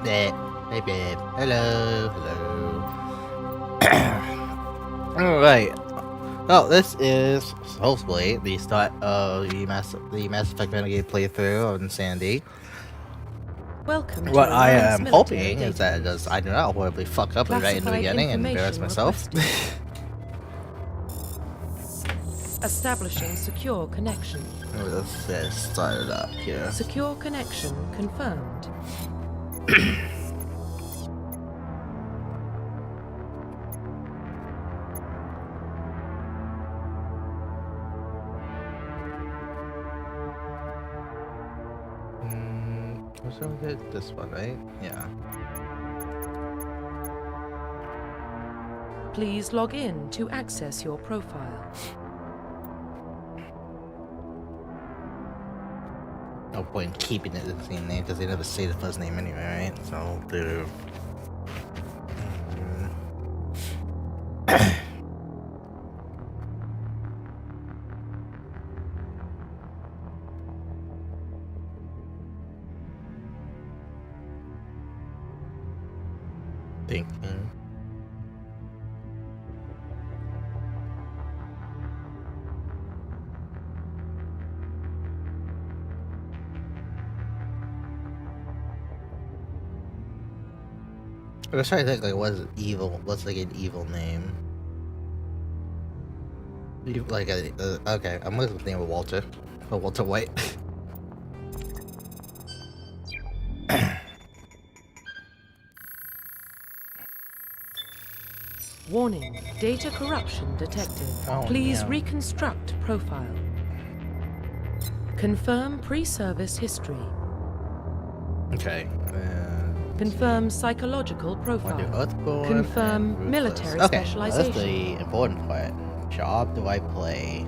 Hey babe. Hello. Hello. Alright. Well, this is hopefully the start of the Mass Effect Renegade playthrough on Sandy. Welcome What to I am military hoping is database. that I do not horribly fuck up right in the beginning and embarrass myself. Establishing secure connection. Let's just start it up here. Secure connection confirmed. So hit this one, right? Yeah. Please log in to access your profile. No point in keeping it the same name because they never say the first name anyway, right? So, dude. Thinking. I was trying to think like what's like an evil name? Like okay, I'm looking for the name of Walter. Or Walter White. Warning, data corruption detected. Oh, Please yeah. reconstruct profile. Confirm pre-service history. Okay. Confirm psychological profile. Earthborn. Confirm military specialization. That's the important part. Job do I play?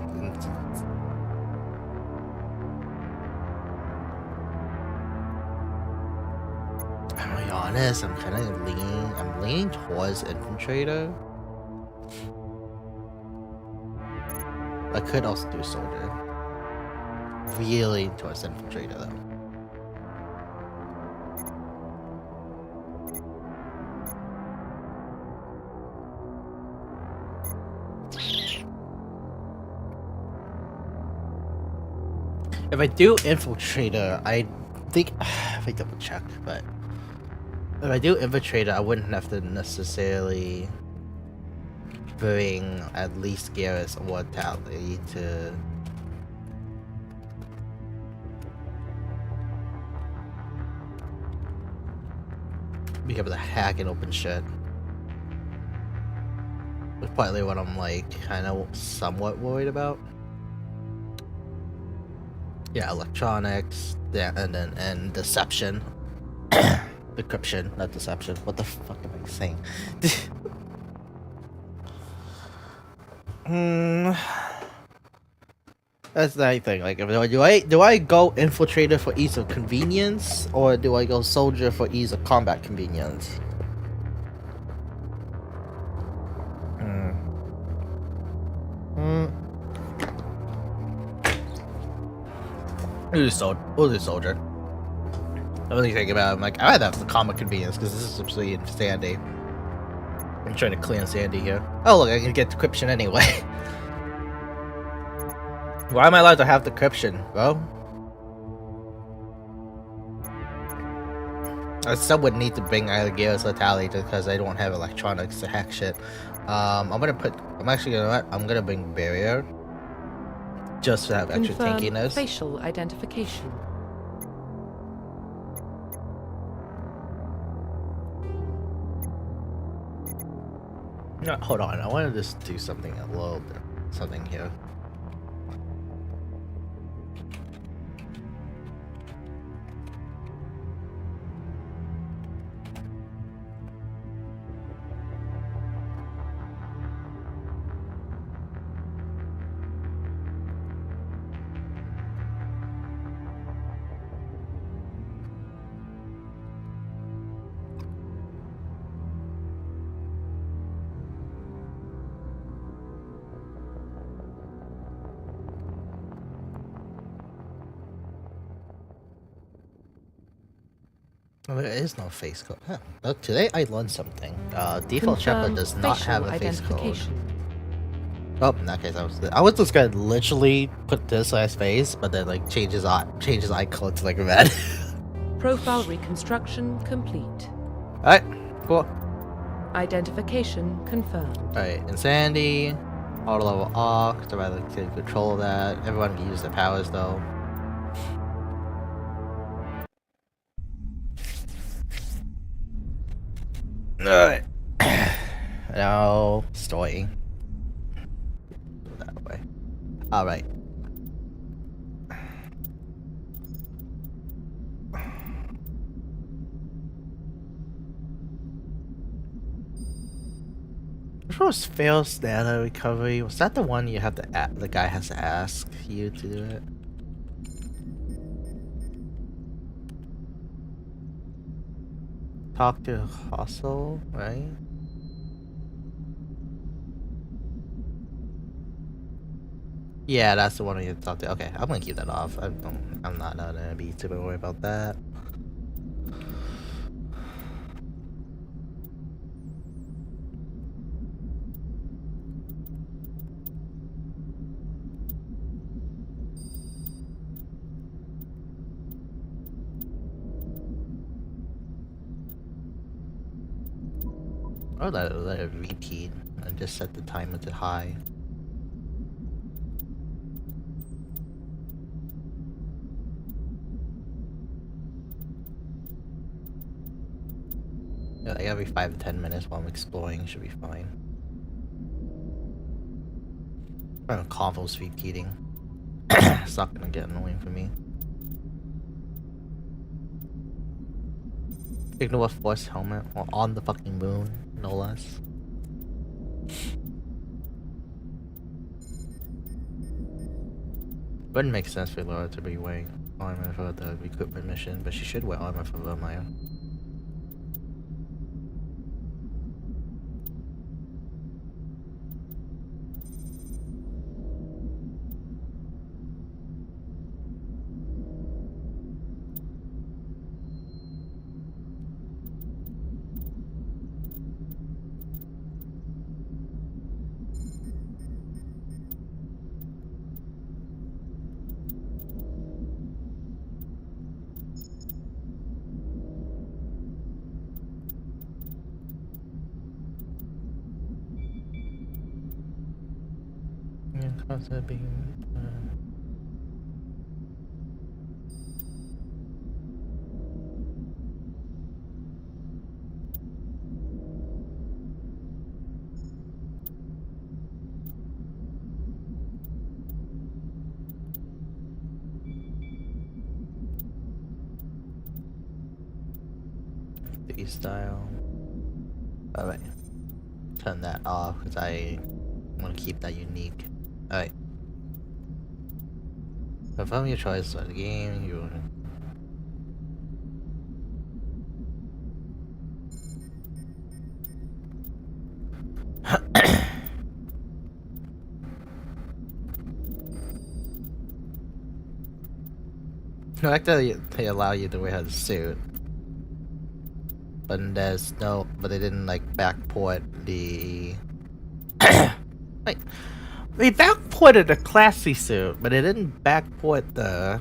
I'm be honest, I'm kind of leaning towards infiltrator. I could also do soldier. Really towards infiltrator though. If I do infiltrator, I think if I double check, but if I do infiltrator, I wouldn't have to necessarily bring at least Garrus or Tally to be able to hack and open shit. That's partly what I'm like kind of somewhat worried about. Yeah, electronics, yeah, and deception. Decryption, not deception. What the fuck am I saying? That's the thing. Like, do I go infiltrator for ease of convenience, or do I go soldier for ease of combat convenience? We'll do soldier. I'm really thinking about it. I'm like, I'd have the combat convenience because this is actually in Sandy. I'm trying to clean Sandy here. Oh look, I can get decryption anyway. Why am I allowed to have decryption, bro? I still would need to bring either Garrus or Tally just because I don't have electronics to hack shit. I'm actually gonna bring barrier. Just to have extra tankiness. Facial identification. No, hold on. I want to just do something here. Well, there is no face code. Huh. Look, today I learned something. Default Shepard does not have a face code. Oh, in that case, I was just gonna literally put this as face, but then like changes eye color to like red. Profile reconstruction complete. Alright, cool. Identification confirmed. Alright, Insanity, auto level off, so rather take control of that. Everyone can use their powers though. Alright. Now, story. Go that way. Alright. Which was fails data recovery? Was that the one you have to the guy has to ask you to do it? Talk to Hustle, right? Yeah, that's the one you have to talk to. Okay, I'm gonna keep that off. I'm not gonna be too worried about that. Or let it repeat and just set the timer to high. Yeah, like every 5 to 10 minutes while I'm exploring should be fine. Convo's repeating. It's not gonna get annoying for me. Ignore force helmet while on the fucking moon, no less. Wouldn't make sense for Liara to be wearing armor for the recruitment mission, but she should wear armor for Romeo. Concept being style. Alright. Turn that off because I want to keep that unique. Alright. Confirm your choice of the game. You I like that they allow you to wear the suit. But there's no, but they didn't like backport the like they backported the classy suit, but they didn't backport the.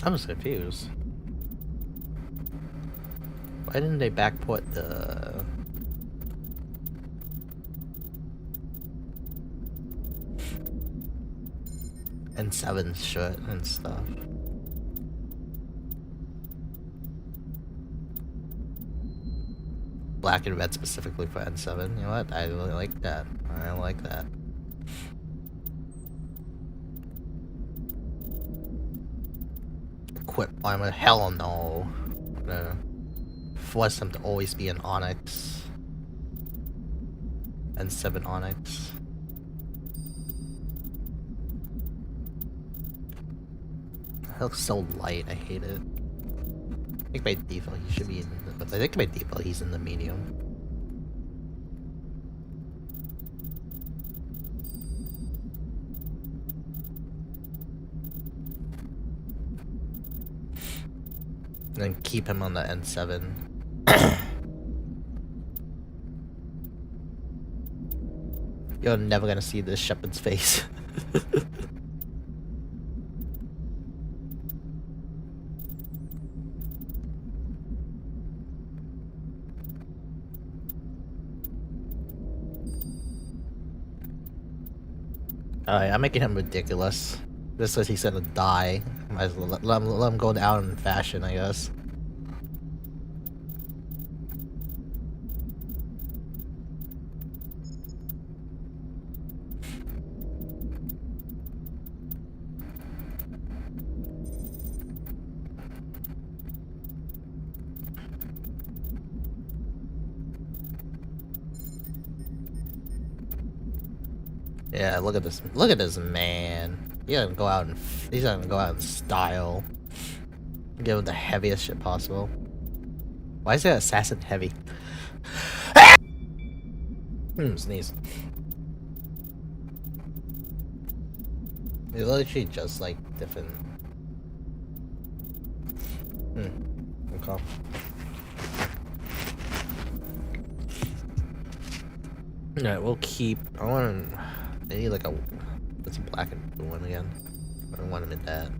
I'm just confused. Why didn't they backport the N7 shirt and stuff? Black and red specifically for N7. You know what? I really like that. I like that. Equip armor? Hell no. I'm gonna force them to always be an Onyx. N7 Onyx. It looks so light. I hate it. I think by default he should be in the, I think by default he's in the medium. And keep him on the N7. You're never gonna see this Shepard's face. Alright, I'm making him ridiculous. Just because he's gonna die. Might as well let him go down in fashion, I guess. Yeah, look at this. Look at this man. He's gonna go out in style. Give him the heaviest shit possible. Why is that assassin heavy? Sneeze. It's literally just like different. Okay. Alright, we'll keep. I need like a. What's a black and blue one again? I don't want him in that.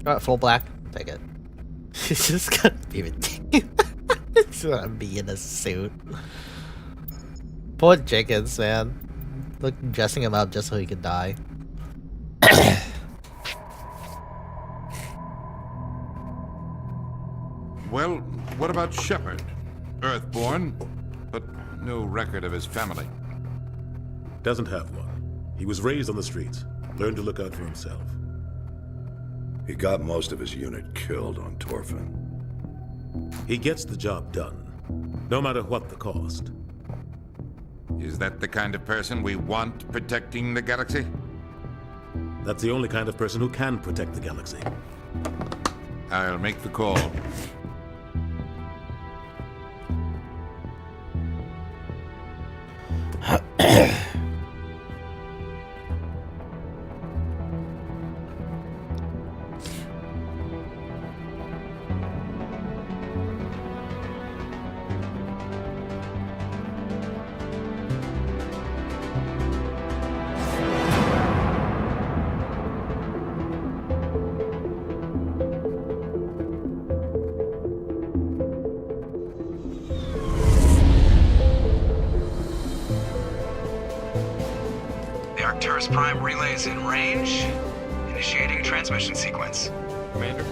Alright, full black. Take it. He's just gonna be ridiculous. He's gonna be in a suit. Poor Jenkins, man. Look, dressing him up just so he could die. Well, what about Shepard? Earthborn, but no record of his family. Doesn't have one. He was raised on the streets. Learned to look out for himself. He got most of his unit killed on Torfin. He gets the job done, no matter what the cost. Is that the kind of person we want protecting the galaxy? That's the only kind of person who can protect the galaxy. I'll make the call. Prime relay is in range. Initiating transmission sequence. Commander?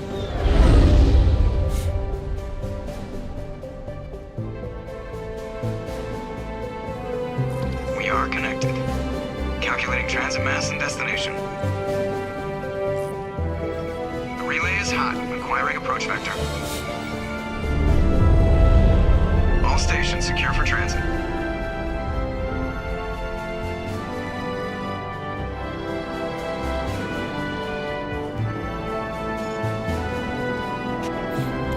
We are connected. Calculating transit mass and destination. The relay is hot. Acquiring approach vector. All stations secure for transit.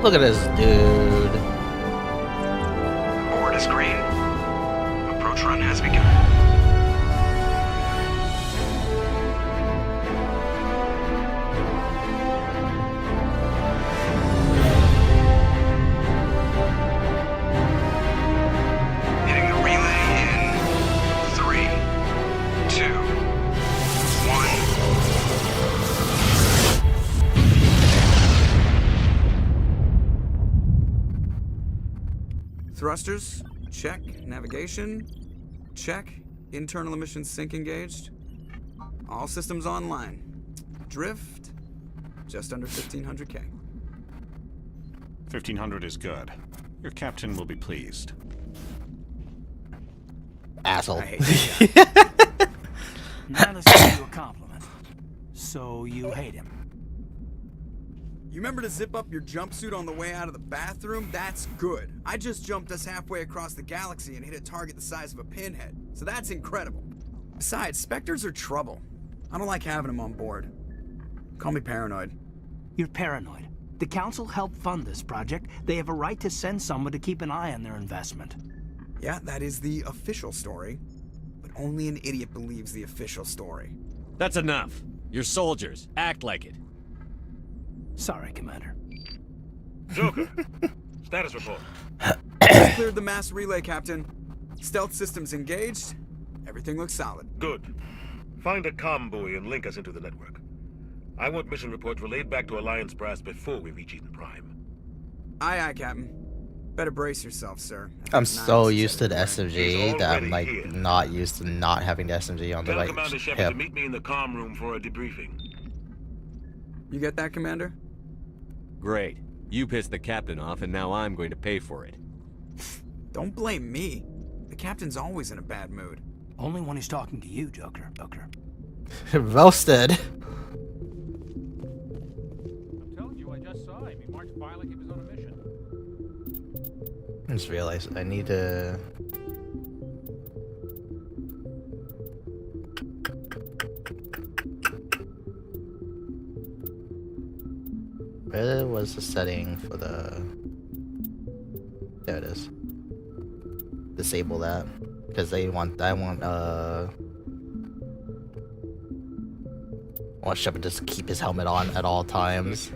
Look at this dude. Board is green. Approach run has begun. Hitting the relay in 3, 2, 1. Thrusters, check. Navigation, check. Internal emissions sync engaged. All systems online. Drift, just under 1,500K. 1,500 is good. Your captain will be pleased. Asshole. I hate that guy. Now let's give you a compliment. So you hate him. You remember to zip up your jumpsuit on the way out of the bathroom? That's good. I just jumped us halfway across the galaxy and hit a target the size of a pinhead. So that's incredible. Besides, Spectres are trouble. I don't like having them on board. Call me paranoid. You're paranoid. The Council helped fund this project. They have a right to send someone to keep an eye on their investment. Yeah, that is the official story. But only an idiot believes the official story. That's enough. You're soldiers. Act like it. Sorry, Commander. Joker, status report. Just cleared the mass relay, Captain. Stealth systems engaged. Everything looks solid. Good. Find a comm buoy and link us into the network. I want mission reports relayed back to Alliance brass before we reach Eden Prime. Aye, aye, Captain. Better brace yourself, sir. I'm so used to the SMG that I'm like not used to not having the SMG on the Tell right Commander Shepard hip. to meet me in the comm room for a debriefing. You get that, Commander? Great. You pissed the captain off, and now I'm going to pay for it. Don't blame me. The captain's always in a bad mood. Only when he's talking to you, Joker. Roasted. I'm telling you, I just saw him. He marched by like he was on a mission. I just realized I need to... Where was the setting for the... There it is. Disable that. Because I want Shepard to just keep his helmet on at all times.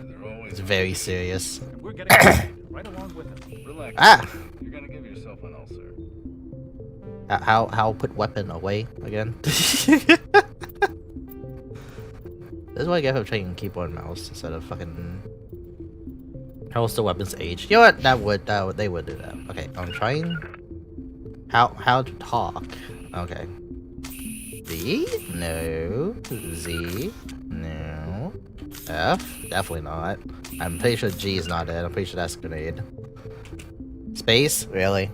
It's very serious. We're getting right along with him. Relax. Ah! You're gonna give yourself an ulcer. How put weapon away again? This is why I get for trading keyboard and mouse instead of fucking... How's the weapon's age? You know what? They would do that. Okay, I'm trying... How to talk? Okay. B? No. Z? No. F? Definitely not. I'm pretty sure G is not it. I'm pretty sure that's grenade. Space? Really?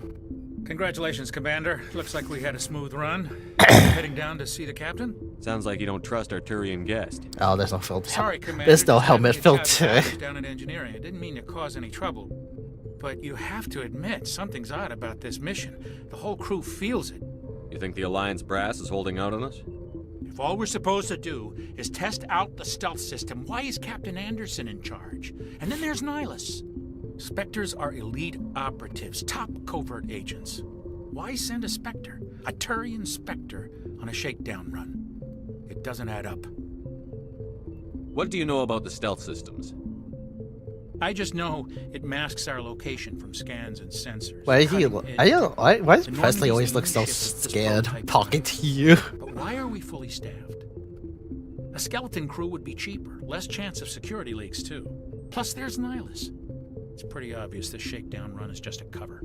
Congratulations, Commander. Looks like we had a smooth run. Heading down to see the captain? Sounds like you don't trust our Turian guest. Oh, there's no filter. Sorry, Commander. There's no Just helmet having a chat filter. with Alex down in engineering. I didn't mean to cause any trouble. But you have to admit, something's odd about this mission. The whole crew feels it. You think the Alliance brass is holding out on us? If all we're supposed to do is test out the stealth system, why is Captain Anderson in charge? And then there's Nihilus. Spectres are elite operatives, top covert agents. Why send a Spectre, a Turian Spectre, on a shakedown run? It doesn't add up. What do you know about the stealth systems? I just know it masks our location from scans and sensors. Why does The Presley Normandy's always the look new so ship with the scared small type talking to you? But why are we fully staffed? A skeleton crew would be cheaper, less chance of security leaks too. Plus there's Nihilus. It's pretty obvious this shakedown run is just a cover.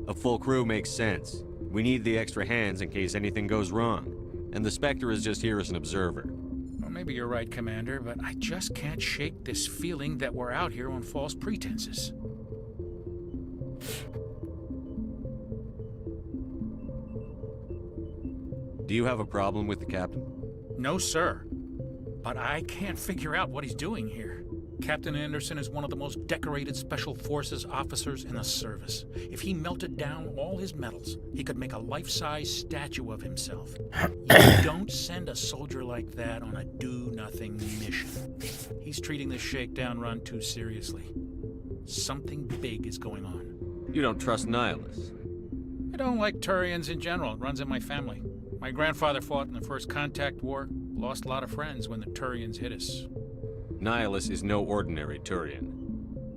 A full crew makes sense. We need the extra hands in case anything goes wrong. And the Spectre is just here as an observer. Well, maybe you're right, Commander, but I just can't shake this feeling that we're out here on false pretenses. Do you have a problem with the captain? No, sir. But I can't figure out what he's doing here. Captain Anderson is one of the most decorated Special Forces officers in the service. If he melted down all his medals, he could make a life-size statue of himself. You don't send a soldier like that on a do-nothing mission. He's treating this shakedown run too seriously. Something big is going on. You don't trust Nihilus? I don't like Turians in general. It runs in my family. My grandfather fought in the First Contact War, lost a lot of friends when the Turians hit us. Nihilus is no ordinary Turian.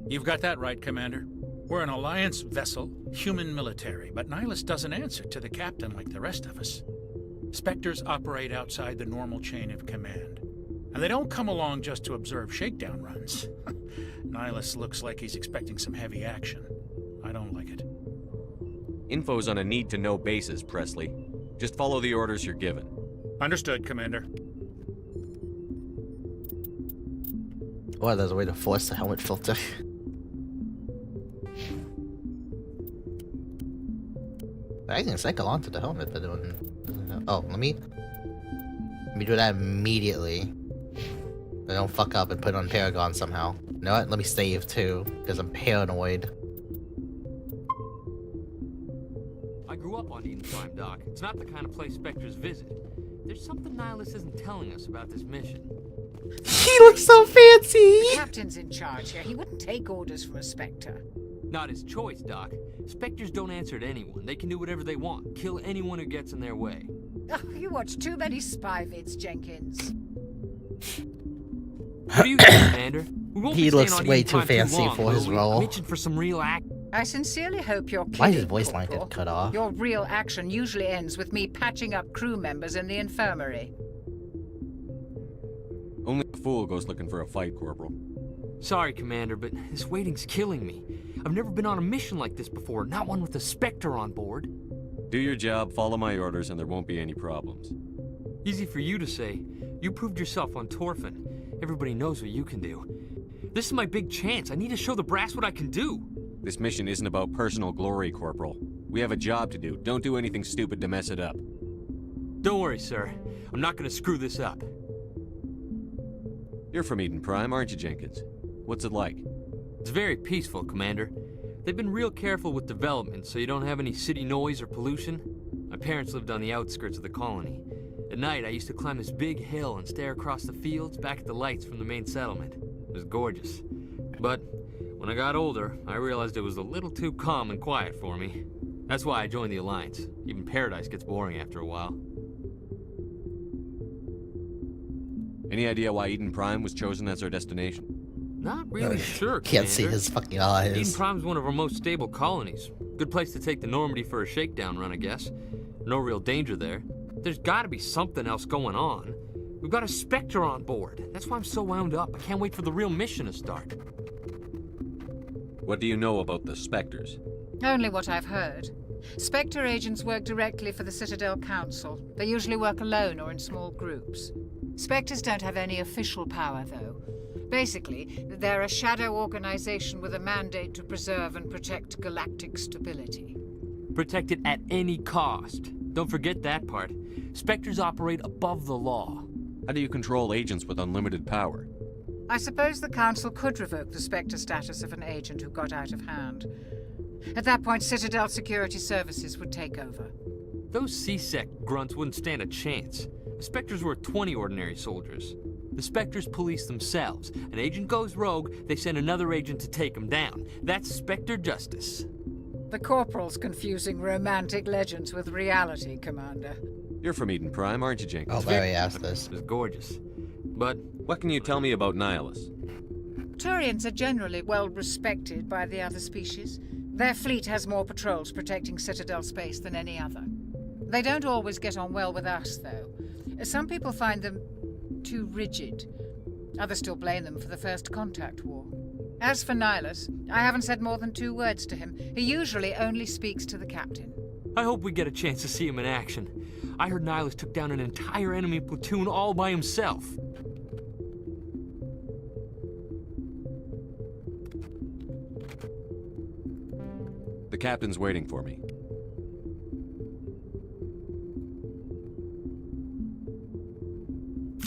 You've got that right, Commander. We're an Alliance vessel, human military, but Nihilus doesn't answer to the captain like the rest of us. Spectres operate outside the normal chain of command. And they don't come along just to observe shakedown runs. Nihilus looks like he's expecting some heavy action. I don't like it. Info's on a need-to-know basis, Presley. Just follow the orders you're given. Understood, Commander. Well, there's a way to force the helmet filter. I can cycle onto the helmet, but it doesn't. Oh, let me do that immediately. I don't fuck up and put it on Paragon somehow. You know what? Let me save too, because I'm paranoid. I grew up on Eden Prime, Doc. It's not the kind of place Spectres visit. There's something Nihilus isn't telling us about this mission. He looks so fancy! The captain's in charge here. He wouldn't take orders from a Spectre. Not his choice, Doc. Spectres don't answer to anyone. They can do whatever they want. Kill anyone who gets in their way. Oh, you watch too many spy vids, Jenkins. What do you think, Commander? We won't He be looks staying on way Eden too Prime fancy long, for will his we? role. I'm itching for some real act. I sincerely hope you're kidding, Why did his voice line Corporal. get cut off? Your real action usually ends with me patching up crew members in the infirmary. Only a fool goes looking for a fight, Corporal. Sorry, Commander, but this waiting's killing me. I've never been on a mission like this before, not one with a Spectre on board. Do your job, follow my orders, and there won't be any problems. Easy for you to say. You proved yourself on Torfin. Everybody knows what you can do. This is my big chance. I need to show the brass what I can do. This mission isn't about personal glory, Corporal. We have a job to do. Don't do anything stupid to mess it up. Don't worry, sir. I'm not gonna screw this up. You're from Eden Prime, aren't you, Jenkins? What's it like? It's very peaceful, Commander. They've been real careful with development, so you don't have any city noise or pollution. My parents lived on the outskirts of the colony. At night, I used to climb this big hill and stare across the fields back at the lights from the main settlement. It was gorgeous. But when I got older, I realized it was a little too calm and quiet for me. That's why I joined the Alliance. Even Paradise gets boring after a while. Any idea why Eden Prime was chosen as our destination? Not really sure, Can't see Commander. his fucking eyes. Eden Prime's one of our most stable colonies. Good place to take the Normandy for a shakedown run, I guess. No real danger there. There's gotta be something else going on. We've got a Spectre on board. That's why I'm so wound up. I can't wait for the real mission to start. What do you know about the Spectres? Only what I've heard. Spectre agents work directly for the Citadel Council. They usually work alone or in small groups. Spectres don't have any official power, though. Basically, they're a shadow organization with a mandate to preserve and protect galactic stability. Protect it at any cost. Don't forget that part. Spectres operate above the law. How do you control agents with unlimited power? I suppose the Council could revoke the Spectre status of an agent who got out of hand. At that point, Citadel Security Services would take over. Those C-Sec grunts wouldn't stand a chance. The Spectres were 20 ordinary soldiers. The Spectres police themselves. An agent goes rogue, they send another agent to take him down. That's Spectre justice. The Corporal's confusing romantic legends with reality, Commander. You're from Eden Prime, aren't you, Jenkins? Oh, Larry asked this. It's gorgeous. But what can you tell me about Nihilus? Turians are generally well respected by the other species. Their fleet has more patrols protecting Citadel space than any other. They don't always get on well with us, though. Some people find them too rigid. Others still blame them for the First Contact War. As for Nihilus, I haven't said more than 2 words to him. He usually only speaks to the captain. I hope we get a chance to see him in action. I heard Nihilus took down an entire enemy platoon all by himself. The captain's waiting for me.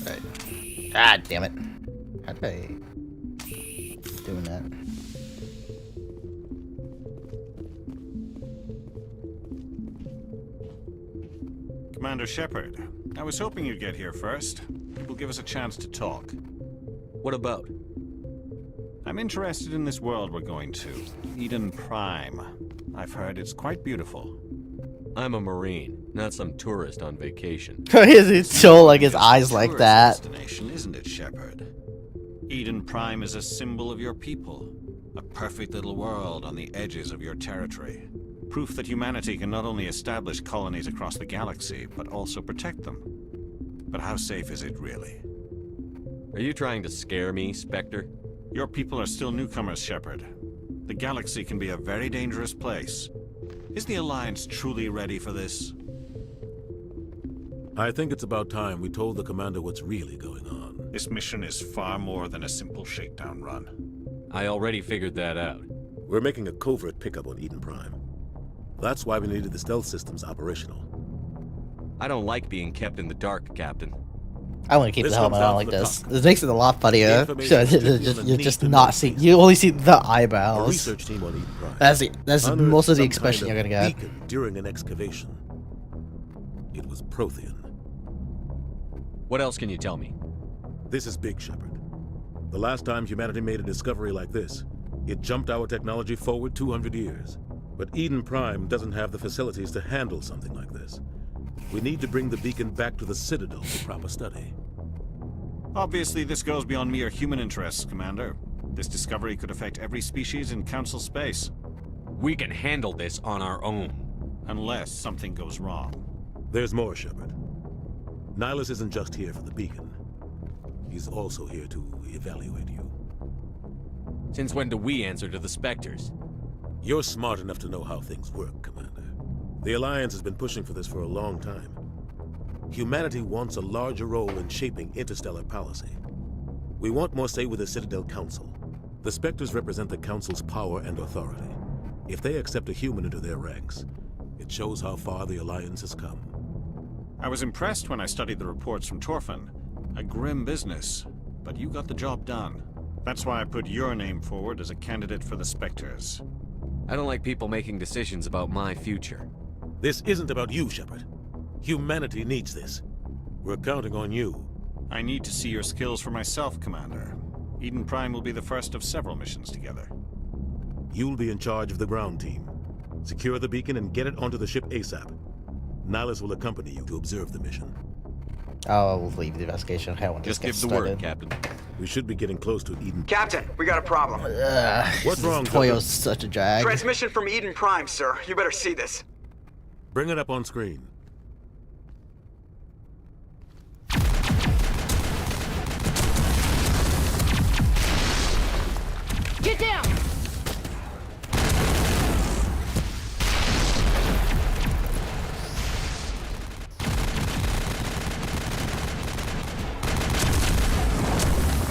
Right. God damn it. How did I... doing that? Commander Shepard, I was hoping you'd get here first. It will give us a chance to talk. What about? I'm interested in this world we're going to, Eden Prime. I've heard it's quite beautiful. I'm a Marine, not some tourist on vacation. Is it so like his eyes like Tourist that? Destination, isn't it, Shepard? Eden Prime is a symbol of your people, a perfect little world on the edges of your territory. Proof that humanity can not only establish colonies across the galaxy, but also protect them. But how safe is it really? Are you trying to scare me, Spectre? Your people are still newcomers, Shepard. The galaxy can be a very dangerous place. Is the Alliance truly ready for this? I think it's about time we told the commander what's really going on. This mission is far more than a simple shakedown run. I already figured that out. We're making a covert pickup on Eden Prime. That's why we needed the stealth systems operational. I don't like being kept in the dark, Captain. I want to keep the helmet on like this. This makes it a lot funnier. You're just not seeing. You only see the eyebrows. A research team on Eden Prime. That's most of the expression you're gonna get. Beacon during an excavation. It was Prothean. What else can you tell me? This is big, Shepard. The last time humanity made a discovery like this, it jumped our technology forward 200 years. But Eden Prime doesn't have the facilities to handle something like this. We need to bring the beacon back to the Citadel for proper study. Obviously, this goes beyond mere human interests, Commander. This discovery could affect every species in Council space. We can handle this on our own. Unless something goes wrong. There's more, Shepard. Nihilus isn't just here for the beacon. He's also here to evaluate you. Since when do we answer to the Spectres? You're smart enough to know how things work, Commander. The Alliance has been pushing for this for a long time. Humanity wants a larger role in shaping interstellar policy. We want more say with the Citadel Council. The Spectres represent the Council's power and authority. If they accept a human into their ranks, it shows how far the Alliance has come. I was impressed when I studied the reports from Torfin. A grim business, but you got the job done. That's why I put your name forward as a candidate for the Spectres. I don't like people making decisions about my future. This isn't about you, Shepard. Humanity needs this. We're counting on you. I need to see your skills for myself, Commander. Eden Prime will be the first of several missions together. You'll be in charge of the ground team. Secure the beacon and get it onto the ship ASAP. Nihilus will accompany you to observe the mission. I'll leave the investigation. I want to Just get give the started. word, Captain. We should be getting close to Eden. Captain, we got a problem. What's wrong, Toyo's such a drag. Transmission from Eden Prime, sir. You better see this. Bring it up on screen. Get down!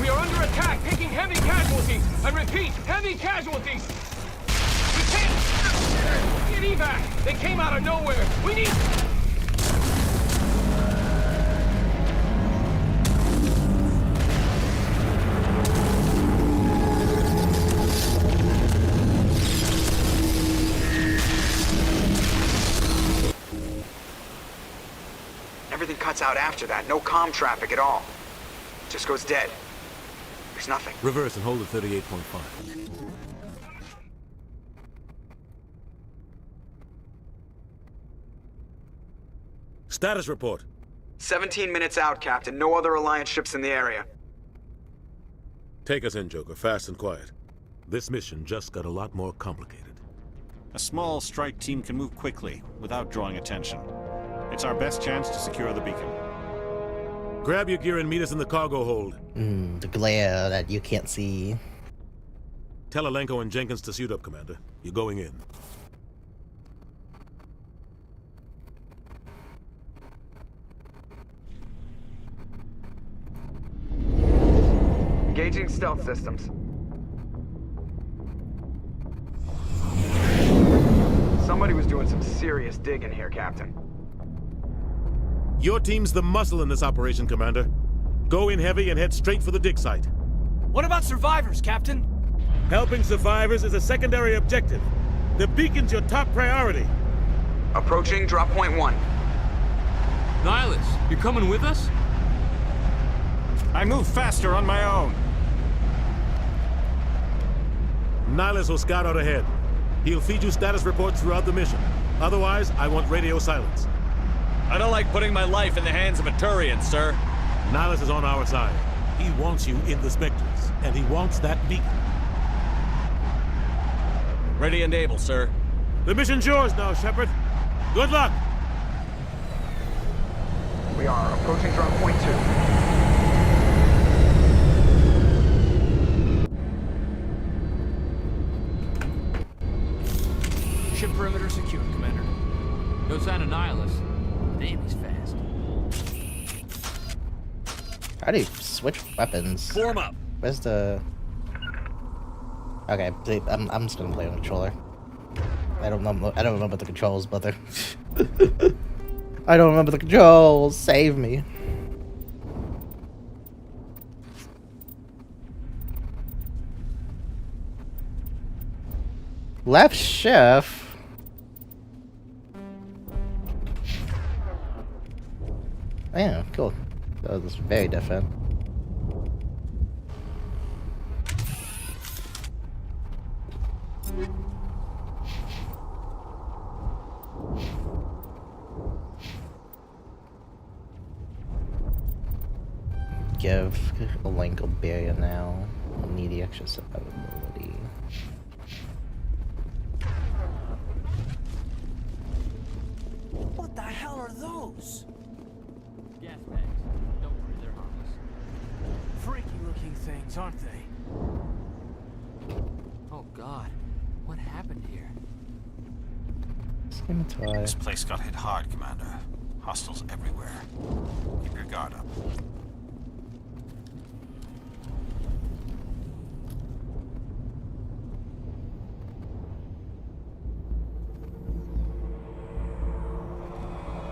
We are under attack, taking heavy casualties. I repeat, heavy casualties. We can't get evac. They came out of nowhere. We need. Everything cuts out after that. No comm traffic at all. Just goes dead. There's nothing. Reverse and hold at 38.5. Status report. 17 minutes out, Captain. No other Alliance ships in the area. Take us in, Joker. Fast and quiet. This mission just got a lot more complicated. A small strike team can move quickly, without drawing attention. It's our best chance to secure the beacon. Grab your gear and meet us in the cargo hold. The glare that you can't see. Tell Alenko and Jenkins to suit up, Commander. You're going in. Engaging stealth systems. Somebody was doing some serious digging here, Captain. Your team's the muscle in this operation, Commander. Go in heavy and head straight for the dig site. What about survivors, Captain? Helping survivors is a secondary objective. The beacon's your top priority. Approaching drop point 1. Nihilus, you're coming with us? I move faster on my own. Nihilus will scout out ahead. He'll feed you status reports throughout the mission. Otherwise, I want radio silence. I don't like putting my life in the hands of a Turian, sir. Nihilus is on our side. He wants you in the Spectres, and he wants that beacon. Ready and able, sir. The mission's yours now, Shepard. Good luck! We are approaching drop point 2. Ship perimeter secured, Commander. No sign of Nihilus. Damn, he's fast. How do you switch weapons? Form up. Where's the... Okay, I'm just gonna play on controller. I don't remember the controls, brother. I don't remember the controls. Save me. Left shift. Yeah, cool. That was very different. give a link of barrier now. I'll need the extra survivability. What the hell are those? Gas bags. Don't worry, they're harmless. Freaky-looking things, aren't they? Oh God, what happened here? This place got hit hard, Commander. Hostiles everywhere. Keep your guard up.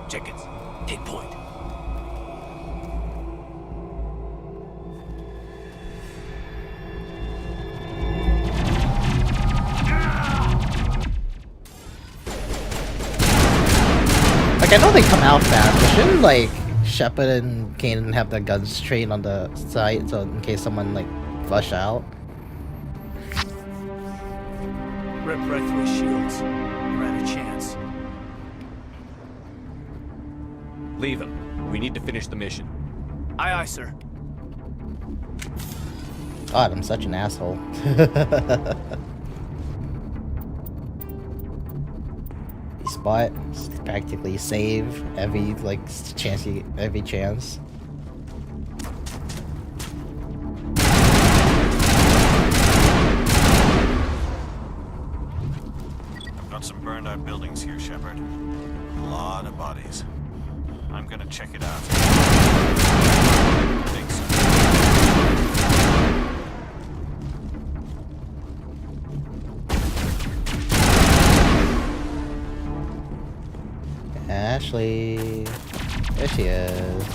Chickens, take point. Like, I know they come out fast, but shouldn't, like, Shepard and Kanan have their guns trained on the side so in case someone, like, rush out? Rip right through his shields. Never had a chance. Leave him. We need to finish the mission. Aye, aye, sir. God, I'm such an asshole. Spot, practically save every chance every chance. I've got some burned out buildings here, Shepard. A lot of bodies. I'm gonna check it out. Thanks. Ashley, there she is.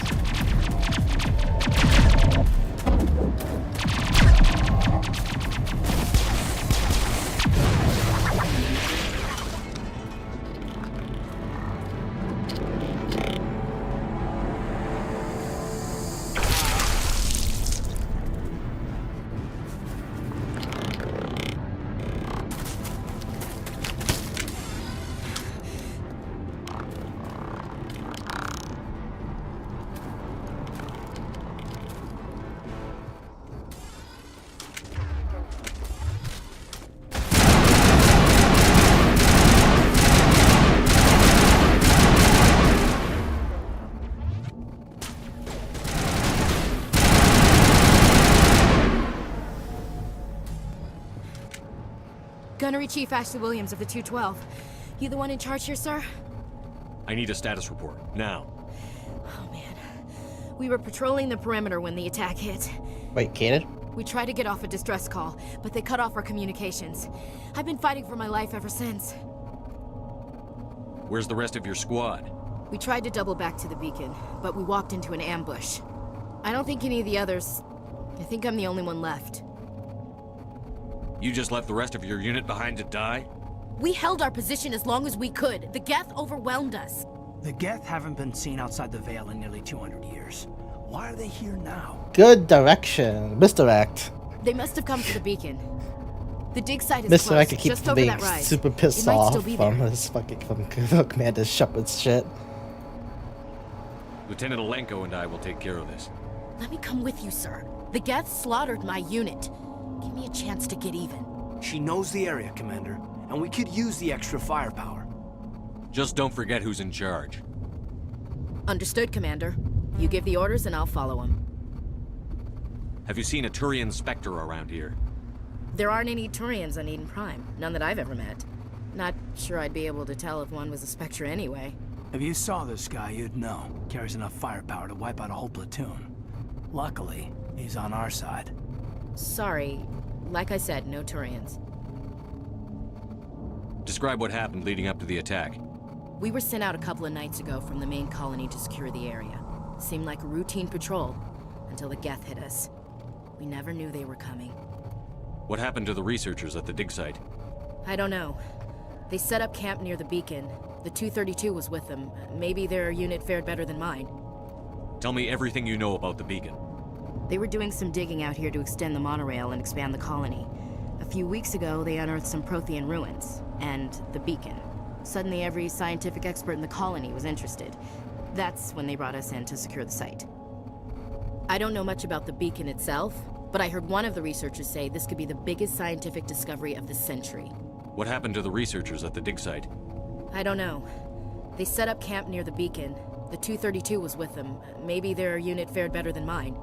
Gunnery Chief Ashley Williams of the 212. You the one in charge here, sir? I need a status report, now. Oh man. We were patrolling the perimeter when the attack hit. Wait, Kanan? We tried to get off a distress call, but they cut off our communications. I've been fighting for my life ever since. Where's the rest of your squad? We tried to double back to the beacon, but we walked into an ambush. I don't think any of the others... I think I'm the only one left. You just left the rest of your unit behind to die? We held our position as long as we could. The Geth overwhelmed us. The Geth haven't been seen outside the Veil in nearly 200 years. Why are they here now? Good direction. Misdirect. They must have come for the beacon. The dig site is Misdirect close, to keep just from over being that rise. super pissed It might off still be from there. his fucking Commander Shepard's shit. Lieutenant Alenko and I will take care of this. Let me come with you, sir. The Geth slaughtered my unit. Give me a chance to get even. She knows the area, Commander, and we could use the extra firepower. Just don't forget who's in charge. Understood, Commander. You give the orders and I'll follow them. Have you seen a Turian Spectre around here? There aren't any Turians on Eden Prime. None that I've ever met. Not sure I'd be able to tell if one was a Spectre anyway. If you saw this guy, you'd know. Carries enough firepower to wipe out a whole platoon. Luckily, he's on our side. Sorry. Like I said, no Turians. Describe what happened leading up to the attack. We were sent out a couple of nights ago from the main colony to secure the area. Seemed like a routine patrol, until the Geth hit us. We never knew they were coming. What happened to the researchers at the dig site? I don't know. They set up camp near the beacon. The 232 was with them. Maybe their unit fared better than mine. Tell me everything you know about the beacon. They were doing some digging out here to extend the monorail and expand the colony. A few weeks ago, they unearthed some Prothean ruins, and the beacon. Suddenly, every scientific expert in the colony was interested. That's when they brought us in to secure the site. I don't know much about the beacon itself, but I heard one of the researchers say this could be the biggest scientific discovery of the century. What happened to the researchers at the dig site? I don't know. They set up camp near the beacon. The 232 was with them. Maybe their unit fared better than mine.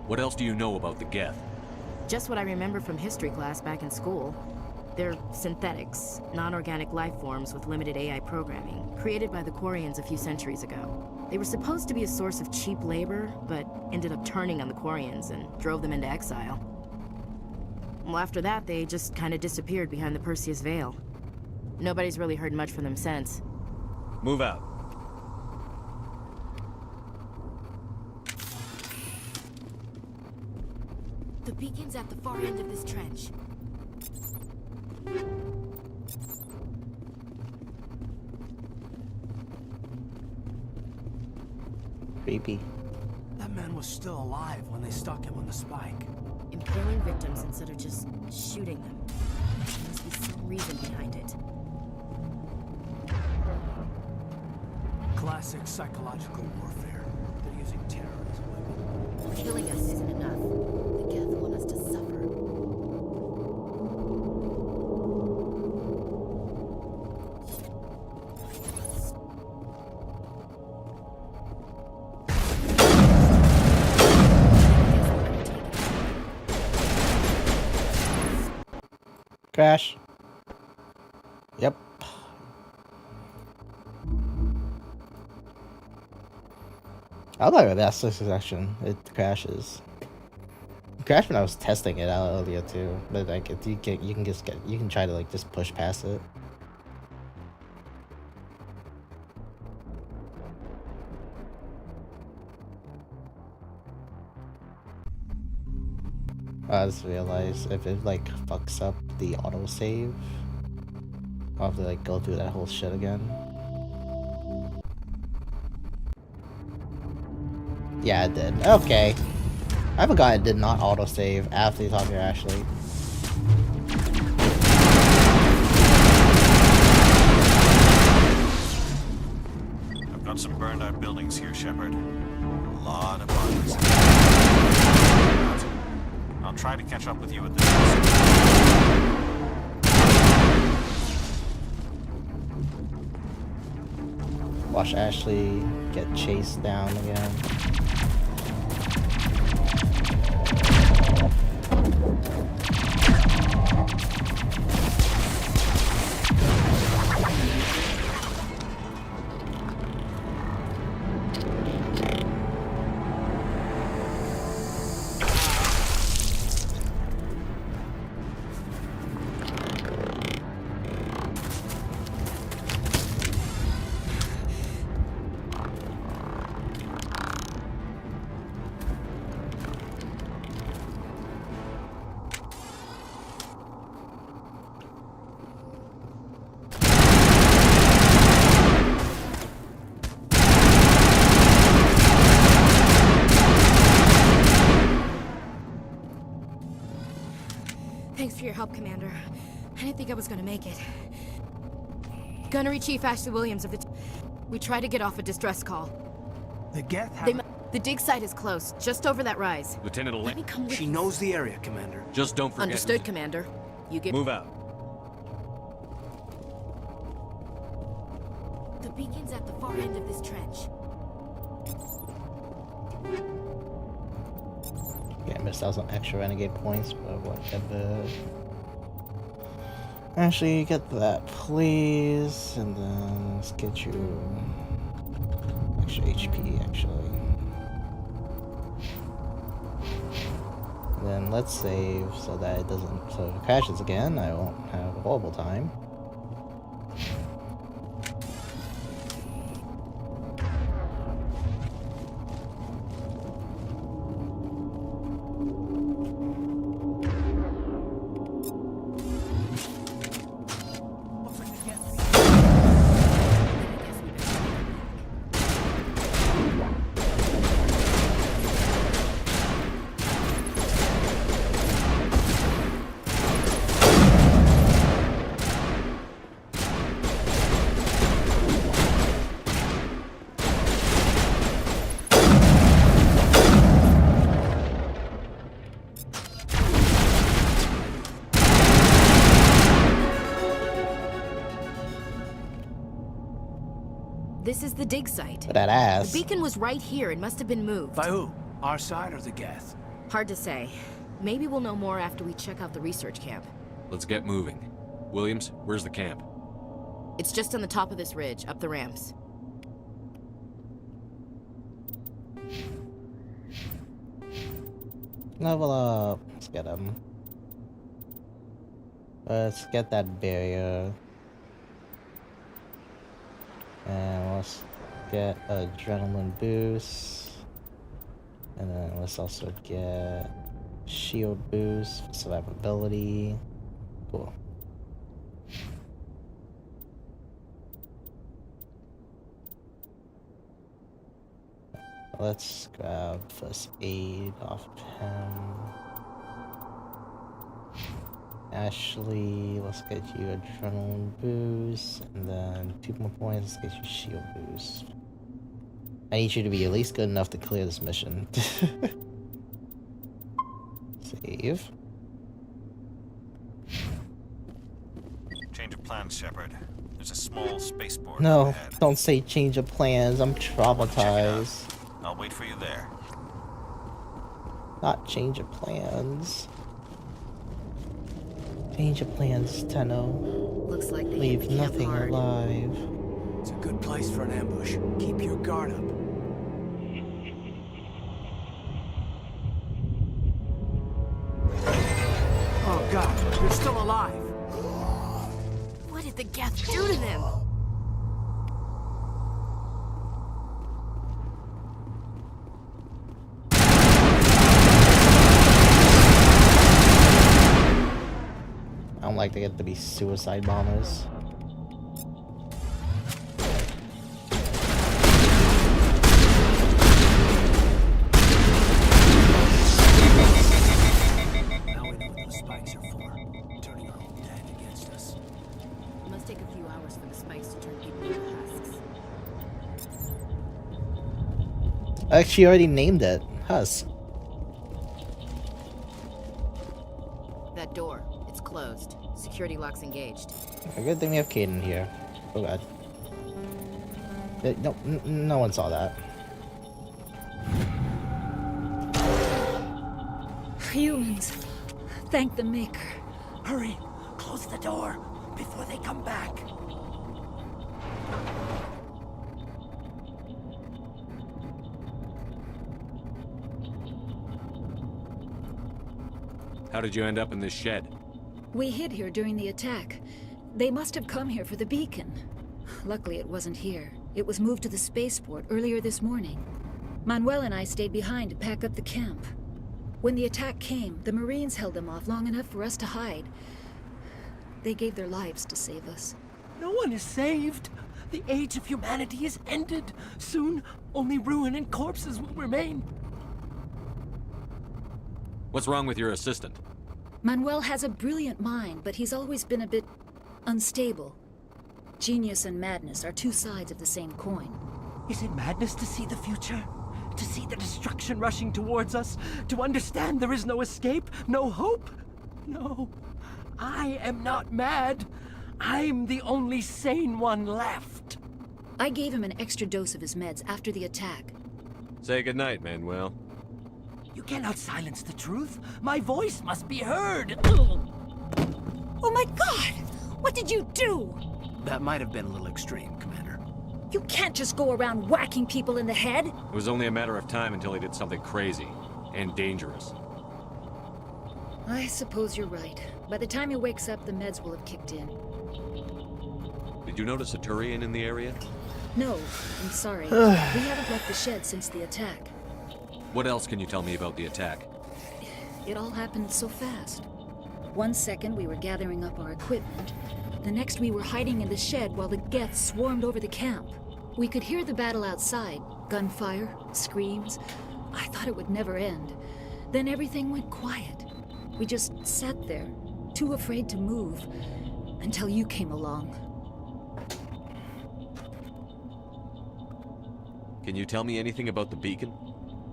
What else do you know about the Geth? Just what I remember from history class back in school. They're synthetics, non-organic life forms with limited AI programming, created by the Quarians a few centuries ago. They were supposed to be a source of cheap labor, but ended up turning on the Quarians and drove them into exile. Well, after that, they just kind of disappeared behind the Perseus Veil. Nobody's really heard much from them since. Move out. The beacon's at the far end of this trench. Creepy. That man was still alive when they stuck him on the spike. Impaling victims instead of just shooting them. There must be some reason behind it. Classic psychological warfare. They're using terror as a weapon. Killing us isn't enough. The Geth want us to suffer. Crash. Yep. I like that's the section. It crashes. It crashed when I was testing it out earlier too. But like, if you can try to like just push past it. I just realized if it like fucks up the autosave, I'll have to like go through that whole shit again. Yeah, it did. Okay. I forgot it did not autosave after you talked to Ashley. I've got some burned out buildings here, Shepard. A lot of bodies. I'll try to catch up with you at the Watch Ashley get chased down again. Thanks for your help, Commander. I didn't think I was gonna make it. Gunnery Chief Ashley Williams of the... We tried to get off a distress call. The Geth have... The dig site is close, just over that rise. Lieutenant Let me come with She you. knows the area, Commander. Just don't forget... Understood, Commander. You get... Move out. The beacon's at the far end of this trench. Yeah, missed out some extra renegade points, but whatever. Actually, get that, please, and then let's get you extra HP, actually. Then let's save so that it doesn't, so if it crashes again, I won't have a horrible time. This is the dig site. That ass. The beacon was right here. It must have been moved. By who? Our side or the Geth? Hard to say. Maybe we'll know more after we check out the research camp. Let's get moving. Williams, where's the camp? It's just on the top of this ridge, up the ramps. Level up. Let's get him. Let's get that barrier. And let's get adrenaline boost. And then let's also get shield boost for survivability. Cool. Let's grab first aid off of him. Ashley, let's get you adrenaline boost, and then 2 more points, let's get you shield boost. I need you to be at least good enough to clear this mission. Save. Change of plans, Shepard. There's a small spaceport. No, ahead. don't say change of plans. I'm traumatized. I'll wait for you there. Not change of plans. Change of plans, Tenno. Looks like they leave nothing hard. alive. It's a good place for an ambush. Keep your guard up. Oh God, you're still alive. What did the Geth do to them? I don't like to get to be suicide bombers. Now we know what those spikes are for. Turning our own dead against us. It must take a few hours for the spikes to turn people into husks. I actually already named it. Husk. That door. It's closed. Security lock's engaged. A good thing we have Caden here. Oh God. No, no one saw that. Humans. Thank the Maker. Hurry! Close the door before they come back. How did you end up in this shed? We hid here during the attack. They must have come here for the beacon. Luckily, it wasn't here. It was moved to the spaceport earlier this morning. Manuel and I stayed behind to pack up the camp. When the attack came, the Marines held them off long enough for us to hide. They gave their lives to save us. No one is saved. The age of humanity is ended. Soon, only ruin and corpses will remain. What's wrong with your assistant? Manuel has a brilliant mind, but he's always been a bit unstable. Genius and madness are two sides of the same coin. Is it madness to see the future? To see the destruction rushing towards us? To understand there is no escape? No hope? No. I am not mad. I'm the only sane one left. I gave him an extra dose of his meds after the attack. Say goodnight, Manuel. You cannot silence the truth. My voice must be heard. Oh my God! What did you do? That might have been a little extreme, Commander. You can't just go around whacking people in the head. It was only a matter of time until he did something crazy and dangerous. I suppose you're right. By the time he wakes up, the meds will have kicked in. Did you notice a Turian in the area? No, I'm sorry. We haven't left the shed since the attack. What else can you tell me about the attack? It all happened so fast. 1 second we were gathering up our equipment. The next we were hiding in the shed while the Geth swarmed over the camp. We could hear the battle outside. Gunfire, screams. I thought it would never end. Then everything went quiet. We just sat there, too afraid to move, until you came along. Can you tell me anything about the beacon?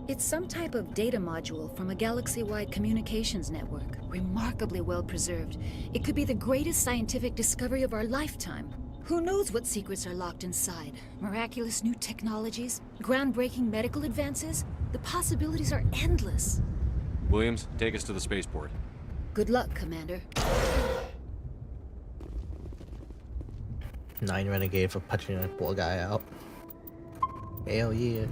It's some type of data module from a galaxy-wide communications network. Remarkably well preserved. It could be the greatest scientific discovery of our lifetime. Who knows what secrets are locked inside? Miraculous new technologies? Groundbreaking medical advances? The possibilities are endless. Williams, take us to the spaceport. Good luck, Commander. 9 renegade for punching that poor guy out. Hell yeah.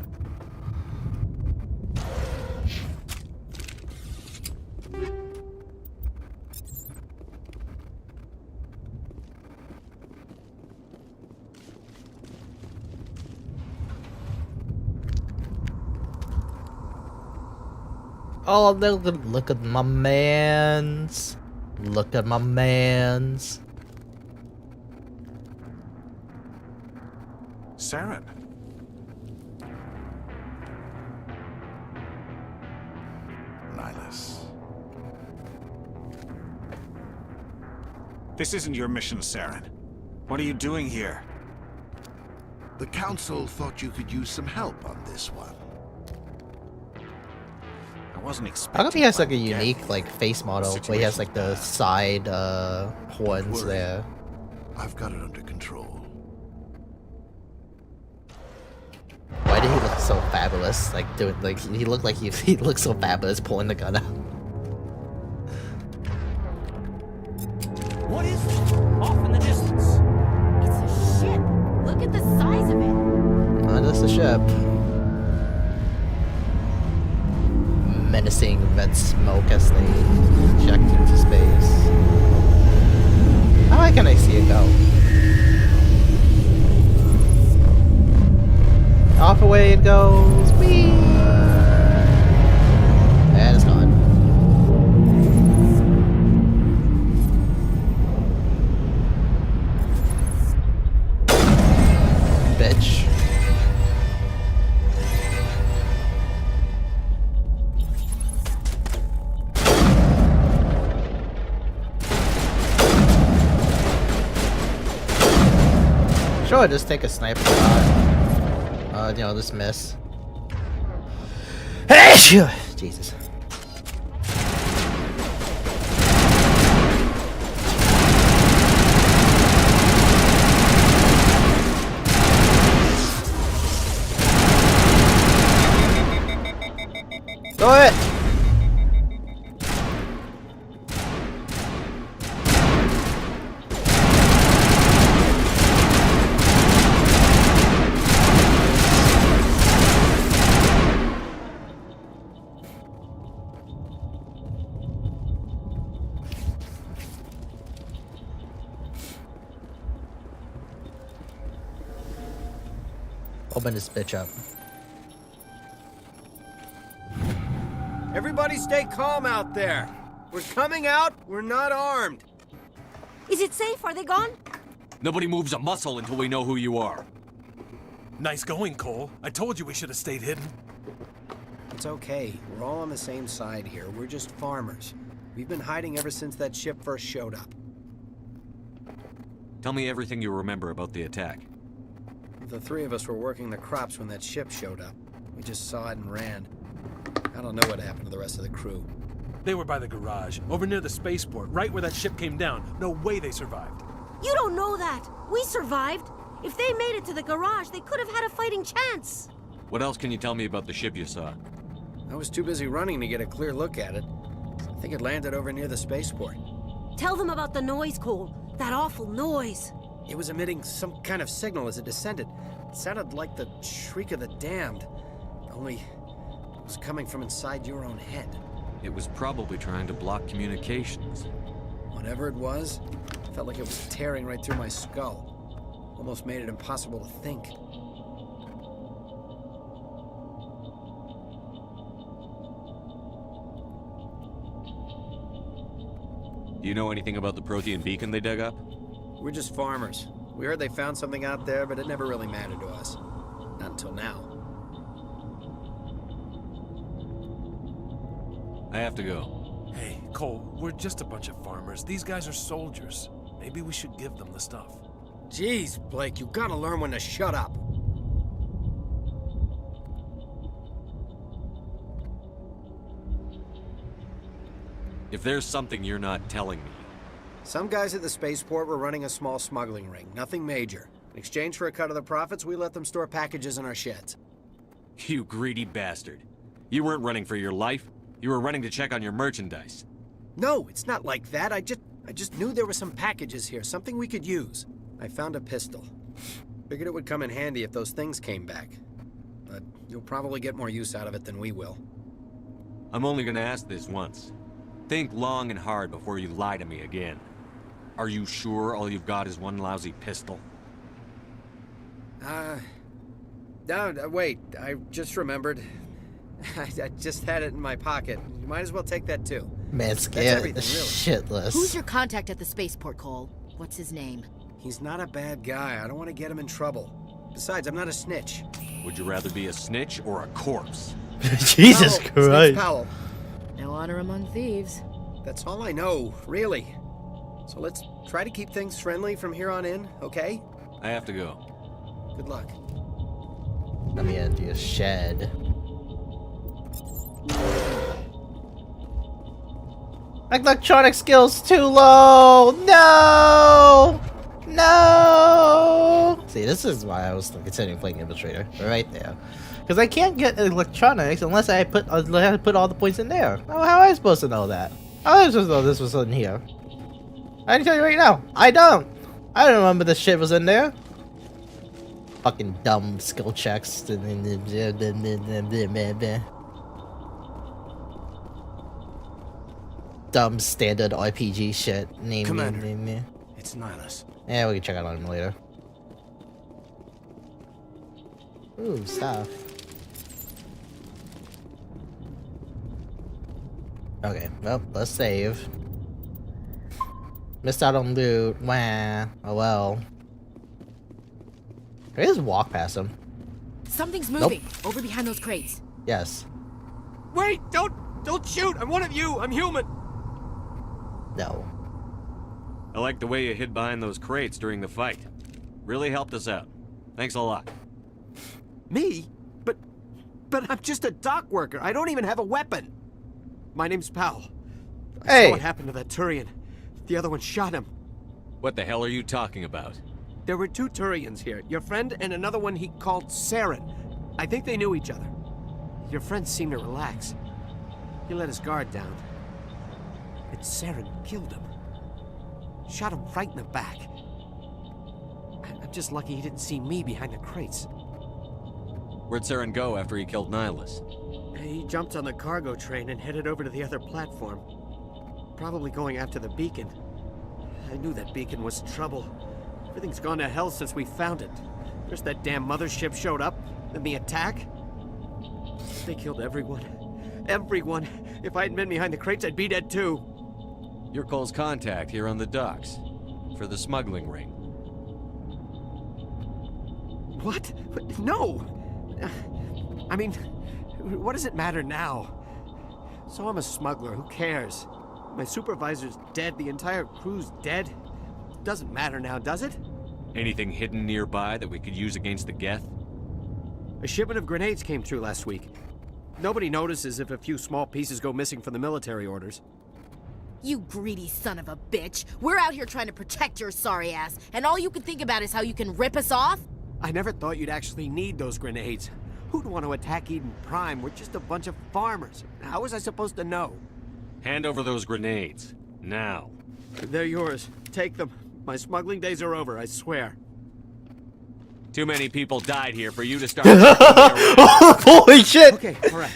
Oh, look at my mans. Look at my mans. Saren. Nihilus. This isn't your mission, Saren. What are you doing here? The Council thought you could use some help on this one. I wasn't How expecting. come he has like a unique like face model where he has like the side horns there? I've got it under control. Why did he look so fabulous? Like doing like he looked like he looked so fabulous pulling the gun out. What is it? Off in the distance. It's a ship. Look at the size of it. Oh, that's the ship. Menacing red smoke as they eject into space. How high can I see it go? Off away it goes. Whee! And it's gone. Bitch. Sure, just take a sniper shot. You know, this miss. Hey, Jesus. Do it. Open this bitch up. Everybody stay calm out there. We're coming out, we're not armed. Is it safe? Are they gone? Nobody moves a muscle until we know who you are. Nice going, Cole. I told you we should have stayed hidden. It's okay. We're all on the same side here. We're just farmers. We've been hiding ever since that ship first showed up. Tell me everything you remember about the attack. The three of us were working the crops when that ship showed up. We just saw it and ran. I don't know what happened to the rest of the crew. They were by the garage, over near the spaceport, right where that ship came down. No way they survived. You don't know that. We survived. If they made it to the garage, they could have had a fighting chance. What else can you tell me about the ship you saw? I was too busy running to get a clear look at it. I think it landed over near the spaceport. Tell them about the noise, Cole. That awful noise. It was emitting some kind of signal as it descended. It sounded like the shriek of the damned. Only it was coming from inside your own head. It was probably trying to block communications. Whatever it was, it felt like it was tearing right through my skull. Almost made it impossible to think. Do you know anything about the Prothean beacon they dug up? We're just farmers. We heard they found something out there, but it never really mattered to us. Not until now. I have to go. Hey, Cole, we're just a bunch of farmers. These guys are soldiers. Maybe we should give them the stuff. Jeez, Blake, you gotta learn when to shut up. If there's something you're not telling me, Some guys at the spaceport were running a small smuggling ring, nothing major. In exchange for a cut of the profits, we let them store packages in our sheds. You greedy bastard. You weren't running for your life. You were running to check on your merchandise. No, it's not like that. I just knew there were some packages here, something we could use. I found a pistol. Figured it would come in handy if those things came back. But you'll probably get more use out of it than we will. I'm only gonna ask this once. Think long and hard before you lie to me again. Are you sure all you've got is one lousy pistol? No, wait, I just remembered. I just had it in my pocket. You might as well take that too. Man, scared shitless. Who's your contact at the spaceport, Cole? What's his name? He's not a bad guy. I don't want to get him in trouble. Besides, I'm not a snitch. Would you rather be a snitch or a corpse? Jesus Christ. Snitch Powell. No honor among thieves. That's all I know, really. So let's try to keep things friendly from here on in, okay? I have to go. Good luck. Let me empty a shed. Electronic skills too low. No. No. See, this is why I was considering playing Infiltrator right there, because I can't get electronics unless I put all the points in there. Oh, how am I supposed to know that? How am I supposed to know this was in here? I can tell you right now, I don't remember this shit was in there. Fucking dumb skill checks. Dumb standard RPG shit. Commander, it's Nihilus. Yeah, we can check out on him later. Ooh, stuff. Okay, well, let's save. Missed out on loot. Wah. Oh well. Can I just walk past him? Something's moving. Nope. Over behind those crates. Yes. Wait! Don't shoot! I'm one of you! I'm human! No. I like the way you hid behind those crates during the fight. Really helped us out. Thanks a lot. Me? But I'm just a dock worker. I don't even have a weapon. My name's Powell. I saw what happened to that Turian. The other one shot him. What the hell are you talking about? There were two Turians here. Your friend and another one he called Saren. I think they knew each other. Your friend seemed to relax. He let his guard down. And Saren killed him. Shot him right in the back. I'm just lucky he didn't see me behind the crates. Where'd Saren go after he killed Nihilus? He jumped on the cargo train and headed over to the other platform. Probably going after the beacon. I knew that beacon was trouble. Everything's gone to hell since we found it. First that damn mothership showed up, then the attack. They killed everyone. Everyone. If I hadn't been behind the crates, I'd be dead too. You're Cole's contact here on the docks. For the smuggling ring. What? No! I mean, what does it matter now? So I'm a smuggler, who cares? My supervisor's dead, the entire crew's dead. Doesn't matter now, does it? Anything hidden nearby that we could use against the Geth? A shipment of grenades came through last week. Nobody notices if a few small pieces go missing from the military orders. You greedy son of a bitch. We're out here trying to protect your sorry ass, and all you can think about is how you can rip us off? I never thought you'd actually need those grenades. Who'd want to attack Eden Prime? We're just a bunch of farmers. How was I supposed to know? Hand over those grenades. Now. They're yours. Take them. My smuggling days are over, I swear. Too many people died here for you to start. Holy shit! Okay, alright.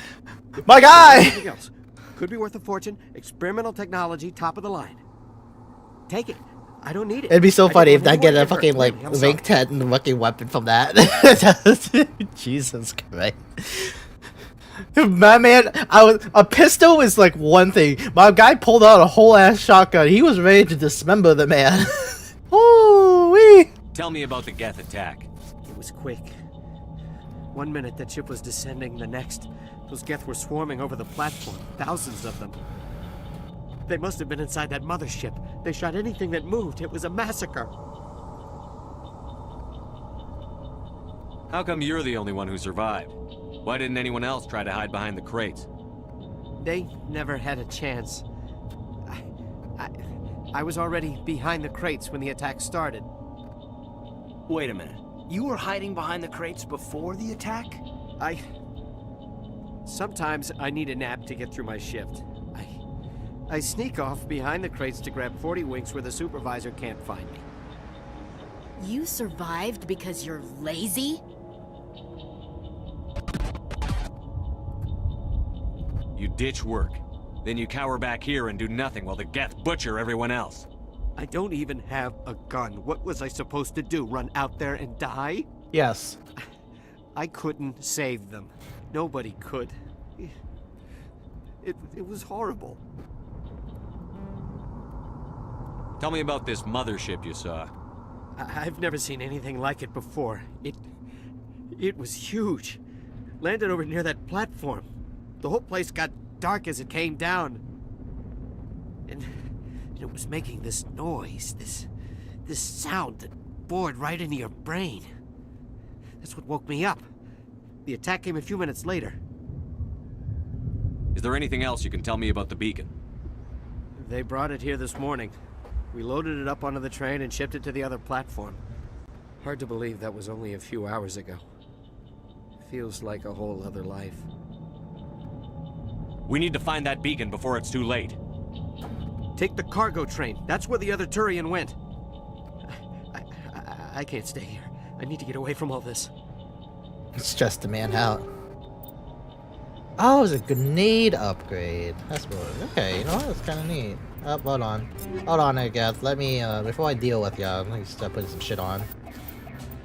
My guy! Anything else? Could be worth a fortune. Experimental technology, top of the line. Take it. I don't need it. It'd be so funny if I get a fucking like rank 10 fucking weapon from that. Jesus Christ. My man, a pistol is like one thing. My guy pulled out a whole ass shotgun. He was ready to dismember the man. Ooh-wee. Tell me about the Geth attack. It was quick. 1 minute that ship was descending, the next, those Geth were swarming over the platform. Thousands of them. They must have been inside that mothership. They shot anything that moved. It was a massacre. How come you're the only one who survived? Why didn't anyone else try to hide behind the crates? They never had a chance. I was already behind the crates when the attack started. Wait a minute. You were hiding behind the crates before the attack? Sometimes I need a nap to get through my shift. I sneak off behind the crates to grab 40 winks where the supervisor can't find me. You survived because you're lazy? You ditch work. Then you cower back here and do nothing while the Geth butcher everyone else. I don't even have a gun. What was I supposed to do? Run out there and die? Yes. I couldn't save them. Nobody could. It was horrible. Tell me about this mothership you saw. I've never seen anything like it before. It was huge. Landed over near that platform. The whole place got dark as it came down. And it was making this noise, this sound that bored right into your brain. That's what woke me up. The attack came a few minutes later. Is there anything else you can tell me about the beacon? They brought it here this morning. We loaded it up onto the train and shipped it to the other platform. Hard to believe that was only a few hours ago. Feels like a whole other life. We need to find that beacon before it's too late. Take the cargo train. That's where the other Turian went. I can't stay here. I need to get away from all this. It's just a man out. Oh, it was a grenade upgrade. That's what. Okay, you know what? That's kind of neat. Oh, hold on. Hold on, I guess. Let me, before I deal with ya, let me start putting some shit on.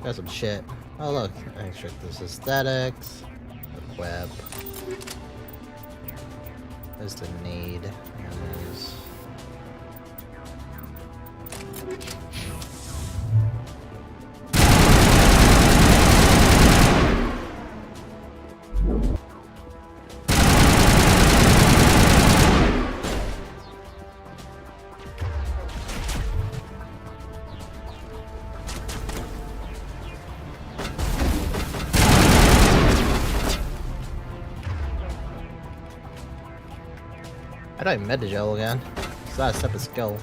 Got some shit. Oh, look. Extract this aesthetics. Equip. There's the need. There it is. I don't even med the gel again. It's not a separate skill.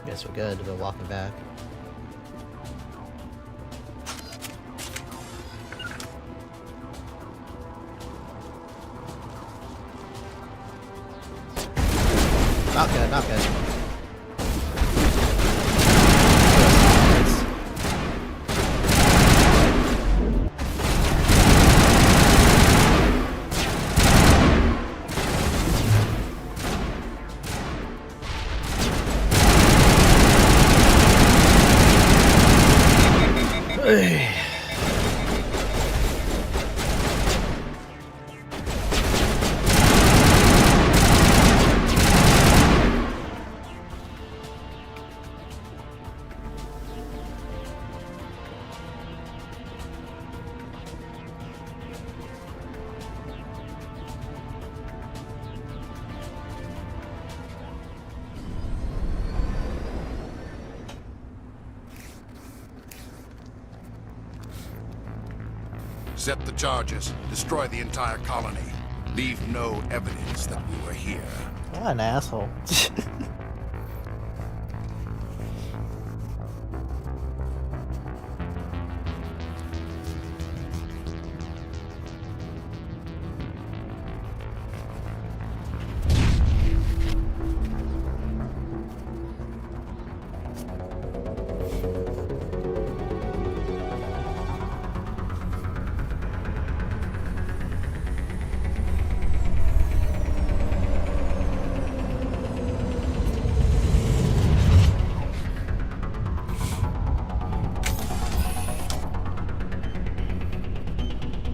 Guess we're good. We're walking back. Not good, not good. Set the charges. Destroy the entire colony. Leave no evidence that we were here. What an asshole.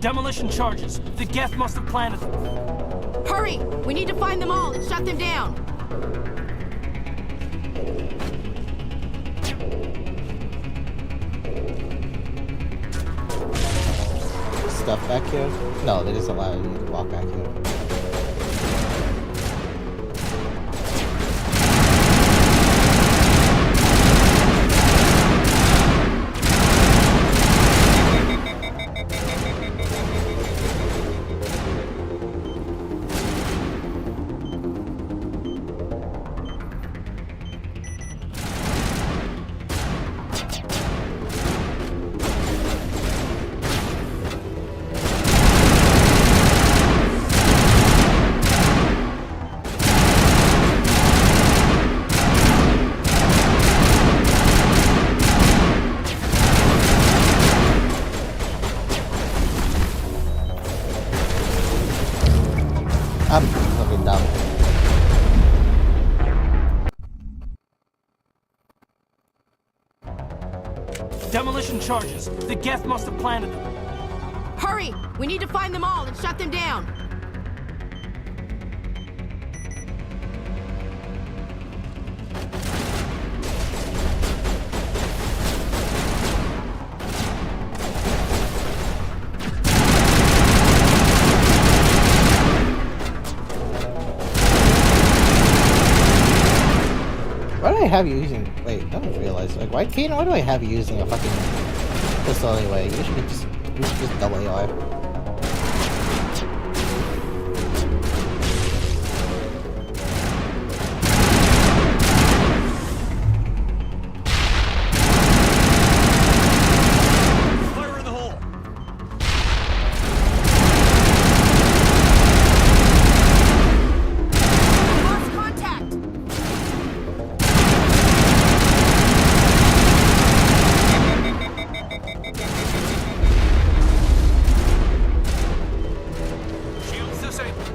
Demolition charges. The Geth must have planted them. Hurry! We need to find them all and shut them down! Stuff back here? No, they just allow you to walk back here. I'm fucking dumb. Demolition charges. The Geth must have planted them. Hurry! We need to find them all and shut them down! Why do I have you using? Wait, I don't realize. Like, why do I have you using a fucking pistol anyway? You should just double AR. Fire in the hole. Lost contact! Shields disabled.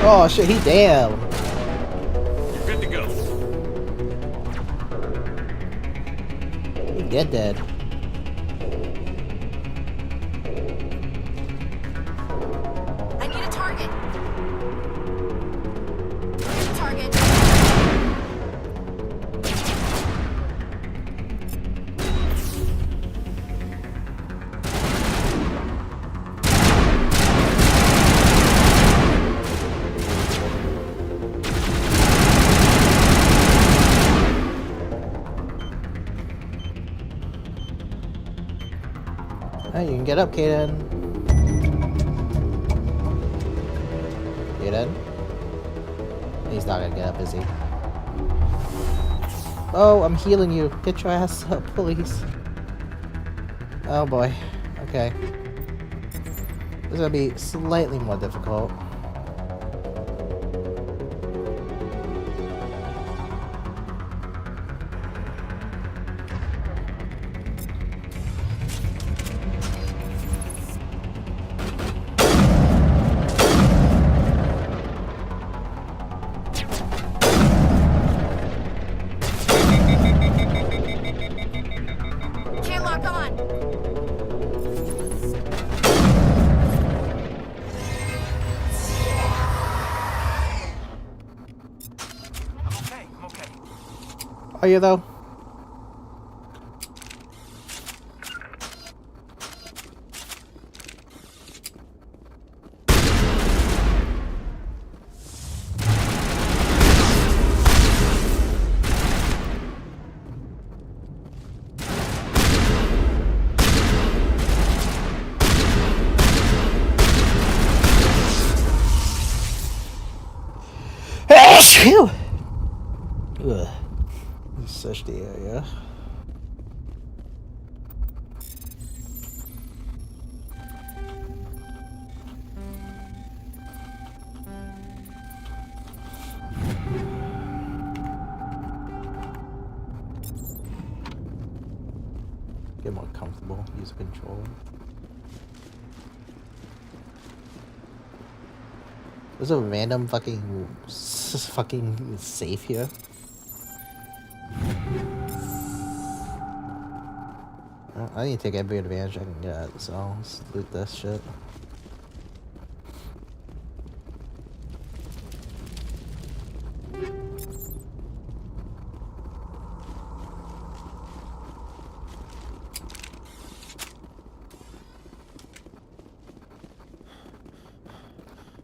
Oh shit, he damn. You're good to go. He dead. I need a target! Need a target! Alright, you can get up, Kaden. Kaden? He's not gonna get up, is he? Oh, I'm healing you. Get your ass up, please. Oh boy. Okay. This is gonna be slightly more difficult. Can't lock on! I'm okay. Are you though? Phew! Ugh. Such the area. Get more comfortable, use a controller. There's a random fucking safe here. I need to take every advantage I can get, so let's loot this shit.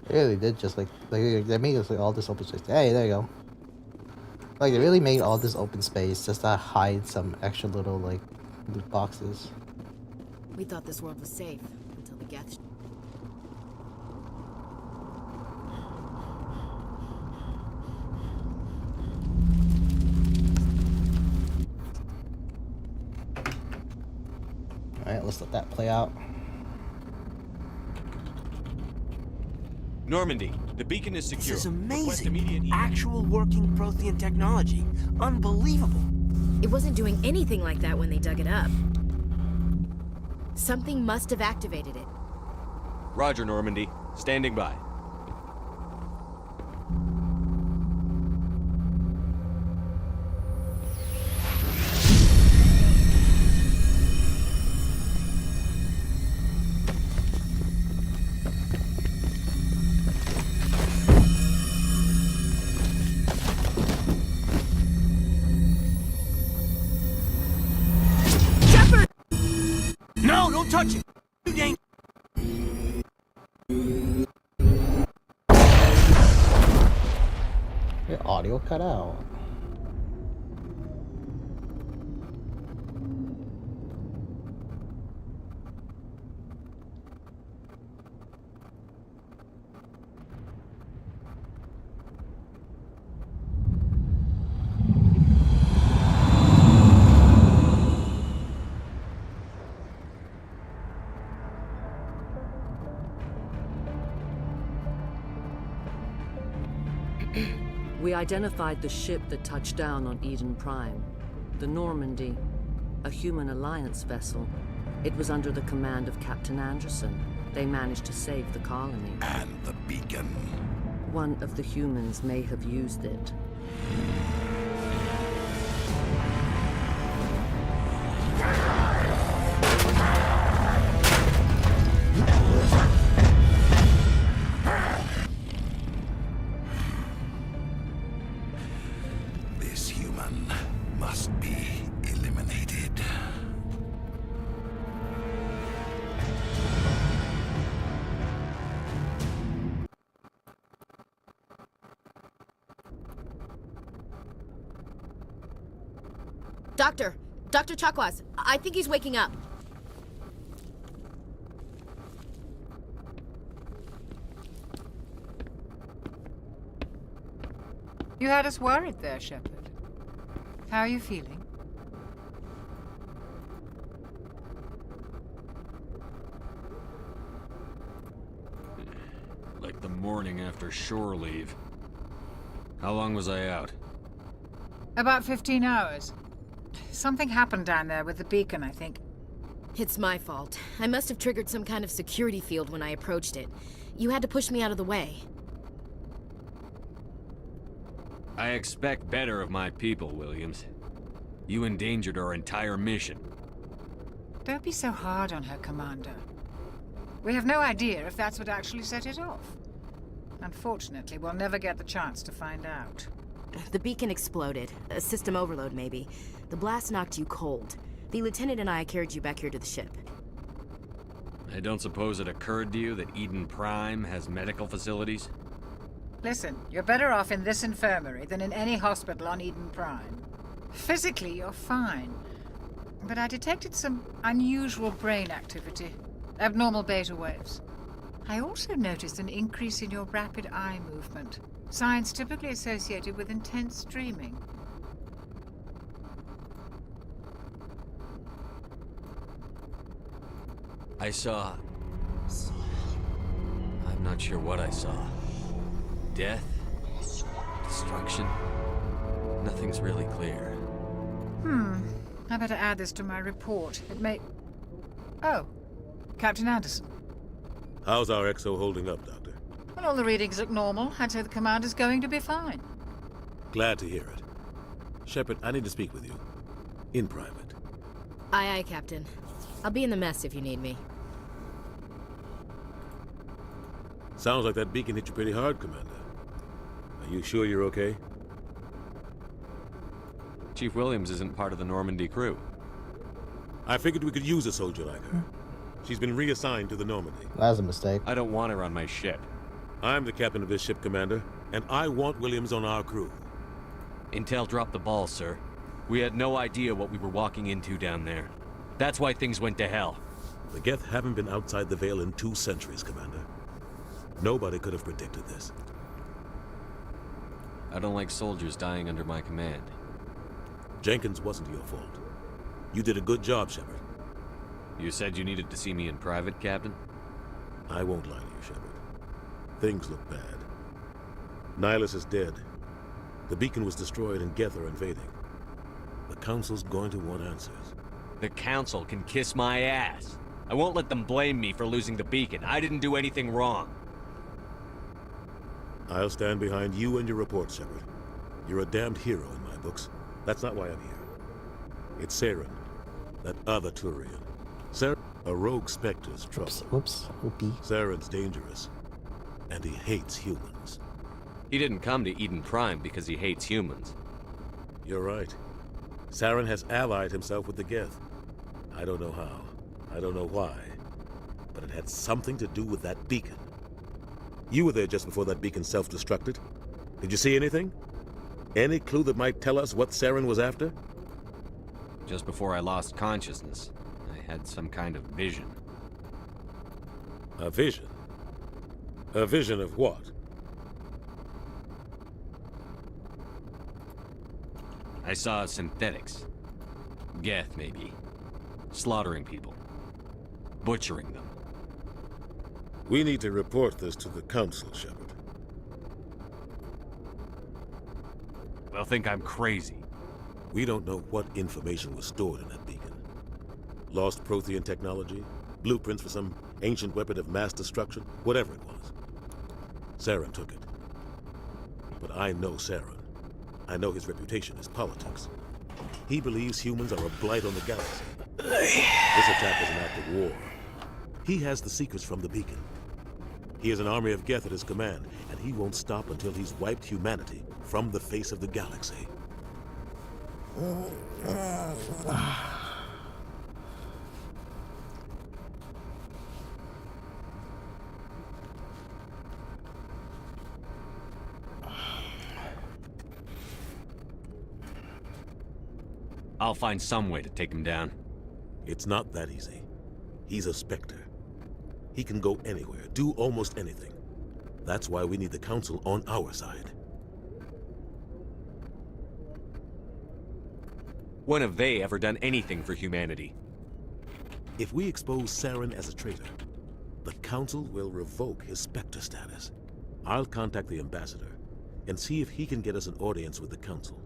They really did just like they made us like all this open space. Hey, there you go. Like they really made all this open space just to hide some extra little like loot boxes. We thought this world was safe until the Geth. Alright, let's let that play out. Normandy, the beacon is secure. This is amazing. Actual working Prothean technology. Unbelievable. It wasn't doing anything like that when they dug it up. Something must have activated it. Roger, Normandy. Standing by. No, don't touch it! Too dangerous. Your audio cut out. We identified the ship that touched down on Eden Prime. The Normandy, a human alliance vessel. It was under the command of Captain Anderson. They managed to save the colony. And the beacon. One of the humans may have used it. This human must be eliminated. Dr. Chakwas, I think he's waking up. You had us worried there, Shepard. How are you feeling? Like the morning after shore leave. How long was I out? About 15 hours. Something happened down there with the beacon, I think. It's my fault. I must have triggered some kind of security field when I approached it. You had to push me out of the way. I expect better of my people, Williams. You endangered our entire mission. Don't be so hard on her, Commander. We have no idea if that's what actually set it off. Unfortunately, we'll never get the chance to find out. The beacon exploded. A system overload, maybe. The blast knocked you cold. The lieutenant and I carried you back here to the ship. I don't suppose it occurred to you that Eden Prime has medical facilities? Listen, you're better off in this infirmary than in any hospital on Eden Prime. Physically, you're fine. But I detected some unusual brain activity. Abnormal beta waves. I also noticed an increase in your rapid eye movement. Signs typically associated with intense dreaming. I saw... I'm not sure what I saw. Death? Destruction? Nothing's really clear. I better add this to my report. It may... Oh, Captain Anderson. How's our XO holding up, Doctor? Well, all the readings look normal. I'd say the commander's going to be fine. Glad to hear it. Shepard, I need to speak with you. In private. Aye, aye, Captain. I'll be in the mess if you need me. Sounds like that beacon hit you pretty hard, Commander. Are you sure you're okay? Chief Williams isn't part of the Normandy crew. I figured we could use a soldier like her. She's been reassigned to the Normandy. That was a mistake. I don't want her on my ship. I'm the captain of this ship, Commander, and I want Williams on our crew. Intel dropped the ball, sir. We had no idea what we were walking into down there. That's why things went to hell. The Geth haven't been outside the Veil in 2 centuries, Commander. Nobody could have predicted this. I don't like soldiers dying under my command. Jenkins wasn't your fault. You did a good job, Shepard. You said you needed to see me in private, Captain? I won't lie to you, Shepard. Things look bad. Nihilus is dead. The beacon was destroyed and Geth are invading. The Council's going to want answers. The Council can kiss my ass. I won't let them blame me for losing the beacon. I didn't do anything wrong. I'll stand behind you and your report, Shepard. You're a damned hero in my books. That's not why I'm here. It's Saren, that other Turian. Saren, a rogue Spectre's trouble. Whoops. Saren's dangerous, and he hates humans. He didn't come to Eden Prime because he hates humans. You're right. Saren has allied himself with the Geth. I don't know how. I don't know why. But it had something to do with that beacon. You were there just before that beacon self-destructed. Did you see anything? Any clue that might tell us what Saren was after? Just before I lost consciousness, I had some kind of vision. A vision? A vision of what? I saw synthetics. Geth, maybe. Slaughtering people. Butchering them. We need to report this to the Council, Shepard. They'll think I'm crazy. We don't know what information was stored in that beacon. Lost Prothean technology? Blueprints for some ancient weapon of mass destruction? Whatever it was. Saren took it. But I know Saren. I know his reputation is politics. He believes humans are a blight on the galaxy. This attack is an act of war. He has the secrets from the beacon. He has an army of Geth at his command, and he won't stop until he's wiped humanity from the face of the galaxy. I'll find some way to take him down. It's not that easy. He's a Spectre. He can go anywhere, do almost anything. That's why we need the Council on our side. When have they ever done anything for humanity? If we expose Saren as a traitor, the Council will revoke his Spectre status. I'll contact the Ambassador and see if he can get us an audience with the Council.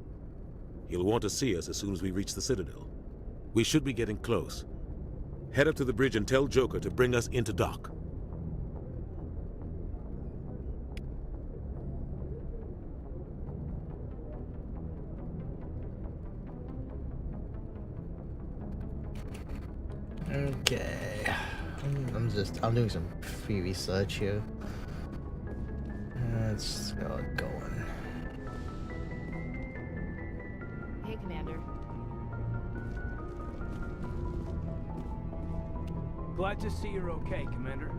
He'll want to see us as soon as we reach the Citadel. We should be getting close. Head up to the bridge and tell Joker to bring us into dock. Okay. I'm doing some free research here. Let's go going. Hey, Commander. Glad to see you're okay, Commander.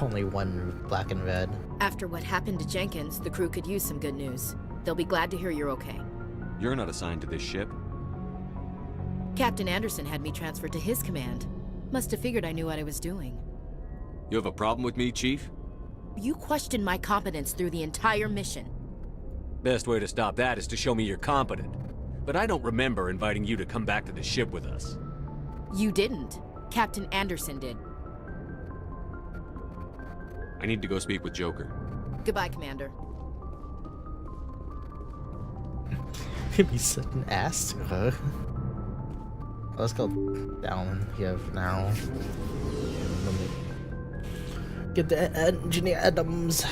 Only one black and red. After what happened to Jenkins, the crew could use some good news. They'll be glad to hear you're okay. You're not assigned to this ship. Captain Anderson had me transferred to his command. Must have figured I knew what I was doing. You have a problem with me, Chief? You questioned my competence through the entire mission. Best way to stop that is to show me you're competent. But I don't remember inviting you to come back to the ship with us. You didn't. Captain Anderson did. I need to go speak with Joker. Goodbye, Commander. babysit an ass to her. Let's go down here for now. Get the engineer Adams.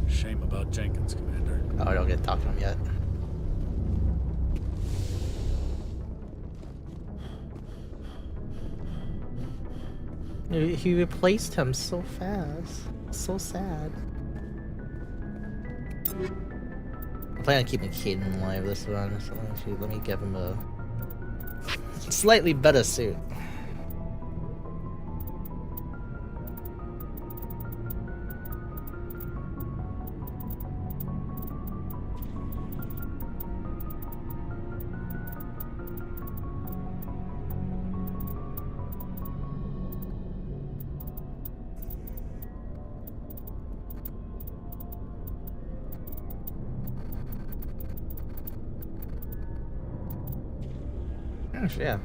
Shame about Jenkins, Commander. Oh, I don't get to talk to him yet. He replaced him so fast. So sad. I'm planning on keeping Caden alive this run, so let me give him a slightly better suit. Yeah.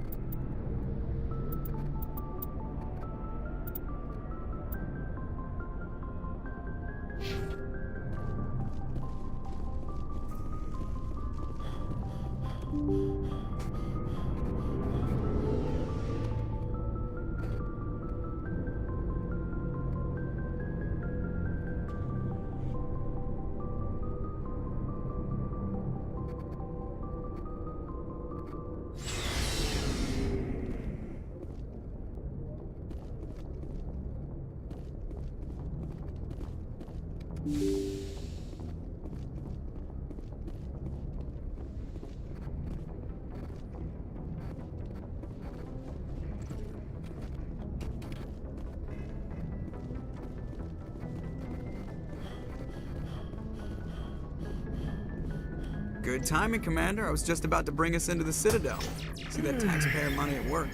Good timing, Commander. I was just about to bring us into the Citadel. See that taxpayer money at work.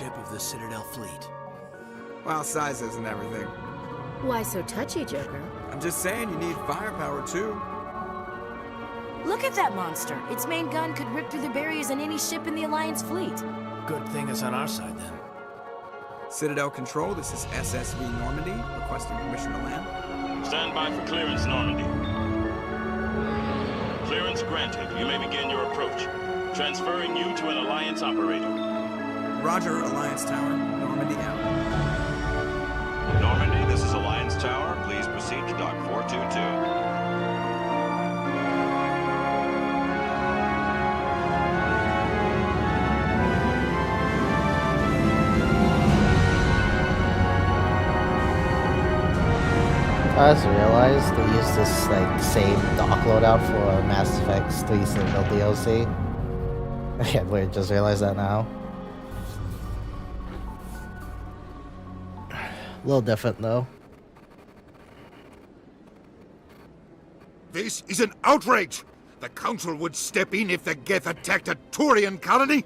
Of the Citadel fleet. Well, size isn't everything. Why so touchy, Joker? I'm just saying you need firepower too. Look at that monster. Its main gun could rip through the barriers in any ship in the Alliance fleet. Good thing it's on our side then. Citadel Control, this is SSV Normandy, requesting permission to land. Stand by for clearance, Normandy. Clearance granted. You may begin your approach. Transferring you to an Alliance operator. Roger, Alliance Tower. Normandy out. Normandy, this is Alliance Tower. Please proceed to Dock 422. I just realized they used this like same dock loadout for Mass Effect 3 Citadel DLC. Yeah, wait, just realized that now. A little different though. This is an outrage! The Council would step in if the Geth attacked a Turian colony?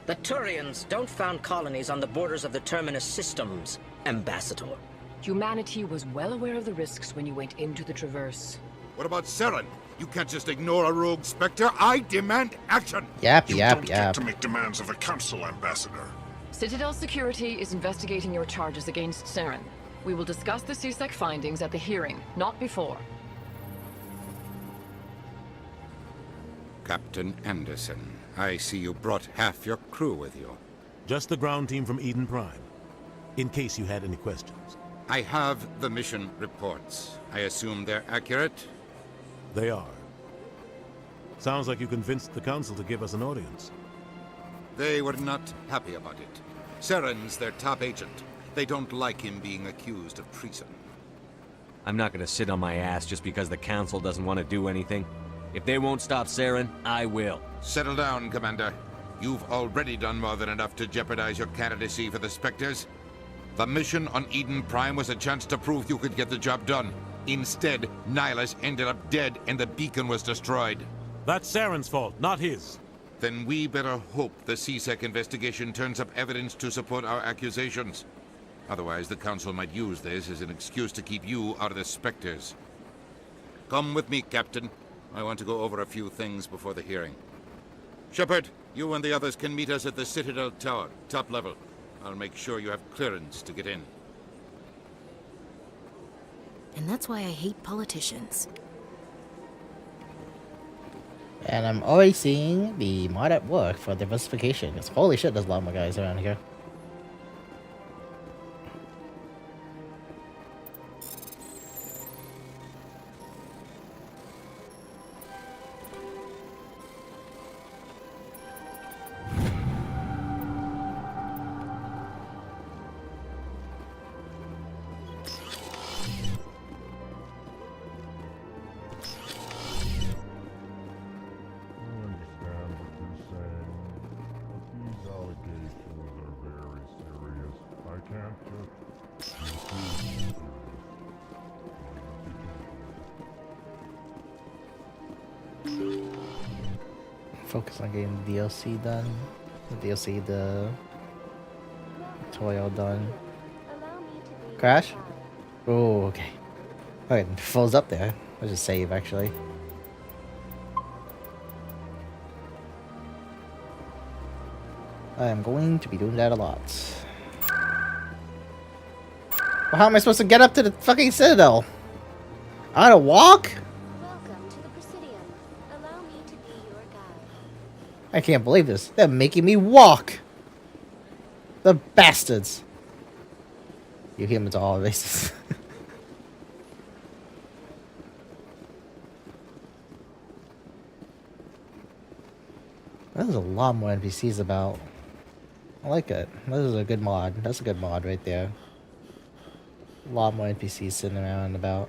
The Turians don't found colonies on the borders of the Terminus systems, Ambassador. Humanity was well aware of the risks when you went into the Traverse. What about Saren? You can't just ignore a rogue Spectre. I demand action! Yap. Get to make demands of the Council, Ambassador. Citadel Security is investigating your charges against Saren. We will discuss the CSEC findings at the hearing, not before. Captain Anderson, I see you brought half your crew with you. Just the ground team from Eden Prime, in case you had any questions. I have the mission reports. I assume they're accurate? They are. Sounds like you convinced the Council to give us an audience. They were not happy about it. Saren's their top agent. They don't like him being accused of treason. I'm not gonna sit on my ass just because the Council doesn't want to do anything. If they won't stop Saren, I will. Settle down, Commander. You've already done more than enough to jeopardize your candidacy for the Spectres. The mission on Eden Prime was a chance to prove you could get the job done. Instead, Nihilus ended up dead and the beacon was destroyed. That's Saren's fault, not his. Then we better hope the CSEC investigation turns up evidence to support our accusations. Otherwise, the Council might use this as an excuse to keep you out of the Spectres. Come with me, Captain. I want to go over a few things before the hearing. Shepard, you and the others can meet us at the Citadel Tower, top level. I'll make sure you have clearance to get in. And that's why I hate politicians. And I'm already seeing the mod at work for diversification. Because holy shit, there's a lot more guys around here. Focus on getting the DLC done. The DLC, the tutorial done. Crash? Oh, okay. Alright, it falls up there. Let's just save actually. I am going to be doing that a lot. Well, how am I supposed to get up to the fucking Citadel? I gotta walk? I can't believe this. They're making me walk. The bastards. You humans are all racist. There's a lot more NPCs about. I like it. This is a good mod. That's a good mod right there. A lot more NPCs sitting around and about.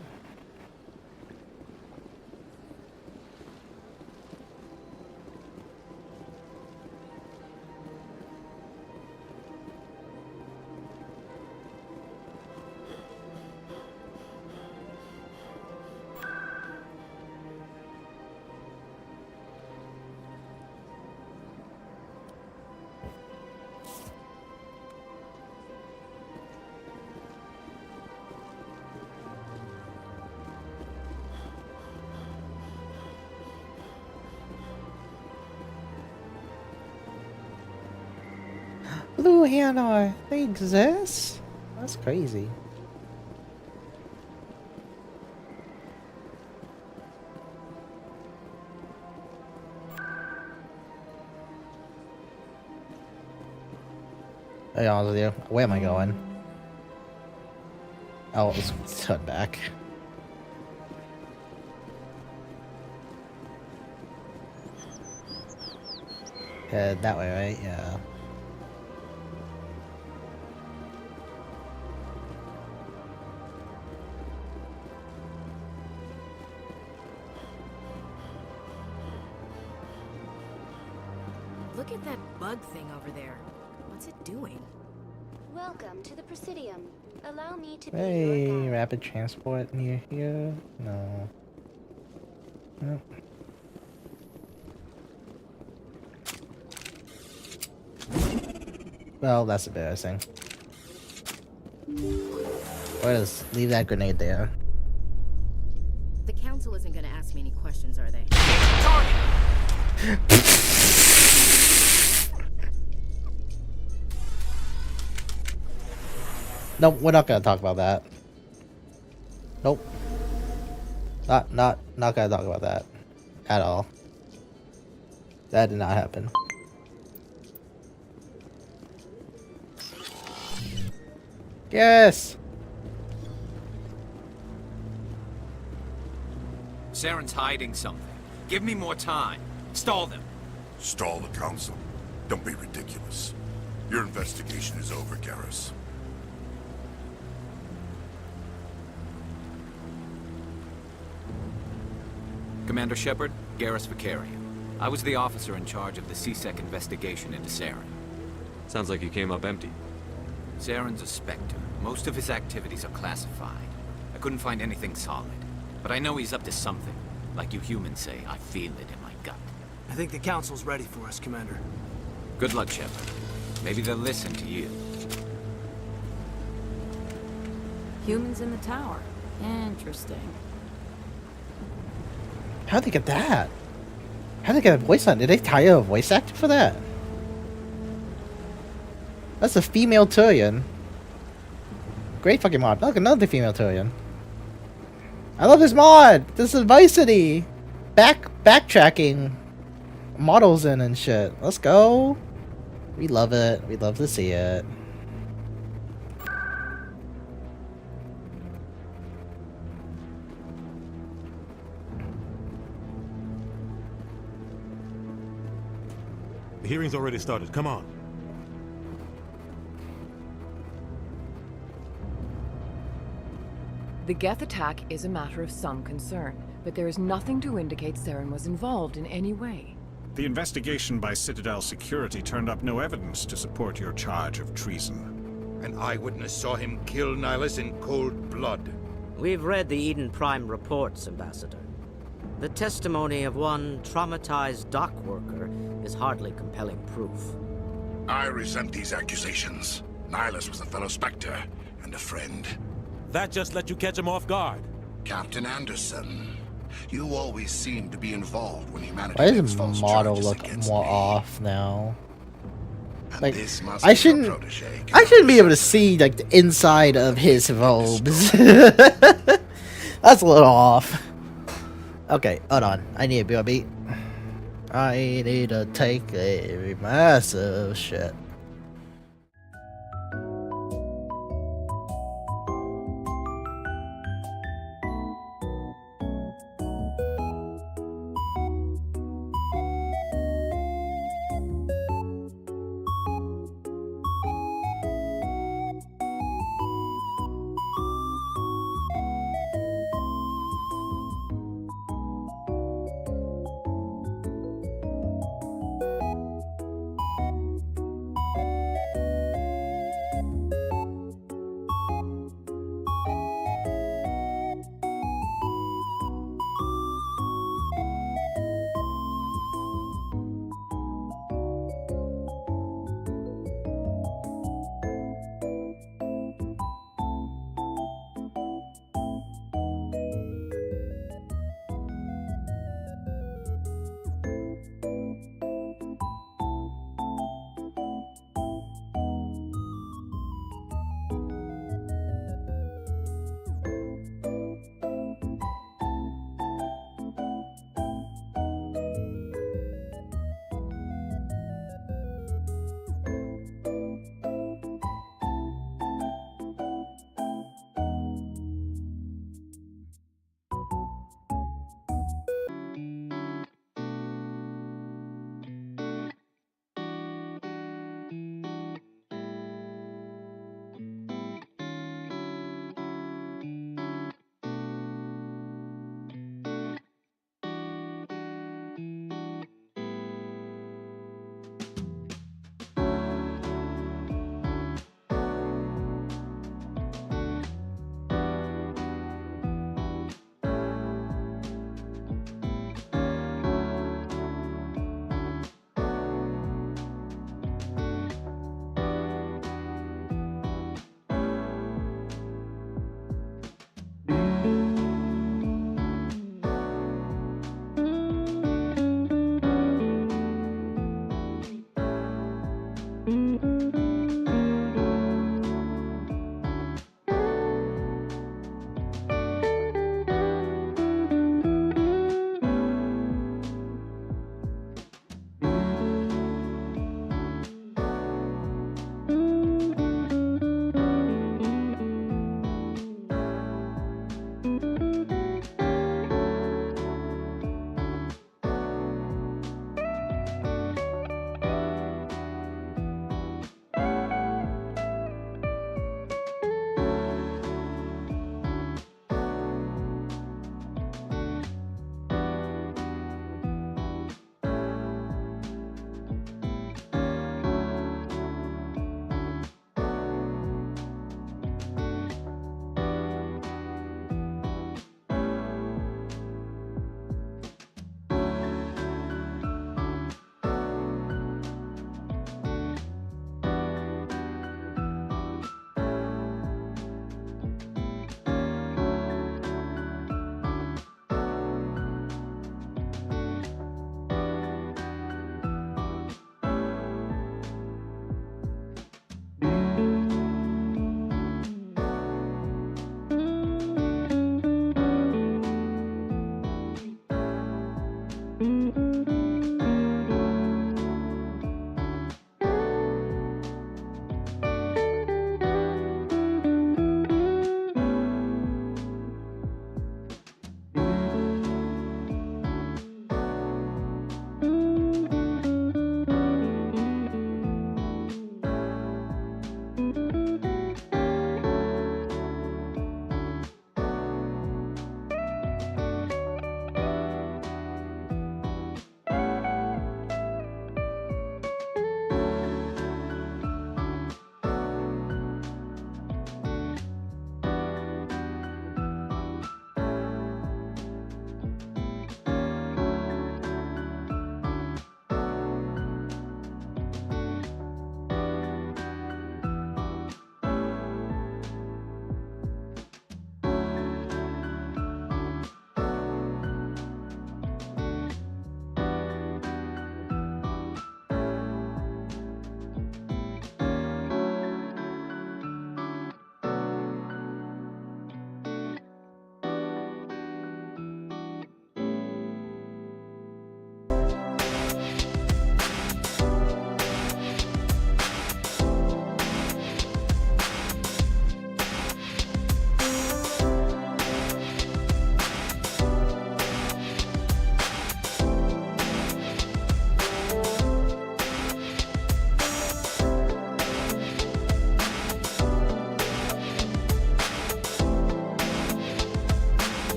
Blue Hanoi, they exist? That's crazy. Hey, honest with you, where am I going? Oh, let's turn back. Head that way, right? Yeah. Look at that bug thing over there. What's it doing? Welcome to the Presidium. Allow me to be Hey, your guide. rapid transport near here? No. Nope. Well, that's embarrassing. Or just leave that grenade there. The council isn't gonna ask me any questions, are they? Nope, we're not gonna talk about that. Nope. Not gonna talk about that. At all. That did not happen. Yes! Saren's hiding something. Give me more time. Stall them. Stall the Council? Don't be ridiculous. Your investigation is over, Garrus. Commander Shepard, Garrus Vicarian. I was the officer in charge of the C-Sec investigation into Saren. Sounds like you came up empty. Saren's a Spectre. Most of his activities are classified. I couldn't find anything solid. But I know he's up to something. Like you humans say, I feel it in my gut. I think the Council's ready for us, Commander. Good luck, Shepard. Maybe they'll listen to you. Humans in the tower. Interesting. How'd they get that? How'd they get a voice on? Did they hire a voice actor for that? That's a female Turian. Great fucking mod. Look, another female Turian. I love this mod! This is Vice City! Backtracking models in and shit. Let's go! We love it. We love to see it. The hearing's already started. Come on. The Geth attack is a matter of some concern, but there is nothing to indicate Saren was involved in any way. The investigation by Citadel Security turned up no evidence to support your charge of treason. An eyewitness saw him kill Nihilus in cold blood. We've read the Eden Prime reports, Ambassador. The testimony of one traumatized dock worker is hardly compelling proof. I resent these accusations. Nihilus was a fellow Spectre and a friend. That just let you catch him off guard. Captain Anderson, you always seem to be involved when humanity Why makes does false model charges look against more me. Off now? And Like, this must I be your shouldn't. protege, I shouldn't be able to see like the inside of his robes. That's a little off. Okay, hold on. I need a BRB. I need to take a massive shit.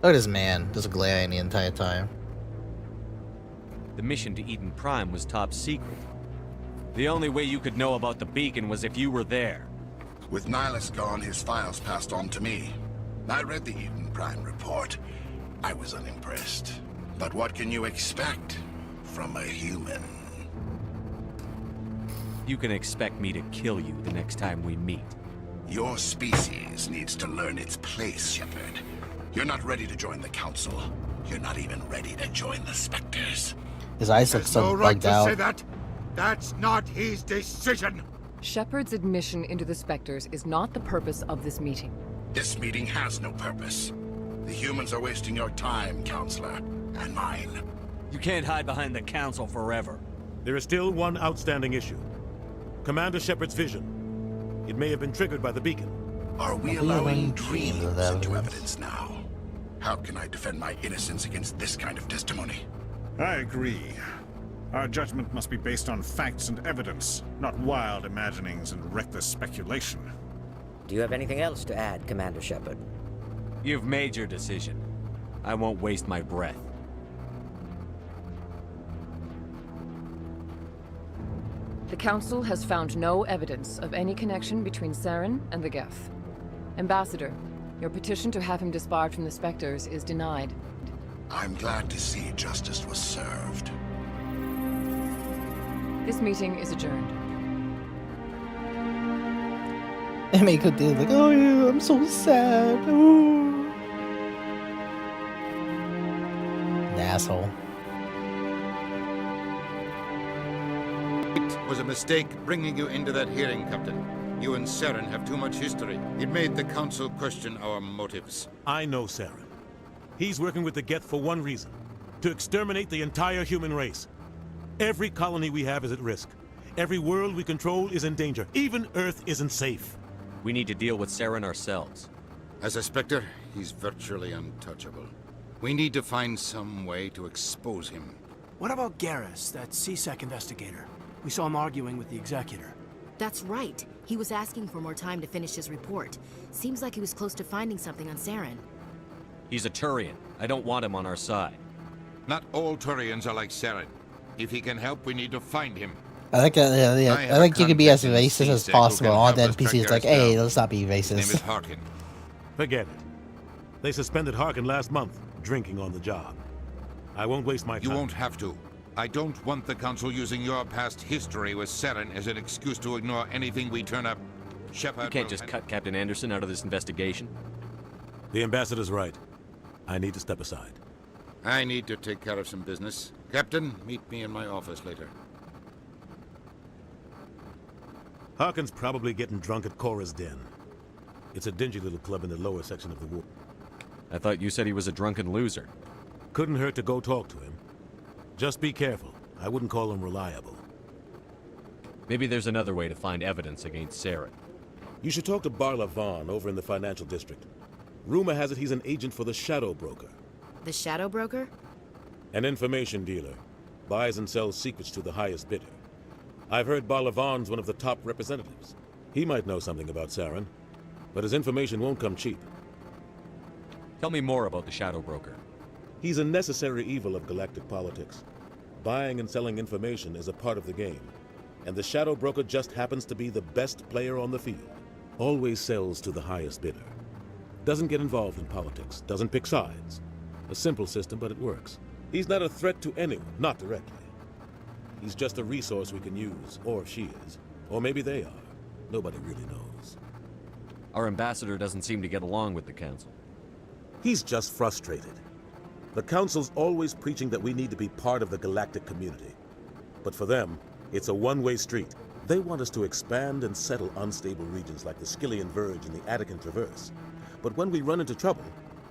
Look at this man, just glaring the entire time. The mission to Eden Prime was top secret. The only way you could know about the beacon was if you were there. With Nihilus gone, his files passed on to me. I read the Eden Prime report. I was unimpressed. But what can you expect from a human? You can expect me to kill you the next time we meet. Your species needs to learn its place, Shepard. You're not ready to join the Council. You're not even ready to join the Spectres. His eyes look so bugged out. Say that. That's not his decision. Shepard's admission into the Spectres is not the purpose of this meeting. This meeting has no purpose. The humans are wasting your time, Counselor, and mine. You can't hide behind the Council forever. There is still one outstanding issue. Commander Shepard's vision. It may have been triggered by the beacon. Are we allowing dreams into evidence now? How can I defend my innocence against this kind of testimony? I agree. Our judgment must be based on facts and evidence, not wild imaginings and reckless speculation. Do you have anything else to add, Commander Shepard? You've made your decision. I won't waste my breath. The Council has found no evidence of any connection between Saren and the Geth. Ambassador, your petition to have him disbarred from the Spectres is denied. I'm glad to see justice was served. This meeting is adjourned. And Mako did like, oh yeah, I'm so sad. Ooh. An asshole. It was a mistake bringing you into that hearing, Captain. You and Saren have too much history. It made the Council question our motives. I know Saren. He's working with the Geth for one reason. To exterminate the entire human race. Every colony we have is at risk. Every world we control is in danger. Even Earth isn't safe. We need to deal with Saren ourselves. As a Spectre, he's virtually untouchable. We need to find some way to expose him. What about Garrus, that CSEC investigator? We saw him arguing with the Executor. That's right. He was asking for more time to finish his report. Seems like he was close to finding something on Saren. He's a Turian. I don't want him on our side. Not all Turians are like Saren. If he can help, we need to find him. I think, I think you can be as racist as possible on the NPCs. Like, hey, let's not be racist. His name is Harkin. Forget it. They suspended Harkin last month, drinking on the job. I won't waste my time. You won't have to. I don't want the Council using your past history with Saren as an excuse to ignore anything we turn up. Shepard, you can't just cut Captain Anderson out of this investigation. The Ambassador's right. I need to step aside. I need to take care of some business. Captain, meet me in my office later. Harkin's probably getting drunk at Cora's Den. It's a dingy little club in the lower section of the ward. I thought you said he was a drunken loser. Couldn't hurt to go talk to him. Just be careful. I wouldn't call him reliable. Maybe there's another way to find evidence against Saren. You should talk to Barla Vaughn over in the financial district. Rumor has it he's an agent for the Shadow Broker. The Shadow Broker? An information dealer. Buys and sells secrets to the highest bidder. I've heard Barla Vaughn's one of the top representatives. He might know something about Saren, but his information won't come cheap. Tell me more about the Shadow Broker. He's a necessary evil of galactic politics. Buying and selling information is a part of the game, and the Shadow Broker just happens to be the best player on the field. Always sells to the highest bidder. Doesn't get involved in politics, doesn't pick sides. A simple system, but it works. He's not a threat to anyone, not directly. He's just a resource we can use, or she is. Or maybe they are. Nobody really knows. Our ambassador doesn't seem to get along with the Council. He's just frustrated. The Council's always preaching that we need to be part of the galactic community. But for them, it's a one-way street. They want us to expand and settle unstable regions like the Skillian Verge and the Attican Traverse. But when we run into trouble,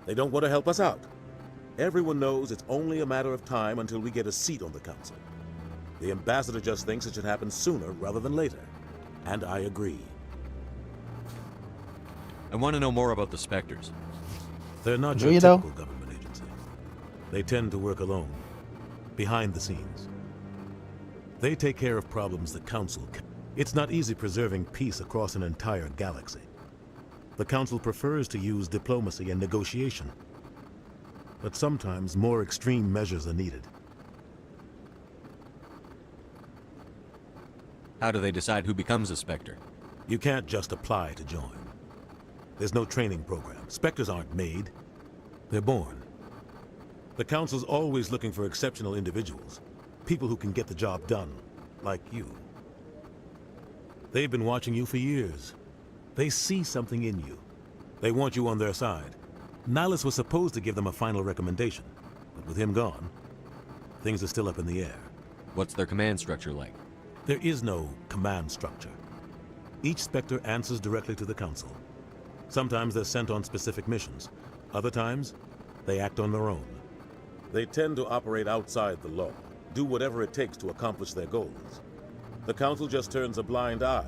they don't want to help us out. Everyone knows it's only a matter of time until we get a seat on the Council. The Ambassador just thinks it should happen sooner rather than later. And I agree. I want to know more about the Spectres. They're not your typical government agency. They tend to work alone, behind the scenes. They take care of problems the Council can. It's not easy preserving peace across an entire galaxy. The Council prefers to use diplomacy and negotiation. but sometimes more extreme measures are needed. How do they decide who becomes a Spectre? You can't just apply to join. There's no training program. Spectres aren't made. They're born. The Council's always looking for exceptional individuals. People who can get the job done, like you. They've been watching you for years. They see something in you. They want you on their side. Nihilus was supposed to give them a final recommendation, but with him gone, things are still up in the air. What's their command structure like? There is no command structure. Each Spectre answers directly to the Council. Sometimes they're sent on specific missions. Other times, they act on their own. They tend to operate outside the law, do whatever it takes to accomplish their goals. The Council just turns a blind eye.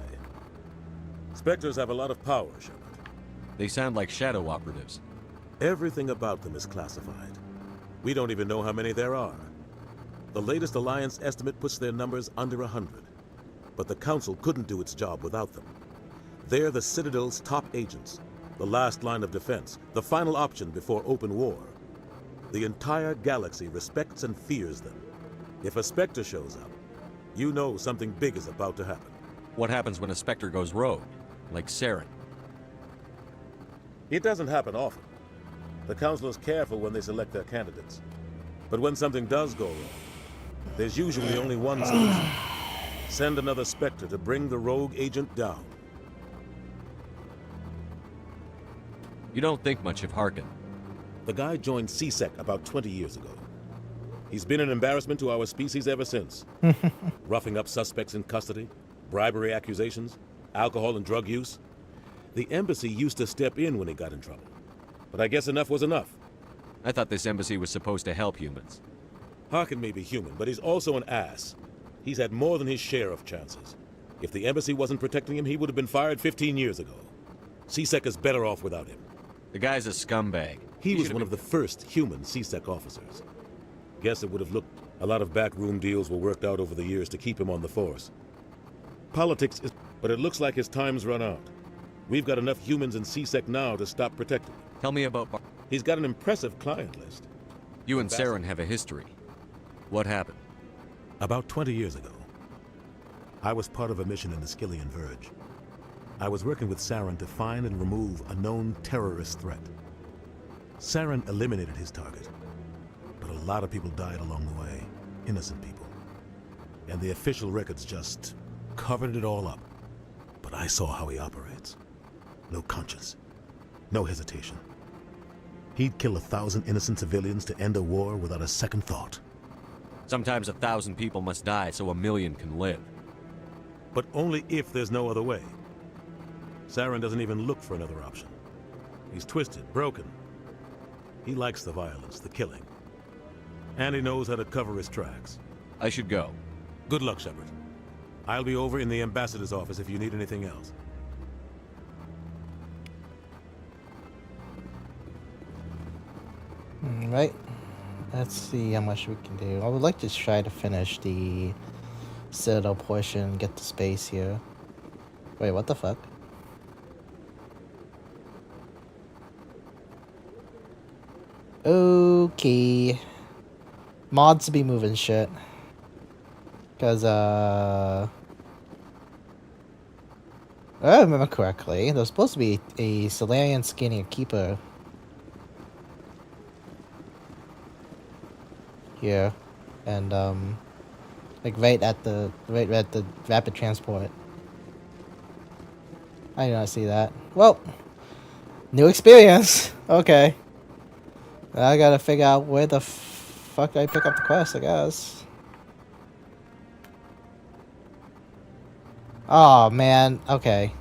Spectres have a lot of power, Shepard. They sound like shadow operatives. Everything about them is classified. We don't even know how many there are. The latest Alliance estimate puts their numbers under 100. But the Council couldn't do its job without them. They're the Citadel's top agents, the last line of defense, the final option before open war. The entire galaxy respects and fears them. If a Spectre shows up, you know something big is about to happen. What happens when a Spectre goes rogue, like Saren? It doesn't happen often. The Council is careful when they select their candidates. But when something does go wrong, there's usually only one solution. Send another Spectre to bring the rogue agent down. You don't think much of Harkin. The guy joined CSEC about 20 years ago. He's been an embarrassment to our species ever since. Roughing up suspects in custody, bribery accusations, alcohol and drug use. The embassy used to step in when he got in trouble. But I guess enough was enough. I thought this embassy was supposed to help humans. Harkin may be human, but he's also an ass. He's had more than his share of chances. If the embassy wasn't protecting him, he would have been fired 15 years ago. CSEC is better off without him. The guy's a scumbag. He was one of the first human CSEC officers. Guess it would have looked... A lot of backroom deals were worked out over the years to keep him on the force. Politics is... But it looks like his time's run out. We've got enough humans in CSEC now to stop protecting him. Tell me about... He's got an impressive client list. You and Saren have a history. What happened? About 20 years ago, I was part of a mission in the Skyllian Verge. I was working with Saren to find and remove a known terrorist threat. Saren eliminated his target, but a lot of people died along the way, innocent people. And the official records just covered it all up. But I saw how he operates. No conscience, no hesitation. He'd kill 1,000 innocent civilians to end a war without a second thought. Sometimes 1,000 people must die so 1,000,000 can live. But only if there's no other way. Saren doesn't even look for another option. He's twisted, broken. He likes the violence, the killing. And he knows how to cover his tracks. I should go. Good luck, Shepard. I'll be over in the ambassador's office if you need anything else. Alright. Let's see how much we can do. I would like to try to finish the Citadel portion, get the space here. Wait, what the fuck? Okay. Mods be moving shit. Because, if I remember correctly, there's supposed to be a Solarian Skinny Keeper here, and like right at the rapid transport. I did not see that. Well, new experience. Okay, I gotta figure out where the fuck I pick up the quest, I guess. Oh man. Okay.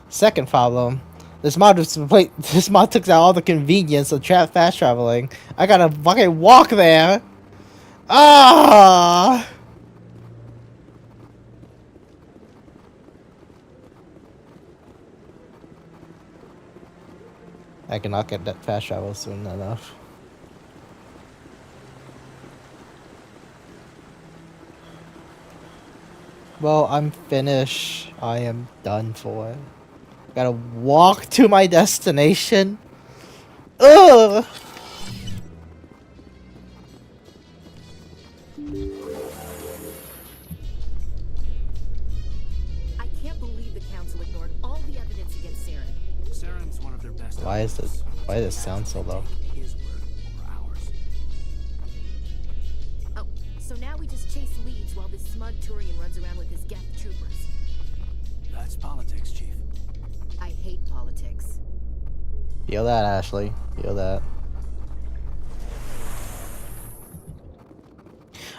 Second problem. This mod took out all the convenience of fast traveling. I gotta fucking walk there. Ah! I cannot get that fast travel soon enough. Well, I'm finished. I am done for. Gotta walk to my destination. Ugh! Why does this sound so low? Oh, so now we just chase leads while this smug Turian runs around with his Geth troopers. That's politics, Chief. I hate politics. Feel that, Ashley. Feel that.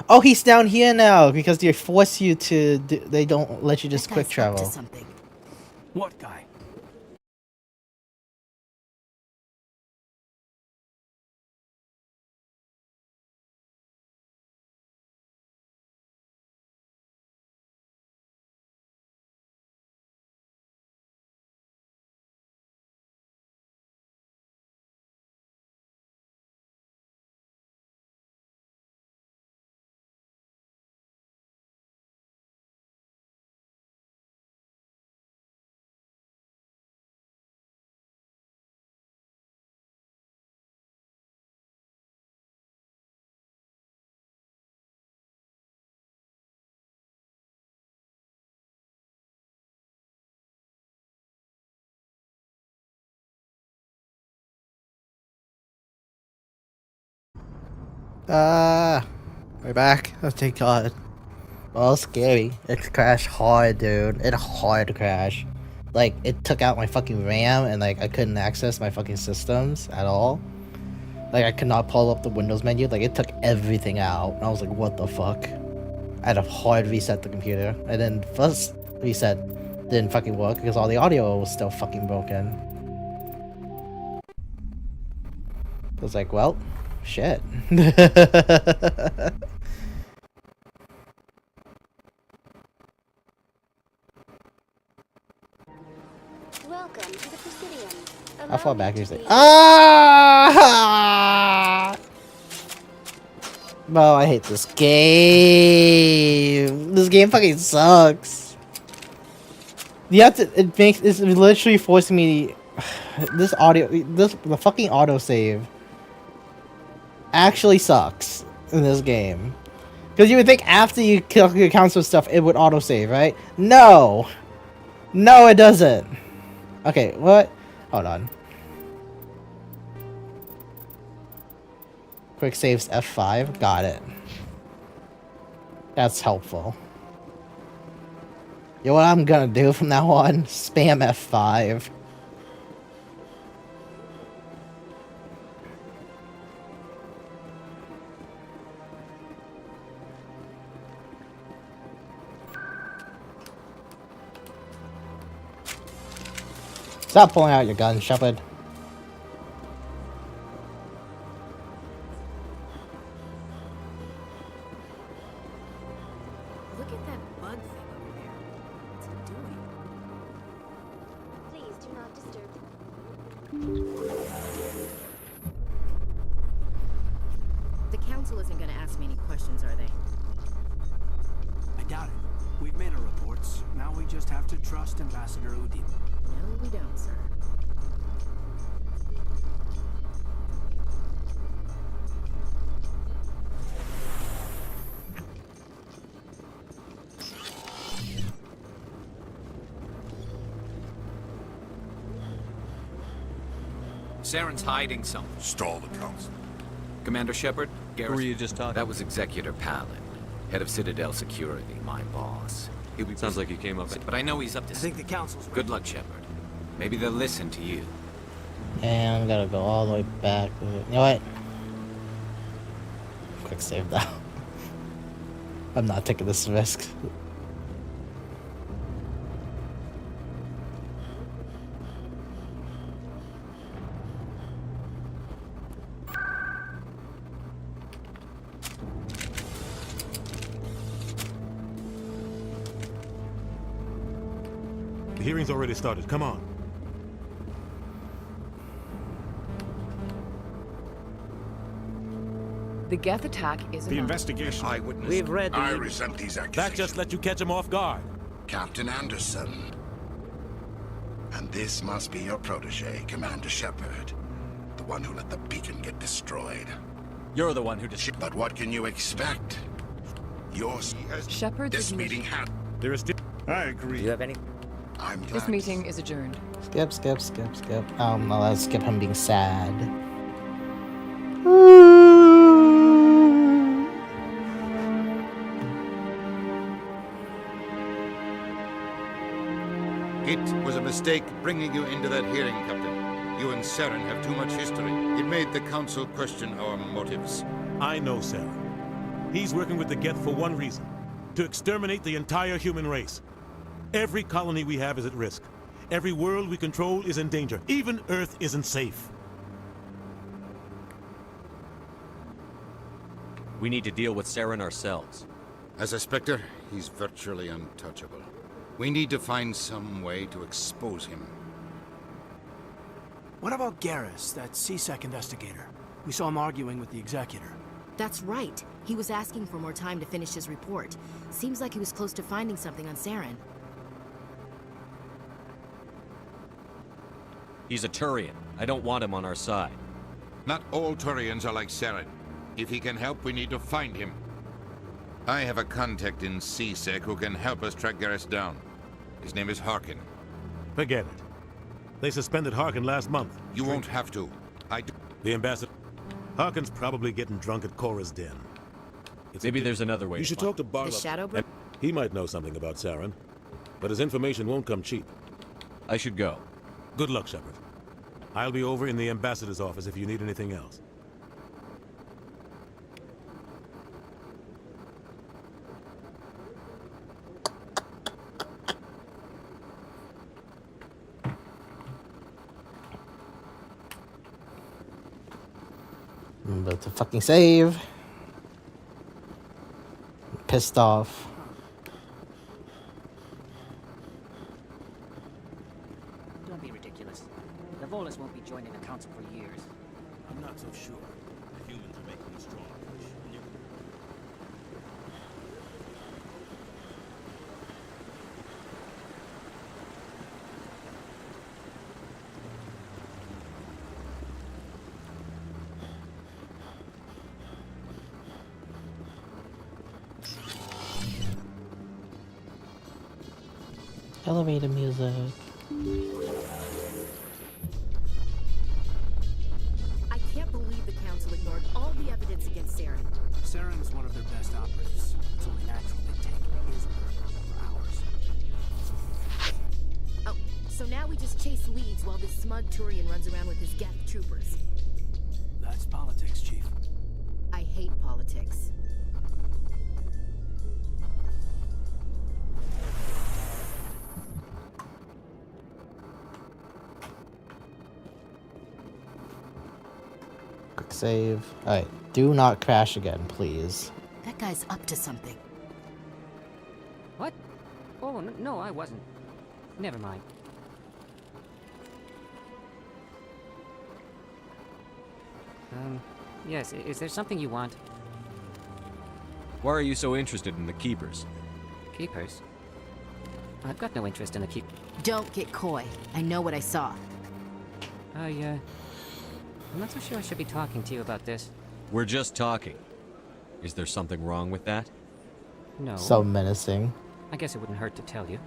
Oh, he's down here now because they force you to. They don't let you just quick travel. What guy? We're back. Oh, thank God. Well, scary. It crashed hard, dude. It hard crash. Like, it took out my fucking RAM and, like, I couldn't access my fucking systems at all. Like, I could not pull up the Windows menu. Like, it took everything out. And I was like, what the fuck? I had to hard reset the computer. And then first reset didn't fucking work because all the audio was still fucking broken. I was like, well, shit. Welcome to the Presidium. How far back is it? Ah! Bro, I hate this game. This game fucking sucks. You have to. It's literally forcing me. The fucking autosave actually sucks in this game. Because you would think after you kill your council stuff, it would autosave, right? No! No, it doesn't. Okay, what? Hold on. Quick saves F5. Got it. That's helpful. You know what I'm gonna do from now on? Spam F5. Stop pulling out your gun, Shepard. Look at that bug thing over there. What's it doing? Please do not disturb The council isn't going to ask me any questions, are they? I doubt it. We've made our reports. Now we just have to trust Ambassador Udin. No, we don't, sir. Saren's hiding something. Stall the council. Commander Shepard, Who were you just talking? That was Executor Palin, head of Citadel Security, my boss. Sounds like you came up. But I know he's up to. I think the council's. Good luck, Shepard. Maybe they'll listen to you. And I'm gonna go all the way back. You know what? Quick save now. I'm not taking this risk. The hearing's already started. Come on. The Geth attack is The investigation. Eyewitness. We've read the... I resent these accusations. That just let you catch him off guard. Captain Anderson. And this must be your protege, Commander Shepard. The one who let the beacon get destroyed. You're the one who But what can you expect? Shepard's This meeting had... There is... I agree. Do you have any... I'm glad. This meeting is adjourned. Skip, skip, skip, skip. No, let's skip him being sad. It was a mistake bringing you into that hearing, Captain. You and Saren have too much history. It made the Council question our motives. I know Saren. He's working with the Geth for one reason. To exterminate the entire human race. Every colony we have is at risk. Every world we control is in danger. Even Earth isn't safe. We need to deal with Saren ourselves. As a Spectre, he's virtually untouchable. We need to find some way to expose him. What about Garrus, that CSEC investigator? We saw him arguing with the Executor. That's right. He was asking for more time to finish his report. Seems like he was close to finding something on Saren. He's a Turian. I don't want him on our side. Not all Turians are like Saren. If he can help, we need to find him. I have a contact in CSEC who can help us track Garrus down. His name is Harkin. Forget it. They suspended Harkin last month. You won't have to. The ambassador... Harkin's probably getting drunk at Korra's den. Maybe there's another way. You should talk to Barlow. The Shadow Bro- He might know something about Saren, but his information won't come cheap. I should go. Good luck, Shepard. I'll be over in the ambassador's office if you need anything else. I'm about to fucking save. I'm pissed off. Don't be ridiculous. The Volus won't be joining the Council for years. I'm not so sure. The humans are making me strong. Elevator music. I can't believe the Council ignored all the evidence against Saren. Saren's one of their best operatives. It's only natural they take his word over ours. Oh, so now we just chase leads while this smug Turian runs around with his Geth troopers. That's politics, Chief. I hate politics. Quick save. Alright, do not crash again, please. That guy's up to something. What? Oh, no, I wasn't. Never mind. Yes, is there something you want? Why are you so interested in the Keepers? Keepers? I've got no interest in the Don't get coy. I know what I saw. I'm not so sure I should be talking to you about this. We're just talking. Is there something wrong with that? No. So menacing. I guess it wouldn't hurt to tell you.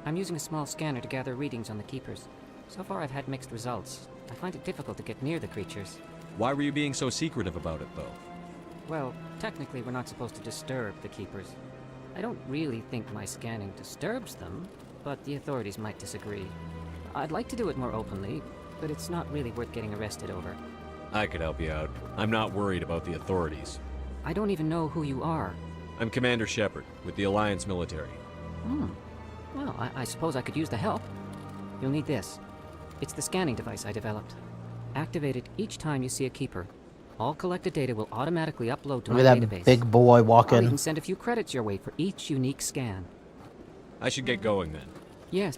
I'm using a small scanner to gather readings on the Keepers. So far I've had mixed results. I find it difficult to get near the creatures. Why were you being so secretive about it, though? Well, technically we're not supposed to disturb the Keepers. I don't really think my scanning disturbs them, but the authorities might disagree. I'd like to do it more openly, but it's not really worth getting arrested over. I could help you out. I'm not worried about the authorities. I don't even know who you are. I'm Commander Shepard, with the Alliance military. Well, I suppose I could use the help. You'll need this. It's the scanning device I developed. Activate it each time you see a Keeper. All collected data will automatically upload to Look my at that database. big boy I'll walking. even send a few credits your way for each unique scan. I should get going then. Yes.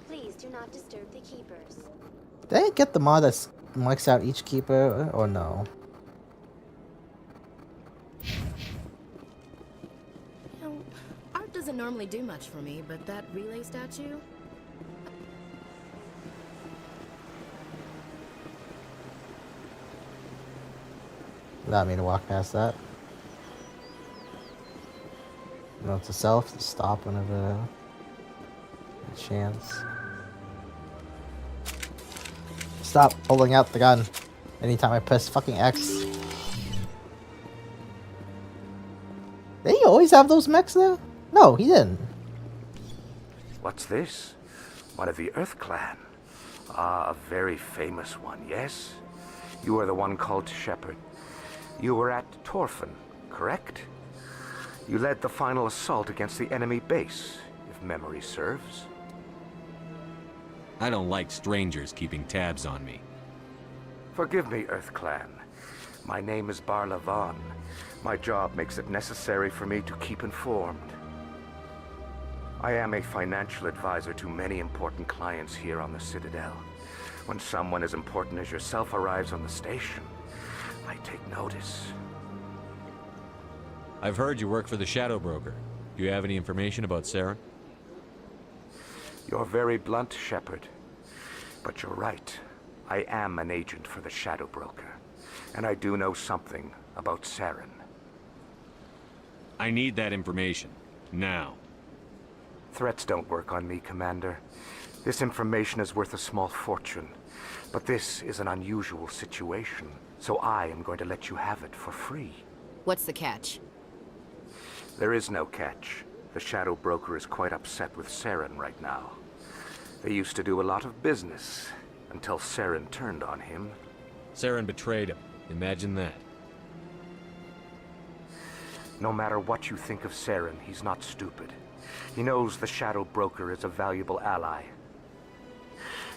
Please do not disturb the keepers. Did I get the mod that marks out each keeper, or no? You know, art doesn't normally do much for me, but that relay statue? Allow me to walk past that. Note to self to stop whenever a chance. Stop pulling out the gun anytime I press fucking X. Did he always have those mechs there? No, he didn't. What's this? One of the Earth Clan. Ah, a very famous one, yes? You are the one called Shepard. You were at Torfan, correct? You led the final assault against the enemy base, if memory serves. I don't like strangers keeping tabs on me. Forgive me, Earth Clan. My name is Barla Vaughn. My job makes it necessary for me to keep informed. I am a financial advisor to many important clients here on the Citadel. When someone as important as yourself arrives on the station, I take notice. I've heard you work for the Shadow Broker. Do you have any information about Saren? You're very blunt, Shepard. But you're right. I am an agent for the Shadow Broker. And I do know something about Saren. I need that information. Now. Threats don't work on me, Commander. This information is worth a small fortune. But this is an unusual situation, so I am going to let you have it for free. What's the catch? There is no catch. The Shadow Broker is quite upset with Saren right now. They used to do a lot of business, until Saren turned on him. Saren betrayed him. Imagine that. No matter what you think of Saren, he's not stupid. He knows the Shadow Broker is a valuable ally.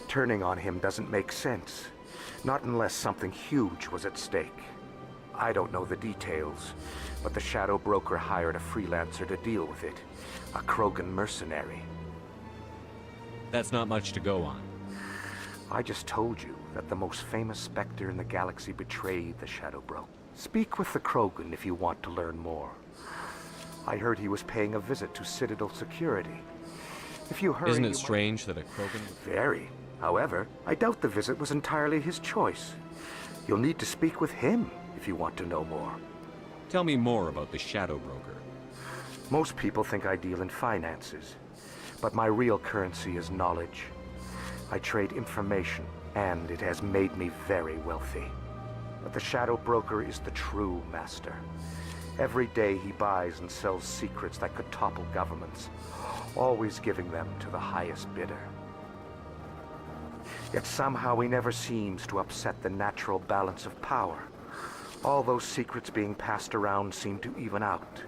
Turning on him doesn't make sense. Not unless something huge was at stake. I don't know the details, but the Shadow Broker hired a freelancer to deal with it. A Krogan mercenary. That's not much to go on. I just told you that the most famous Spectre in the galaxy betrayed the Shadow Broker. Speak with the Krogan if you want to learn more. I heard he was paying a visit to Citadel security. If you heard, Isn't it strange that a Krogan... Very. However, I doubt the visit was entirely his choice. You'll need to speak with him if you want to know more. Tell me more about the Shadow Broker. Most people think I deal in finances, but my real currency is knowledge. I trade information, and it has made me very wealthy. But the Shadow Broker is the true master. Every day he buys and sells secrets that could topple governments, always giving them to the highest bidder. Yet somehow he never seems to upset the natural balance of power. All those secrets being passed around seem to even out.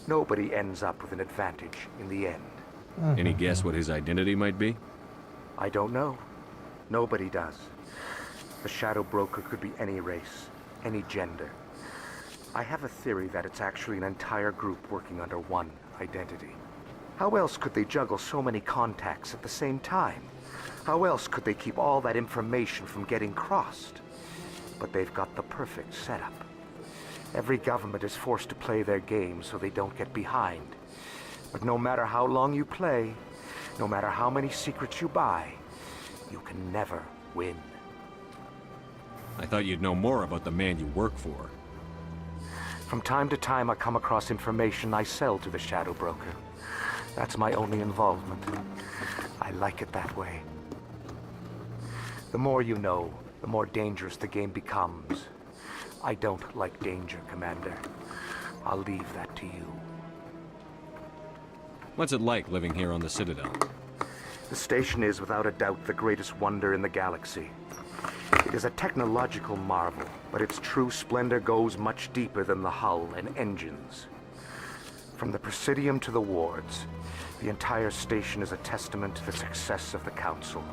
Nobody ends up with an advantage in the end. Any guess what his identity might be? I don't know. Nobody does. The Shadow Broker could be any race, any gender. I have a theory that it's actually an entire group working under one identity. How else could they juggle so many contacts at the same time? How else could they keep all that information from getting crossed? But they've got the perfect setup. Every government is forced to play their game so they don't get behind. But no matter how long you play, no matter how many secrets you buy, you can never win. I thought you'd know more about the man you work for. From time to time, I come across information I sell to the Shadow Broker. That's my only involvement. I like it that way. The more you know, the more dangerous the game becomes. I don't like danger, Commander. I'll leave that to you. What's it like living here on the Citadel? The station is, without a doubt, the greatest wonder in the galaxy. It is a technological marvel, but its true splendor goes much deeper than the hull and engines. From the Presidium to the wards, the entire station is a testament to the success of the Council.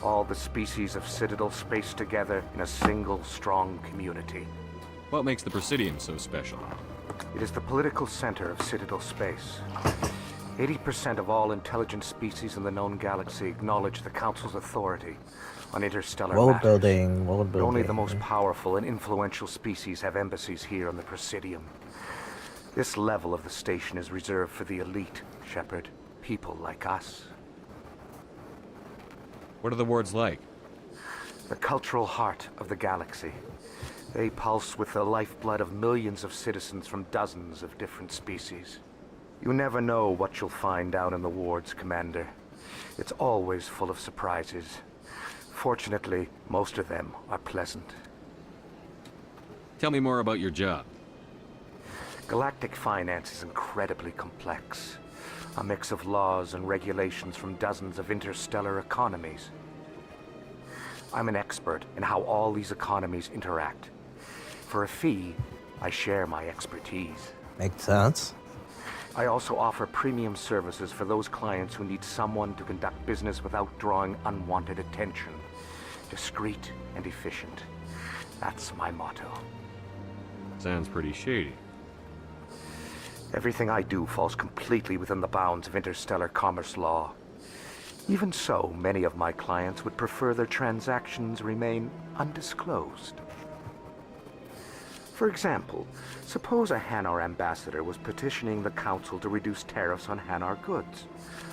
All the species of Citadel spaced together in a single, strong community. What makes the Presidium so special? It is the political center of Citadel space. 80% of all intelligent species in the known galaxy acknowledge the Council's authority on interstellar matters. World building. Only the most powerful and influential species have embassies here on the Presidium. This level of the station is reserved for the elite, Shepard. People like us. What are the wards like? The cultural heart of the galaxy. They pulse with the lifeblood of millions of citizens from dozens of different species. You never know what you'll find down in the wards, Commander. It's always full of surprises. Fortunately, most of them are pleasant. Tell me more about your job. Galactic finance is incredibly complex. A mix of laws and regulations from dozens of interstellar economies. I'm an expert in how all these economies interact. For a fee, I share my expertise. Makes sense. I also offer premium services for those clients who need someone to conduct business without drawing unwanted attention. Discreet and efficient. That's my motto. Sounds pretty shady. Everything I do falls completely within the bounds of interstellar commerce law. Even so, many of my clients would prefer their transactions remain undisclosed. For example, suppose a Hanar ambassador was petitioning the Council to reduce tariffs on Hanar goods.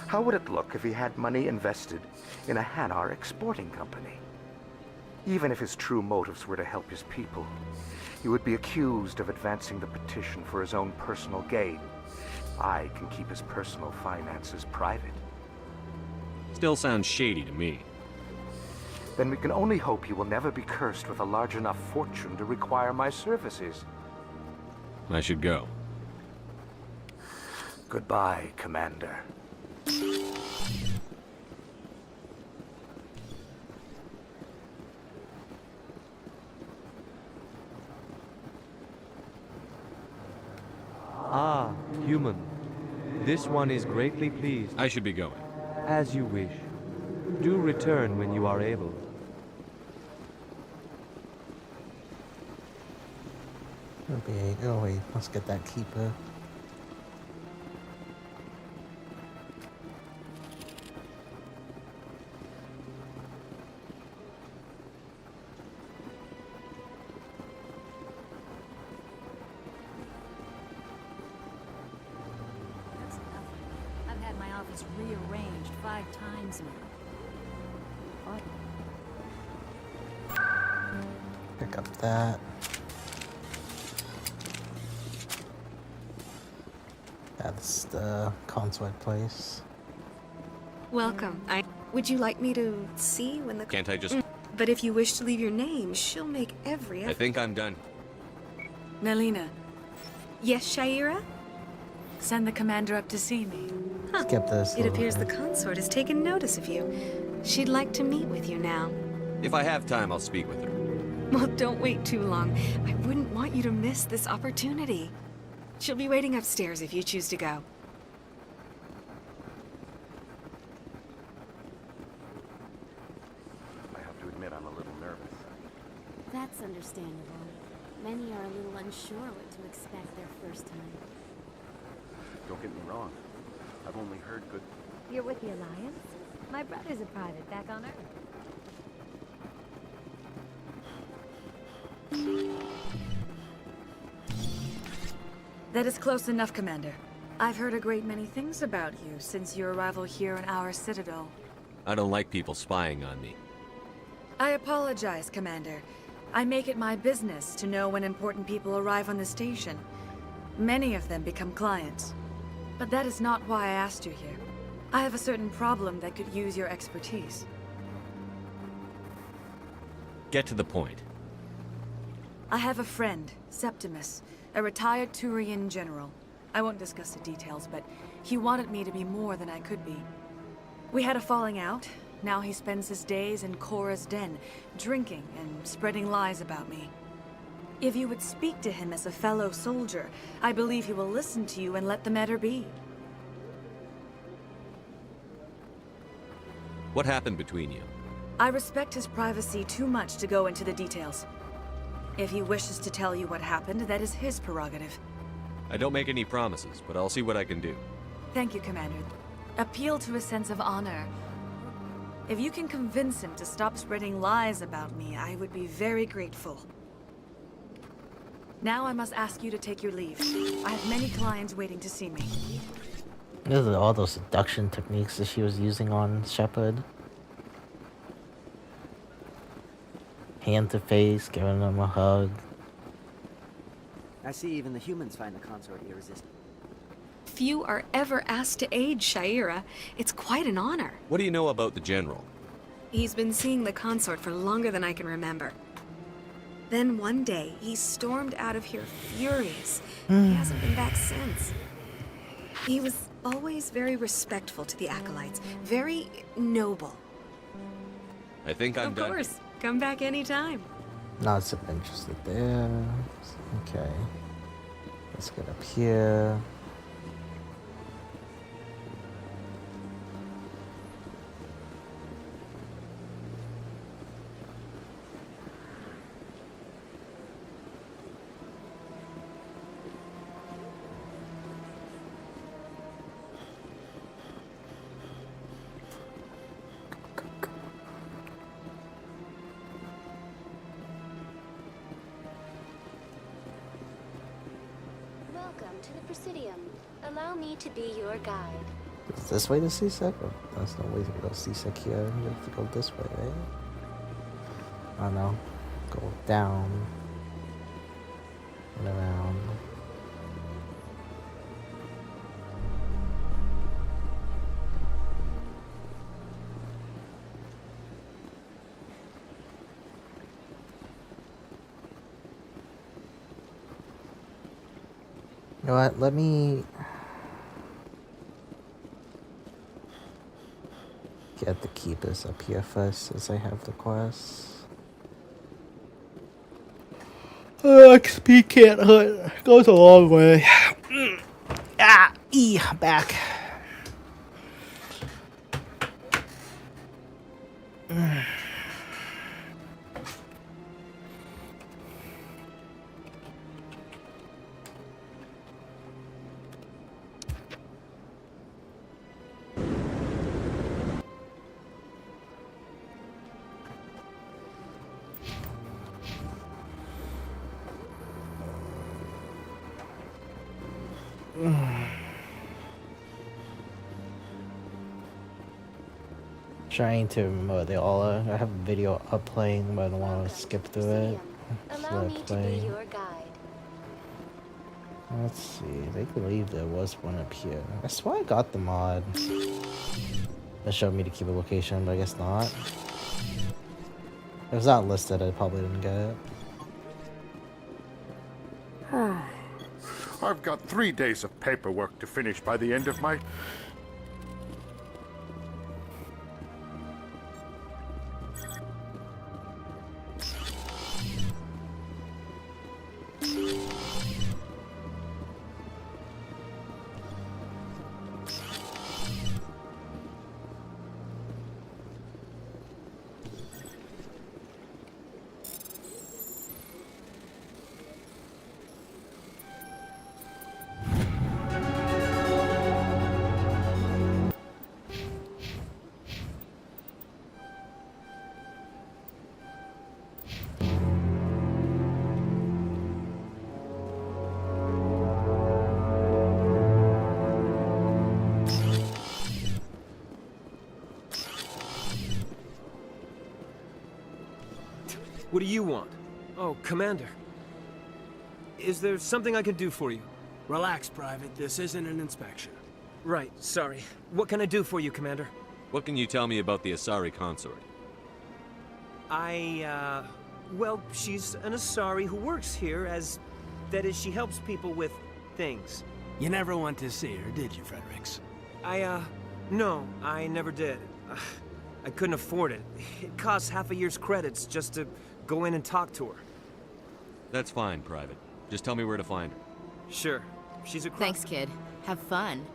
How would it look if he had money invested in a Hanar exporting company? Even if his true motives were to help his people, he would be accused of advancing the petition for his own personal gain. I can keep his personal finances private. Still sounds shady to me. Then we can only hope he will never be cursed with a large enough fortune to require my services. I should go. Goodbye, Commander. Ah, human. This one is greatly pleased. I should be going. As you wish. Do return when you are able. Oh wait, let's get that keeper. I've had my office rearranged 5 times now. Pick up that. That's the consulate place. Welcome. Would you like me to see when the... Can't I just... But if you wish to leave your name, she'll make every effort. I think I'm done. Nalina, Yes, Shaira? send the commander up to see me. Skip this. It appears the consort has taken notice of you. She'd like to meet with you now. If I have time, I'll speak with her. Well, don't wait too long. I wouldn't want you to miss this opportunity. She'll be waiting upstairs if you choose to go. I have to admit I'm a little nervous. That's understandable. Many are a little unsure what to expect their first time. Don't get me wrong. I've only heard good... You're with the Alliance? My brother's a private back on Earth. That is close enough, Commander. I've heard a great many things about you since your arrival here in our Citadel. I don't like people spying on me. I apologize, Commander. I make it my business to know when important people arrive on the station. Many of them become clients. But that is not why I asked you here. I have a certain problem that could use your expertise. Get to the point. I have a friend, Septimus, a retired Turian general. I won't discuss the details, but he wanted me to be more than I could be. We had a falling out. Now he spends his days in Korra's den, drinking and spreading lies about me. If you would speak to him as a fellow soldier, I believe he will listen to you and let the matter be. What happened between you? I respect his privacy too much to go into the details. If he wishes to tell you what happened, that is his prerogative. I don't make any promises, but I'll see what I can do. Thank you, Commander. Appeal to his sense of honor. If you can convince him to stop spreading lies about me, I would be very grateful. Now I must ask you to take your leave. I have many clients waiting to see me. These are all those seduction techniques that she was using on Shepard. Hand to face, giving him a hug. I see even the humans find the consort irresistible. few are ever asked to aid Shaira. It's quite an honor. What do you know about the General? He's been seeing the consort for longer than I can remember. Then one day, he stormed out of here furious. He hasn't been back since. He was always very respectful to the acolytes, very noble. I think I'm done. Of course, come back anytime. Not so interested there. Okay. Let's get up here. Welcome to the Presidium. Allow me to be your guide. Is this way to C-Sec? Or there's no way to go C-Sec here. You have to go this way, right? Oh no. Go down. And around. You know what? Let me get the keepers up here first, since I have the quest. XP can't hurt. Goes a long way. Back. Trying to remember they all are. I have a video up playing, but I don't want to skip through it. Allow me to be your guide. Let's see. They believe there was one up here. I swear I got the mod that showed me to keep a location, but I guess not. If it was not listed, I probably didn't get it. I've got 3 days of paperwork to finish by the end of my... What do you want? Oh, Commander. Is there something I can do for you? Relax, Private. This isn't an inspection. Right, sorry. What can I do for you, Commander? What can you tell me about the Asari consort? Well, she's an Asari who works here as... That is, she helps people with things. You never went to see her, did you, Fredericks? No, I never did. I couldn't afford it. It costs half a year's credits just to go in and talk to her. That's fine, Private. Just tell me where to find her. Sure. She's a... Thanks, kid. Have fun.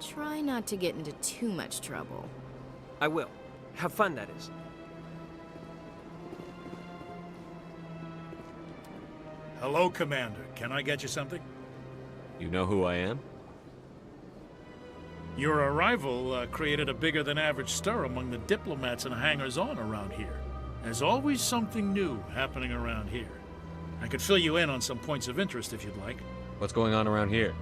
Try not to get into too much trouble. I will. Have fun, that is. Hello, Commander. Can I get you something? You know who I am? Your arrival created a bigger-than-average stir among the diplomats and hangers-on around here. There's always something new happening around here. I could fill you in on some points of interest if you'd like. What's going on around here?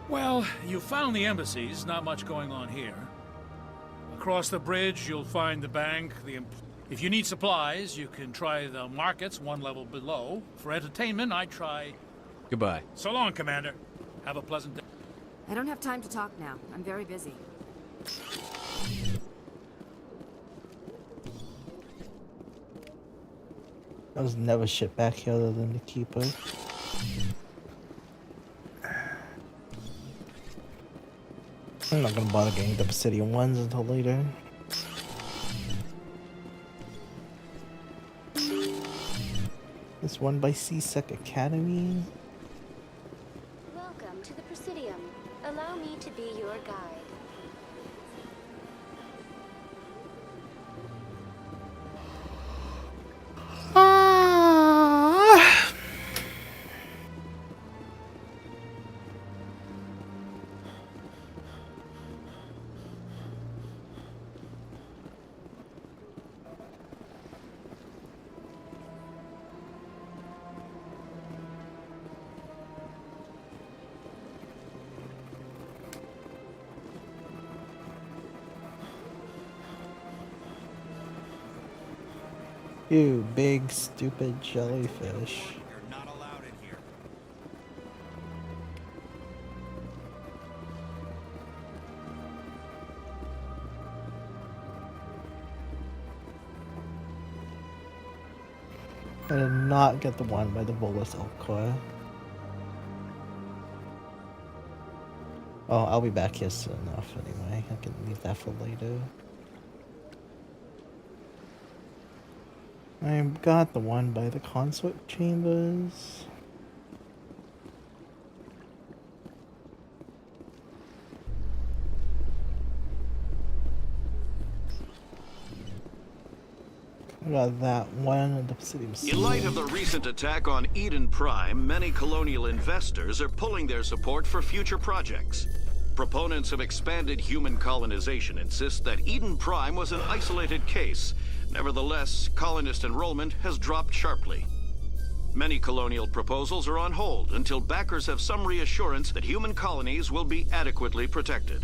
Well, you found the embassies, not much going on here. Across the bridge, you'll find the bank, If you need supplies, you can try the markets one level below. For entertainment, I try... Goodbye. So long, Commander. Have a pleasant day. I don't have time to talk now. I'm very busy. I was never shit back here other than the keeper. I'm not gonna bother getting the Obsidian ones until later. This one by CSEC Academy. Welcome to the Presidium. Allow me to be your guide. You big stupid jellyfish. You're not allowed in here. I did not get the one by the bolus Elkor. Oh, I'll be back here soon enough anyway. I can leave that for later. I got the one by the consort chambers. I got that one at the Obsidian. In light of the recent attack on Eden Prime, many colonial investors are pulling their support for future projects. Proponents of expanded human colonization insist that Eden Prime was an isolated case. Nevertheless, colonist enrollment has dropped sharply. Many colonial proposals are on hold until backers have some reassurance that human colonies will be adequately protected.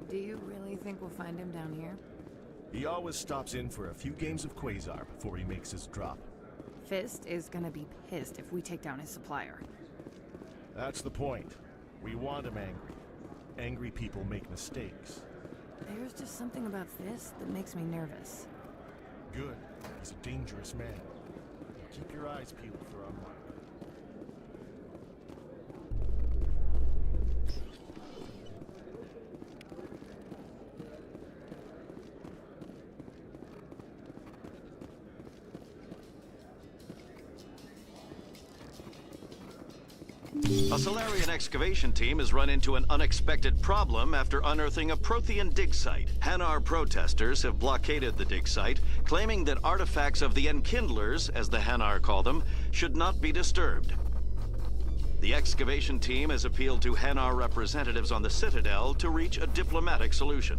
Do you really think we'll find him down here? He always stops in for a few games of Quasar before he makes his drop. Fist is gonna be pissed if we take down his supplier. That's the point. We want him angry. Angry people make mistakes. There's just something about Fist that makes me nervous. Good. He's a dangerous man. Keep your eyes peeled for our mark. A Salarian excavation team has run into an unexpected problem after unearthing a Prothean dig site. Hanar protesters have blockaded the dig site, claiming that artifacts of the Enkindlers, as the Hanar call them, should not be disturbed. The excavation team has appealed to Hanar representatives on the Citadel to reach a diplomatic solution.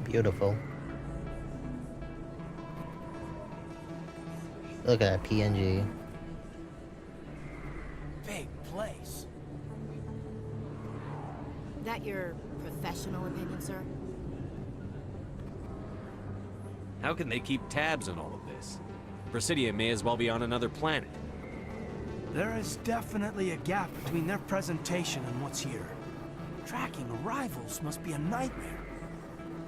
Beautiful. Look at that PNG. Big place. That your professional opinion, sir? How can they keep tabs on all of this? Presidium may as well be on another planet. There is definitely a gap between their presentation and what's here. Tracking arrivals must be a nightmare.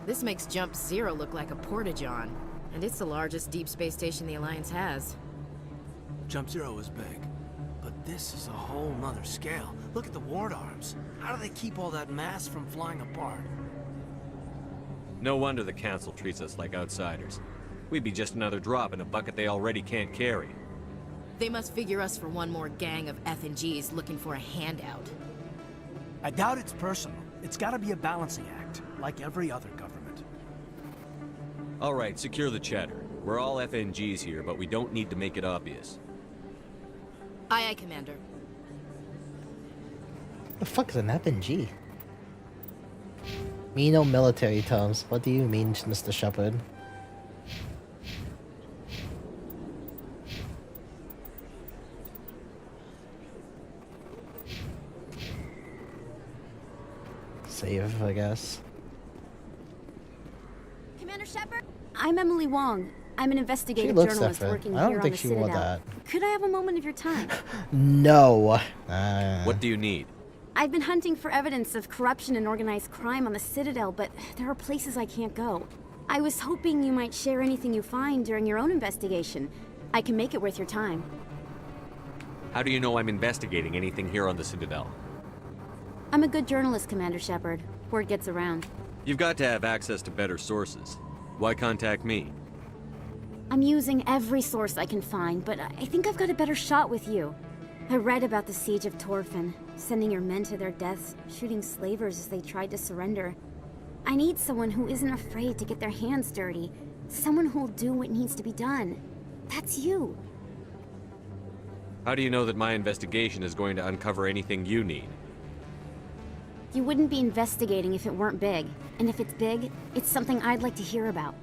This makes Jump Zero look like a porta-john, and it's the largest deep space station the Alliance has. Jump Zero is big, but this is a whole nother scale. Look at the ward arms. How do they keep all that mass from flying apart? No wonder the Council treats us like outsiders. We'd be just another drop in a bucket they already can't carry. They must figure us for one more gang of F&Gs looking for a handout. I doubt it's personal. It's gotta be a balancing act, like every other government. All right, secure the chatter. We're all FNGs here, but we don't need to make it obvious. Aye, aye, Commander. The fuck is an FNG? Me no military terms. What do you mean, Mr. Shepard? Save, I guess. Commander Shepard? I'm Emily Wong. I'm an investigative looks journalist different. working I don't here on think the she wore Citadel. Could I have a moment of your time? No. What do you need? I've been hunting for evidence of corruption and organized crime on the Citadel, but there are places I can't go. I was hoping you might share anything you find during your own investigation. I can make it worth your time. How do you know I'm investigating anything here on the Citadel? I'm a good journalist, Commander Shepard. Word gets around. You've got to have access to better sources. Why contact me? I'm using every source I can find, but I think I've got a better shot with you. I read about the siege of Torfin, sending your men to their deaths, shooting slavers as they tried to surrender. I need someone who isn't afraid to get their hands dirty. Someone who'll do what needs to be done. That's you. How do you know that my investigation is going to uncover anything you need? You wouldn't be investigating if it weren't big. And if it's big, it's something I'd like to hear about.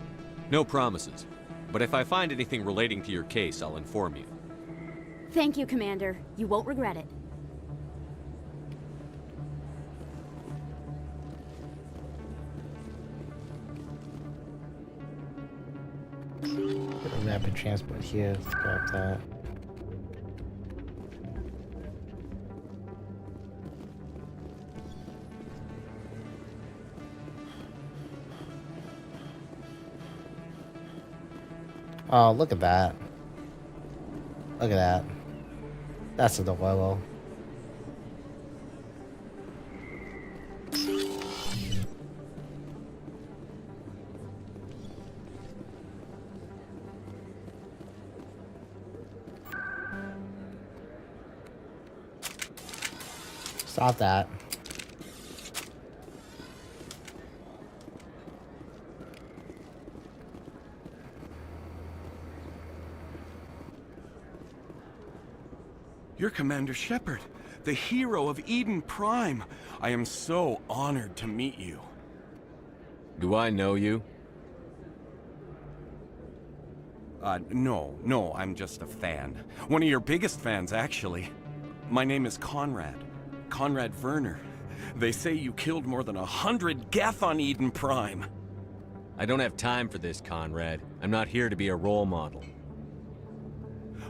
No promises. But if I find anything relating to your case, I'll inform you. Thank you, Commander. You won't regret it. Put a rapid transport here. Let's grab that. Oh, look at that. Look at that. That's adorable. Stop that. You're Commander Shepard, the hero of Eden Prime. I am so honored to meet you. Do I know you? No, I'm just a fan. One of your biggest fans, actually. My name is Conrad. Conrad Werner. They say you killed more than 100 Geth on Eden Prime. I don't have time for this, Conrad. I'm not here to be a role model.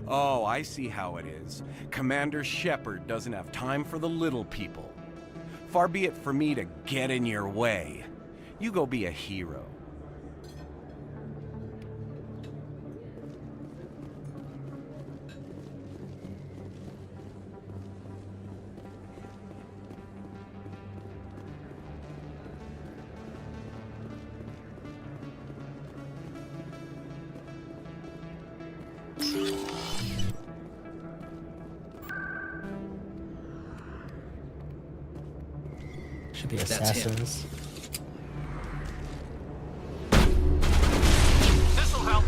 Oh, I see how it is. Commander Shepard doesn't have time for the little people. Far be it for me to get in your way. You go be a hero. Should be assassins. This'll help.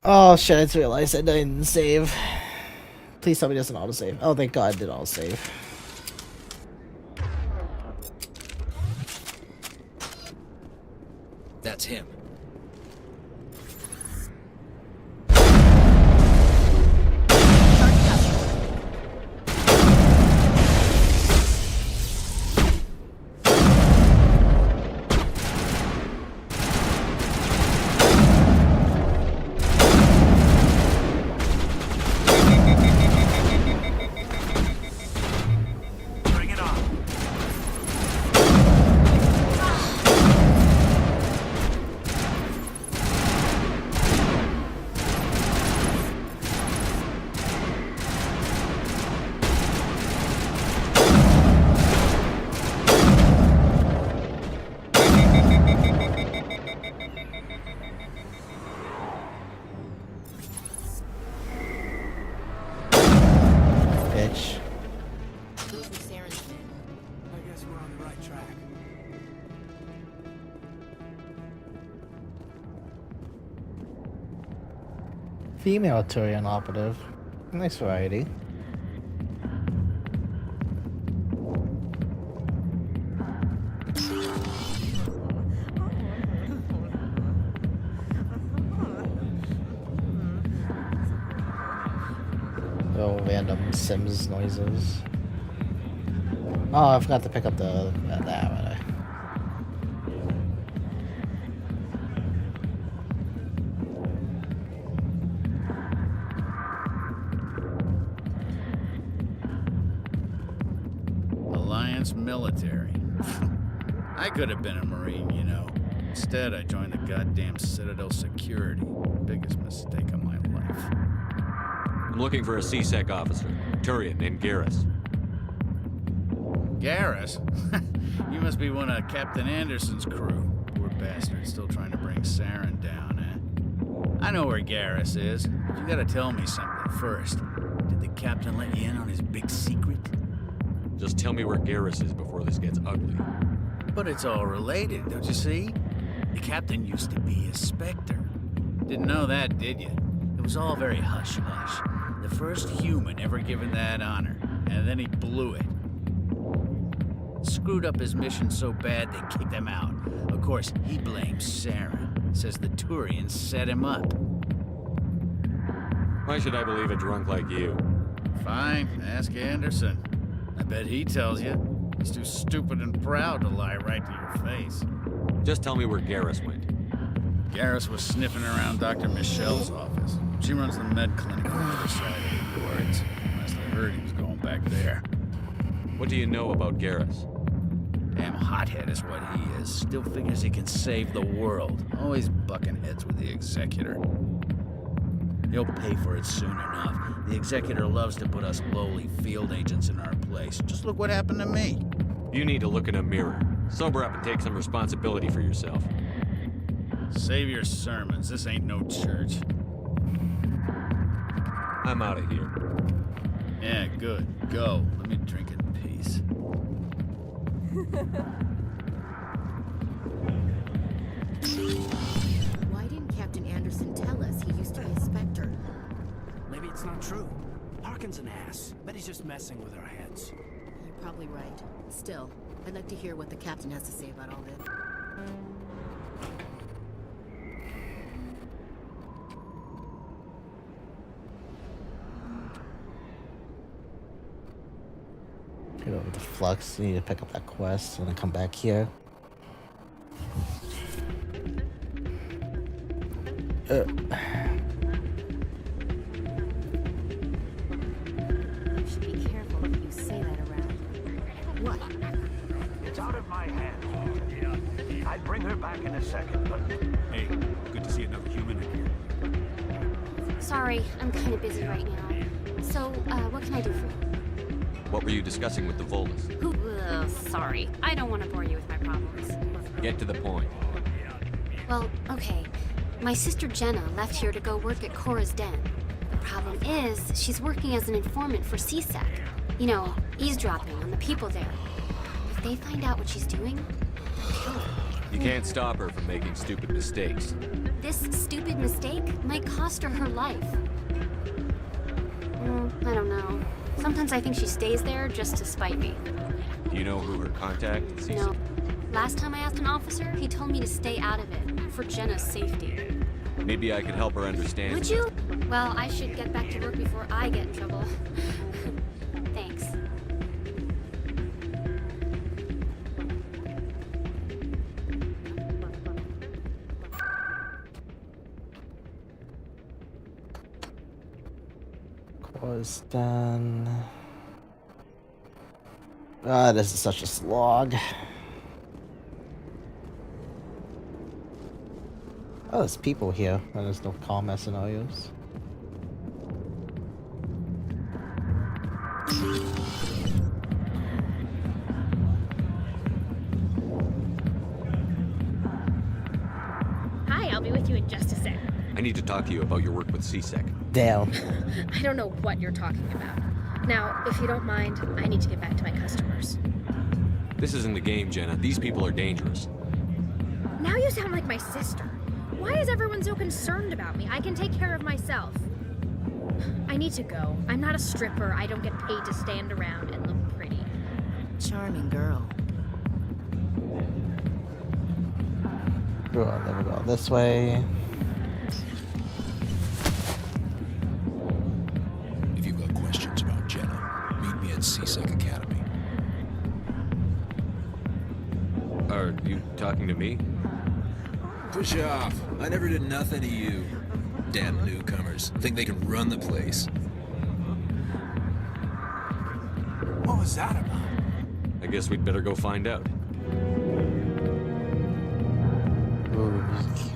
Oh shit, I just realized I didn't save. Please tell me it doesn't autosave. Oh, thank God it did autosave. That's him. right track. Female Turian operative. Nice variety. Oh, random Sims noises. Oh, I forgot to pick up the that right. Alliance military. I could have been a Marine, you know. Instead, I joined the goddamn Citadel Security. Biggest mistake of my life. I'm looking for a C-Sec officer, Turian named Garrus. Garrus? You must be one of Captain Anderson's crew. Poor bastard, still trying to bring Saren down, eh? I know where Garrus is, but you gotta tell me something first. Did the captain let you in on his big secret? Just tell me where Garrus is before this gets ugly. But it's all related, don't you see? The captain used to be a Spectre. Didn't know that, did you? It was all very hush-hush. The first human ever given that honor, and then he blew it. Screwed up his mission so bad they kicked him out. Of course, he blames Saren. Says the Turians set him up. Why should I believe a drunk like you? Fine, ask Anderson. I bet he tells you. He's too stupid and proud to lie right to your face. Just tell me where Garrus went. Garrus was sniffing around Dr. Michelle's office. She runs the med clinic on the other side of the wards. Last I heard, he was going back there. What do you know about Garrus? Damn hothead is what he is. Still figures he can save the world. Always bucking heads with the Executor. He'll pay for it soon enough. The Executor loves to put us lowly field agents in our place. Just look what happened to me. You need to look in a mirror. Sober up and take some responsibility for yourself. Save your sermons. This ain't no church. I'm out of here. Yeah, good. Go. Let me drink in peace. Why didn't Captain Anderson tell us he used to be a Spectre? Maybe it's not true. Harkin's an ass. Bet he's just messing with our heads. You're probably right. Still, I'd like to hear what the captain has to say about all this. Get over the flux. You need to pick up that quest and then come back here. You should be careful if you say that around. What? It's out of my hands. I'd bring her back in a second, but... Hey, good to see another human in here. Sorry, I'm kind of busy right now. So, what can I do for you? What were you discussing with the Volus? Sorry. I don't want to bore you with my problems. Get to the point. Well, okay. My sister Jenna left here to go work at Cora's Den. The problem is, she's working as an informant for C-Sec. You know, eavesdropping on the people there. If they find out what she's doing, they'll kill her. You can't stop her from making stupid mistakes. This stupid mistake might cost her her life. I don't know. Sometimes I think she stays there just to spite me. Do you know who her contact is? No. Last time I asked an officer, he told me to stay out of it, for Jenna's safety. Maybe I could help her understand. Would you? Well, I should get back to work before I get in trouble. Thanks. Was done. Ah, this is such a slog. Oh, there's people here, and there's no combat scenarios. Hi, I'll be with you in just a sec. I need to talk to you about your work with C-Sec. Damn. I don't know what you're talking about. Now, if you don't mind, I need to get back to my customers. This isn't the game, Jenna. These people are dangerous. Now you sound like my sister. Why is everyone so concerned about me? I can take care of myself. I need to go. I'm not a stripper. I don't get paid to stand around and look pretty. Charming girl. Oh, there we go. This way. If you've got questions about Jenna, meet me at CSEC Academy. Are you talking to me? Push off. I never did nothing to you. Damn newcomers. Think they can run the place. What was that about? I guess we'd better go find out. Ooh, this is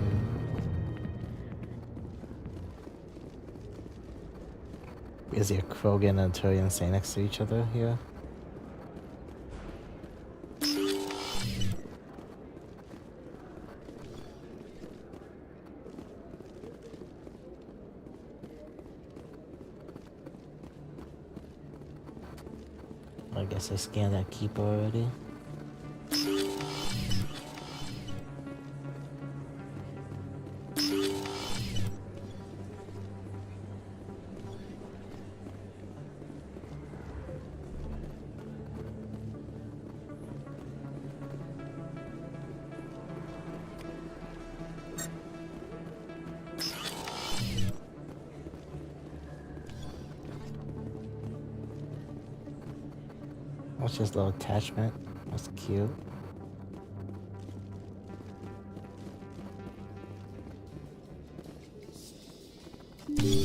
cute. Is there a Krogan and a Turian staying next to each other here? I guess I scanned that keeper already. What's this little attachment? That's cute.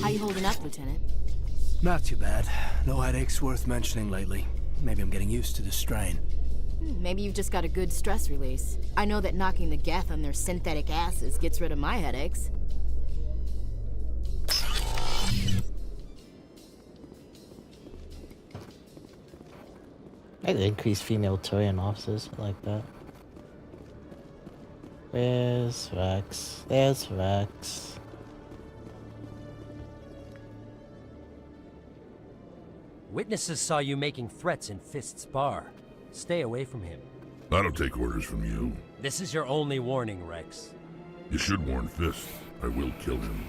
How you holding up, Lieutenant? Not too bad. No headaches worth mentioning lately. Maybe I'm getting used to the strain. Maybe you've just got a good stress release. I know that knocking the Geth on their synthetic asses gets rid of my headaches. I increase female Turian officers. I like that. Where's Rex? There's Rex. Witnesses saw you making threats in Fist's bar. Stay away from him. I don't take orders from you. This is your only warning, Rex. You should warn Fist. I will kill him.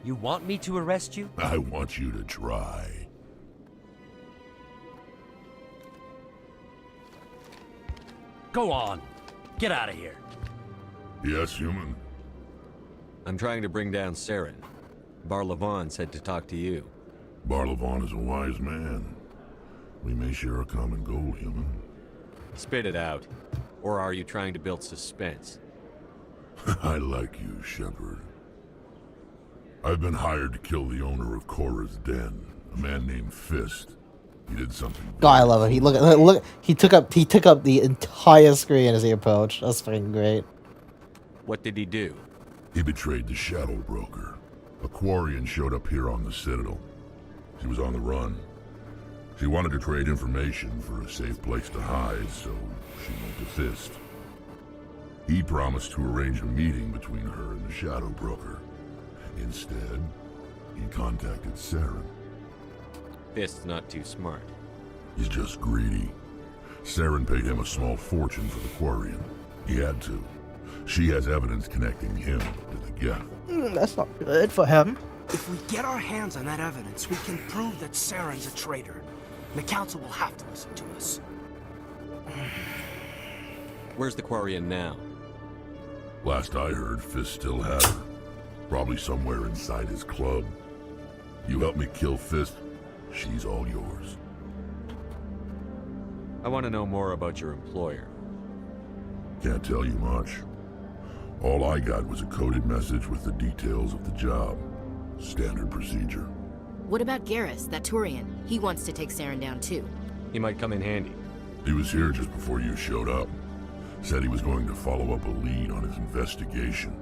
You want me to arrest you? I want you to try. Go on. Get out of here. Yes, human. I'm trying to bring down Saren. Bar-Levon said to talk to you. Bar-Levon is a wise man. We may share a common goal, human. Spit it out. Or are you trying to build suspense? I like you, Shepard. I've been hired to kill the owner of Korra's Den, a man named Fist. He did something. God, I love it. He look. He took up the entire screen as he approached. That's fucking great. What did he do? He betrayed the Shadow Broker. A Quarian showed up here on the Citadel. She was on the run. She wanted to trade information for a safe place to hide, so she went to Fist. He promised to arrange a meeting between her and the Shadow Broker. Instead, he contacted Saren. Fist's not too smart. He's just greedy. Saren paid him a small fortune for the Quarian. He had to. She has evidence connecting him to the Geth. That's not good for him. If we get our hands on that evidence, we can prove that Saren's a traitor. And the Council will have to listen to us. Where's the Quarian now? Last I heard, Fist still had her. Probably somewhere inside his club. You help me kill Fist, she's all yours. I want to know more about your employer. Can't tell you much. All I got was a coded message with the details of the job. Standard procedure. What about Garrus, that Turian? He wants to take Saren down too. He might come in handy. He was here just before you showed up. Said he was going to follow up a lead on his investigation.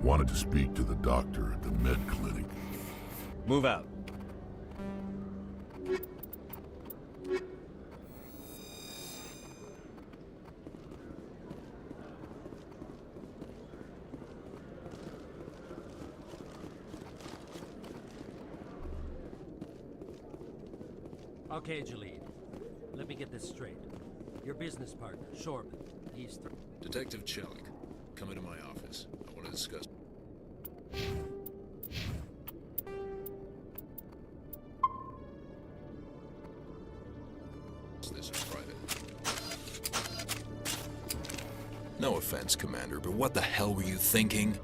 Wanted to speak to the doctor at the med clinic. Move out. Okay, Jalid. Let me get this straight. Your business partner, Shorman, he's... Detective Chelik, come into my office. I want to discuss... This is private. No offense, Commander, but what the hell were you thinking?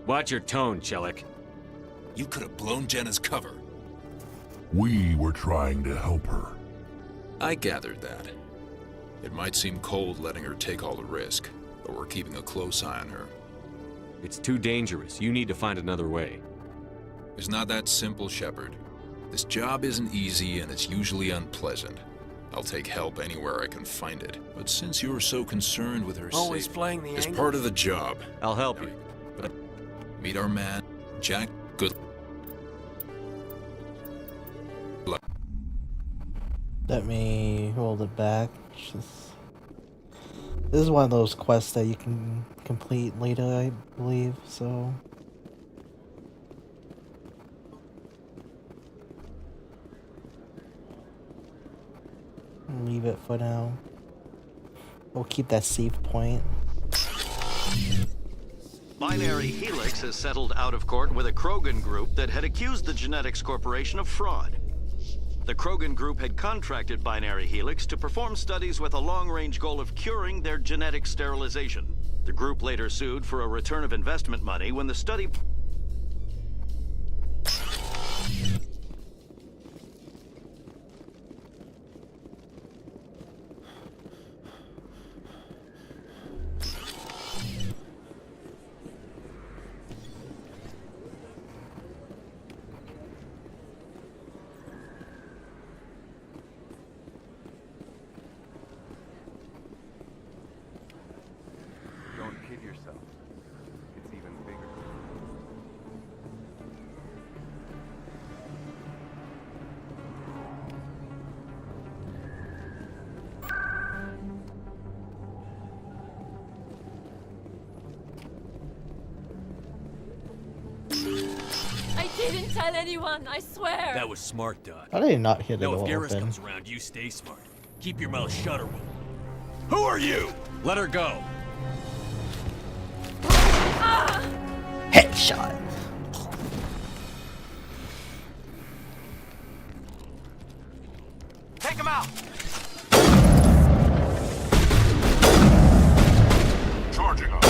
Watch your tone, Chelik. You could have blown Jenna's cover. We were trying to help her. I gathered that. It might seem cold letting her take all the risk, but we're keeping a close eye on her. It's too dangerous. You need to find another way. It's not that simple, Shepard. This job isn't easy and it's usually unpleasant. I'll take help anywhere I can find it. But since you're so concerned with her Always safety, playing the as angle. part of the job, I'll help you. But meet our man, Jack. Good luck. Let me hold it back. This is one of those quests that you can complete later, I believe, so... leave it for now. We'll keep that save point. Binary Helix has settled out of court with a Krogan group that had accused the Genetics Corporation of fraud. The Krogan group had contracted Binary Helix to perform studies with a long-range goal of curing their genetic sterilization. The group later sued for a return of investment money when the study... Didn't tell anyone, I swear. That was smart, Doc. I did not hit it Now, if all Garrus open. comes around, you stay smart. Keep your mouth shut or we'll... Who are you? Let her go. Headshot. Take him out! Charging up.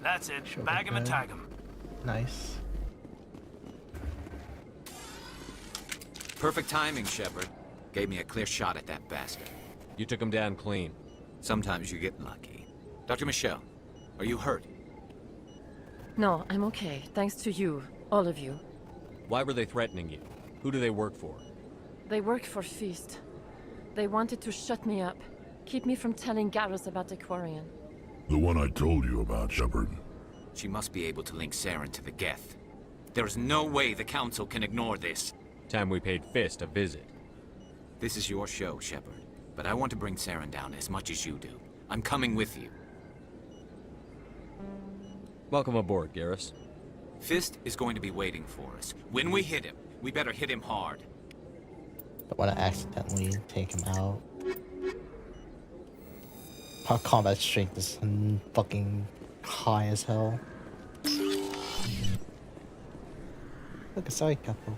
That's it. Bag him and tag him. Nice. Perfect timing, Shepard. Gave me a clear shot at that bastard. You took him down clean. Sometimes you get lucky. Dr. Michelle, are you hurt? No, I'm okay. Thanks to you. All of you. Why were they threatening you? Who do they work for? They worked for Feast. They wanted to shut me up. Keep me from telling Garrus about the Quarian. The one I told you about, Shepard. She must be able to link Saren to the Geth. There is no way the Council can ignore this. Time we paid Fist a visit. This is your show, Shepard. But I want to bring Saren down as much as you do. I'm coming with you. Welcome aboard, Garrus. Fist is going to be waiting for us. When we hit him, we better hit him hard. Don't want to accidentally take him out. Our combat strength is fucking high as hell. Look, a side couple.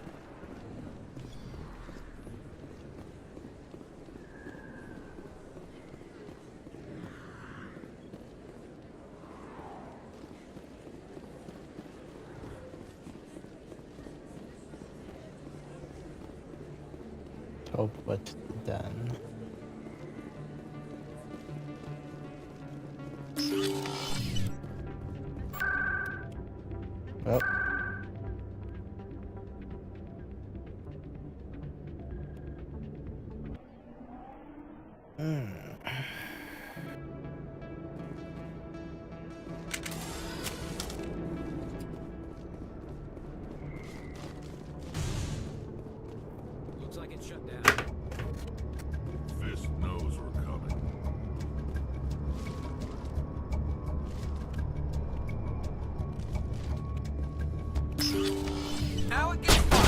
Hope what's done. Oh. Looks like it's shut down. Fist knows we're coming. Now it gets fun.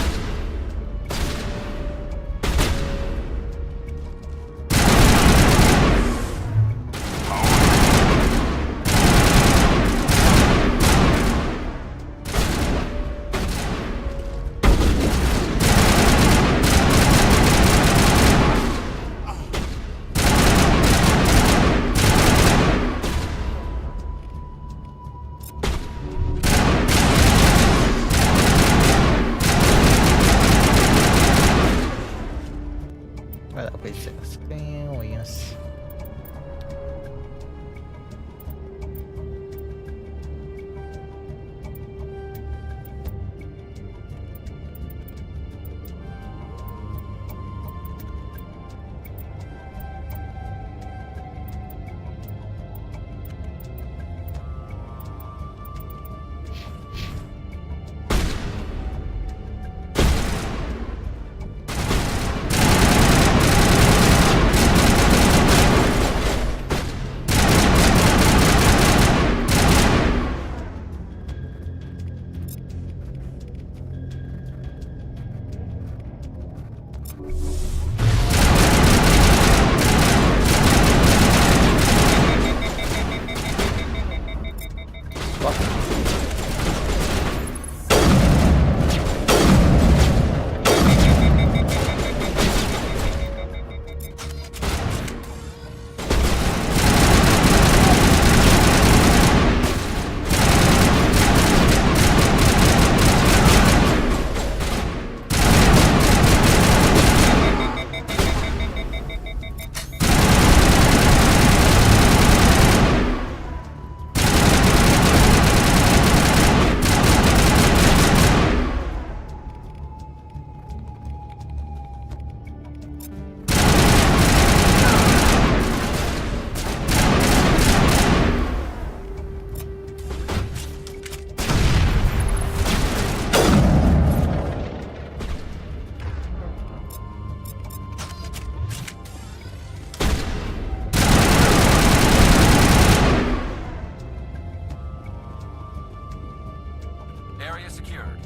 Area secured.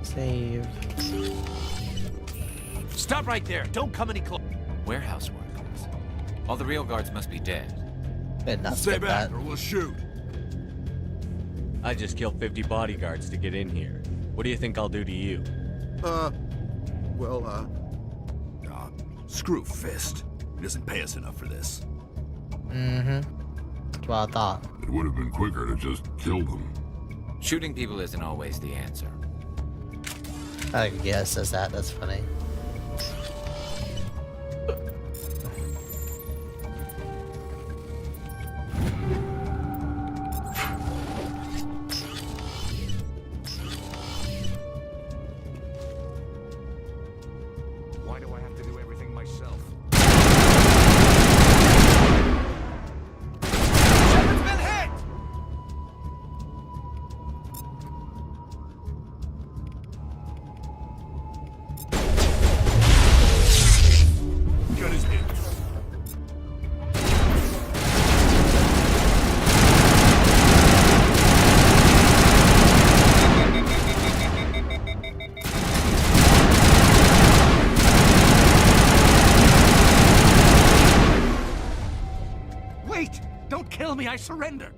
Save. Stop right there. Don't come any closer. Warehouse workers. All the real guards must be dead. Stay back or we'll shoot. I just killed 50 bodyguards to get in here. What do you think I'll do to you? Screw Fist. He doesn't pay us enough for this. Mm-hmm. That's what I thought. It would have been quicker to just kill them. Shooting people isn't always the answer. I guess says that. That's funny. Why do I have to do everything myself? Shepard's been hit! Gun is hit. Wait! Don't kill me, I surrender!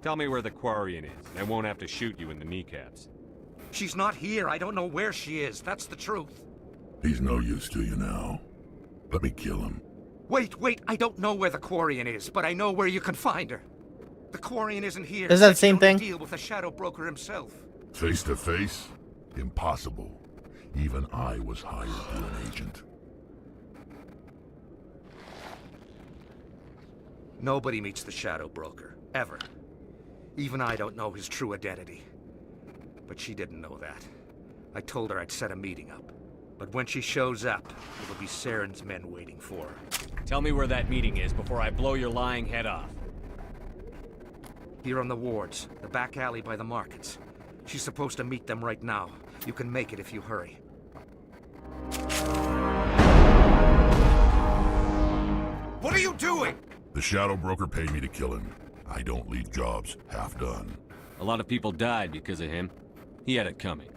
Tell me where the Quarian is, and I won't have to shoot you in the kneecaps. She's not here. I don't know where she is. That's the truth. He's no use to you now. Let me kill him. Wait, I don't know where the Quarian is, but I know where you can find her. The Quarian isn't here. Is that the same thing? Deal with the Shadow Broker himself. Face to face? Impossible. Even I was hired through an agent. Nobody meets the Shadow Broker, ever. Even I don't know his true identity. But she didn't know that. I told her I'd set a meeting up. But when she shows up, it'll be Saren's men waiting for her. Tell me where that meeting is before I blow your lying head off. Here on the wards, the back alley by the markets. She's supposed to meet them right now. You can make it if you hurry. What are you doing? The Shadow Broker paid me to kill him. I don't leave jobs half done. A lot of people died because of him. He had it coming.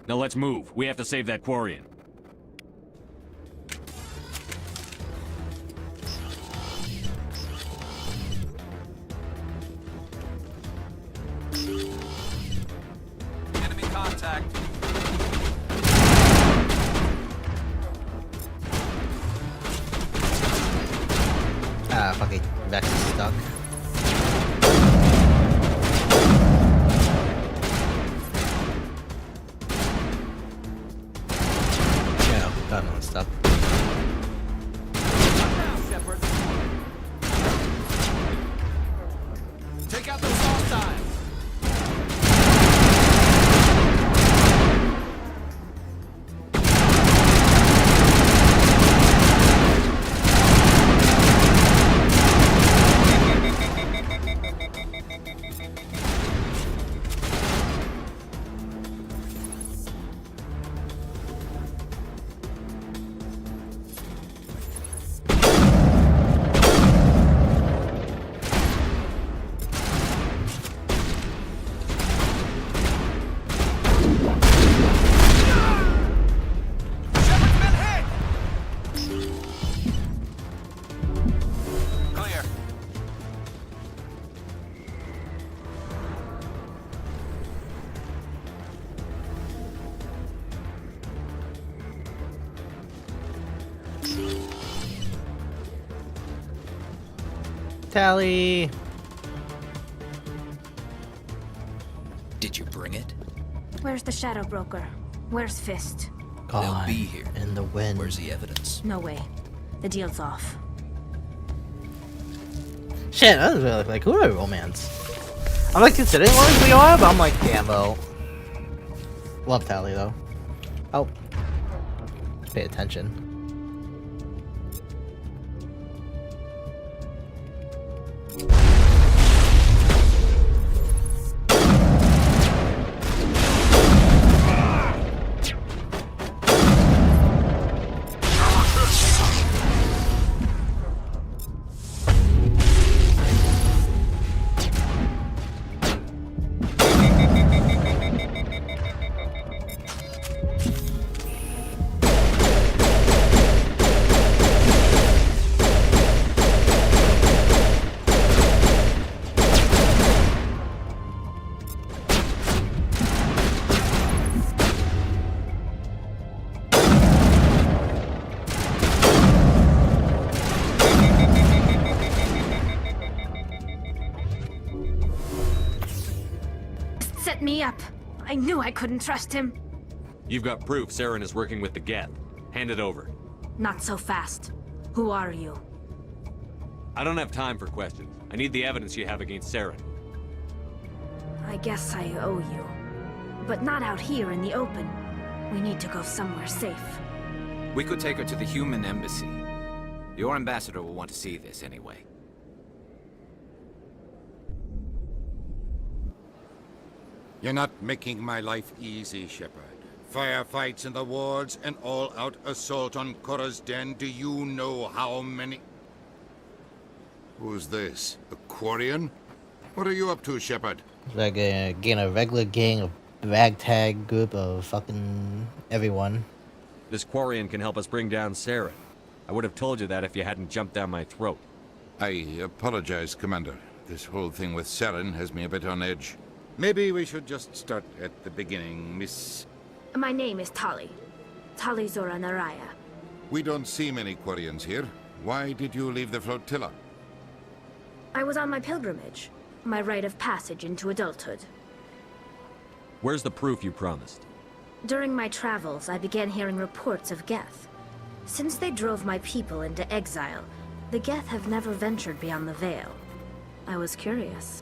Now let's move. We have to save that Quarian. Enemy contact. Ah, fucking Vex is stuck. Yeah, got no stuck. Take out those hostiles. Tally. Did you bring it? Where's the Shadow Broker? Where's Fist? They'll be here. In the wind. Where's the evidence? No way. The deal's off. Shit, that was really like, who are romance? I'm like considering what we are, but I'm like, damn though. Love Tally though. Oh. Pay attention. Me up. I knew I couldn't trust him. You've got proof Saren is working with the Geth. Hand it over. Not so fast. Who are you? I don't have time for questions. I need the evidence you have against Saren. I guess I owe you. But not out here in the open. We need to go somewhere safe. We could take her to the human embassy. Your ambassador will want to see this anyway. You're not making my life easy, Shepard. Firefights in the wards, an all-out assault on Korra's den. Do you know how many... Who's this? A Quarian? What are you up to, Shepard? Like a regular gang of ragtag group of fucking everyone. This Quarian can help us bring down Saren. I would have told you that if you hadn't jumped down my throat. I apologize, Commander. This whole thing with Saren has me a bit on edge. Maybe we should just start at the beginning, Miss... My name is Tali. Tali Zora Naraya. We don't see many Quarians here. Why did you leave the flotilla? I was on my pilgrimage. My rite of passage into adulthood. Where's the proof you promised? During my travels, I began hearing reports of Geth. Since they drove my people into exile, the Geth have never ventured beyond the Veil. I was curious.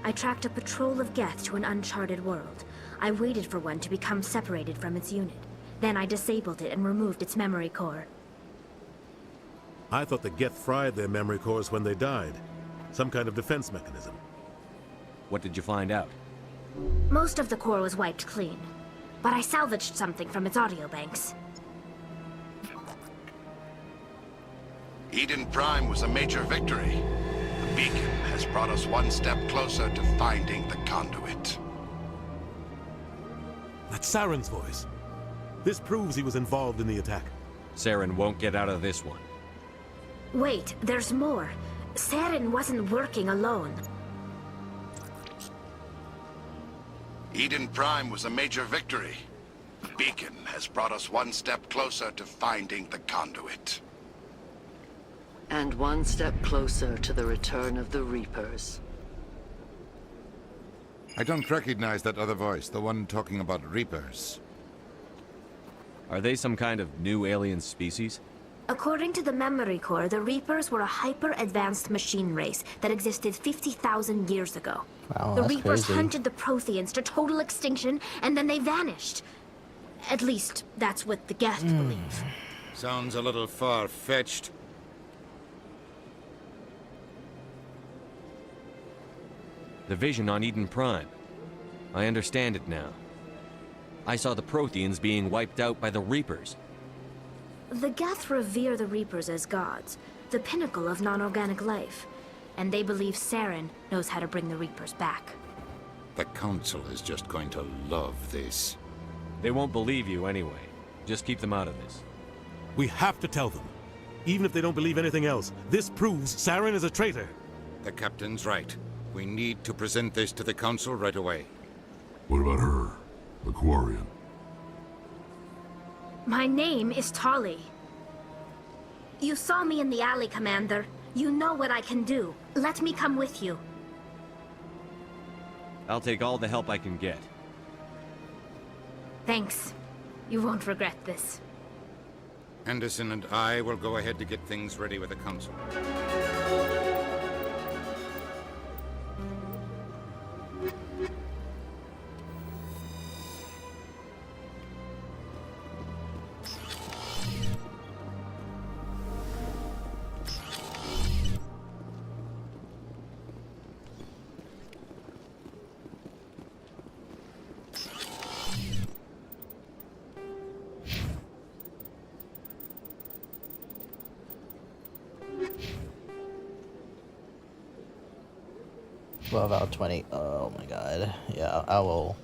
I tracked a patrol of Geth to an uncharted world. I waited for one to become separated from its unit. Then I disabled it and removed its memory core. I thought the Geth fried their memory cores when they died. Some kind of defense mechanism. What did you find out? Most of the core was wiped clean, but I salvaged something from its audio banks. Eden Prime was a major victory. The beacon has brought us one step closer to finding the conduit. That's Saren's voice. This proves he was involved in the attack. Saren won't get out of this one. Wait, there's more. Saren wasn't working alone. Eden Prime was a major victory. The beacon has brought us one step closer to finding the conduit. And one step closer to the return of the Reapers. I don't recognize that other voice, the one talking about Reapers. Are they some kind of new alien species? According to the memory core, the Reapers were a hyper-advanced machine race that existed 50,000 years ago. Wow, the that's Reapers crazy. hunted the Protheans to total extinction, and then they vanished. At least, that's what the Geth believe. Sounds a little far-fetched. The vision on Eden Prime. I understand it now. I saw the Protheans being wiped out by the Reapers. The Geth revere the Reapers as gods, the pinnacle of non-organic life, and they believe Saren knows how to bring the Reapers back. The Council is just going to love this. They won't believe you anyway. Just keep them out of this. We have to tell them. Even if they don't believe anything else, this proves Saren is a traitor. The Captain's right. We need to present this to the Council right away. What about her? The Quarian? My name is Tali. You saw me in the alley, Commander. You know what I can do. Let me come with you. I'll take all the help I can get. Thanks. You won't regret this. Anderson and I will go ahead to get things ready with the Council. About 20. Oh my god. Yeah, I will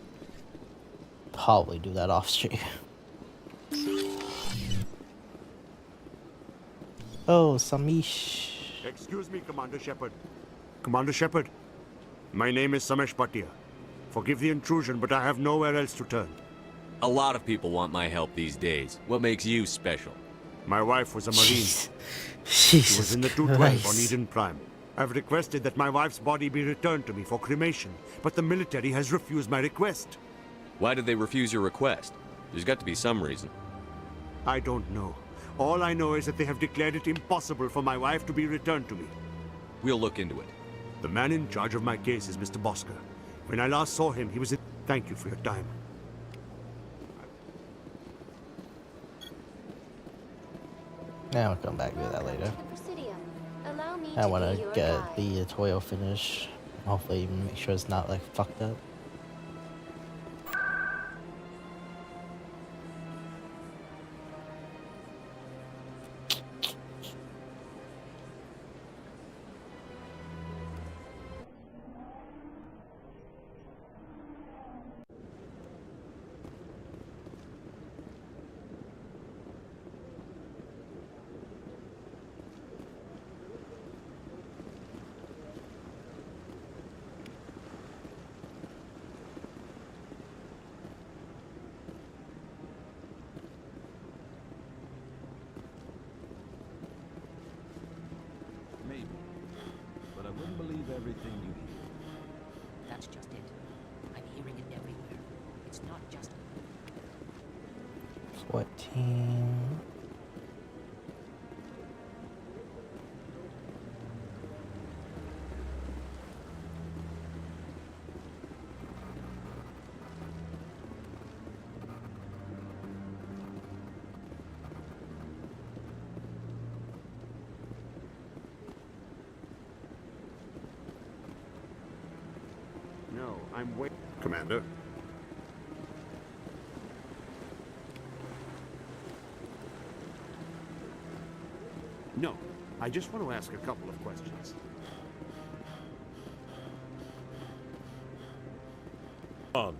probably do that off stream. Oh, Samish. Excuse me, Commander Shepard. Commander Shepard, my name is Samesh Bhatia. Forgive the intrusion, but I have nowhere else to turn. A lot of people want my help these days. What makes you special? My wife was a Marine. She was in the 212 on Eden Prime. I've requested that my wife's body be returned to me for cremation, but the military has refused my request. Why did they refuse your request? There's got to be some reason. I don't know. All I know is that they have declared it impossible for my wife to be returned to me. We'll look into it. The man in charge of my case is Mr. Bosker. When I last saw him, he was in... Thank you for your time. Now I'll come back to that later. I want to get the tutorial finished. Hopefully make sure it's not like fucked up. 14. No, I'm waiting. Commander. No, I just want to ask a couple of questions. On.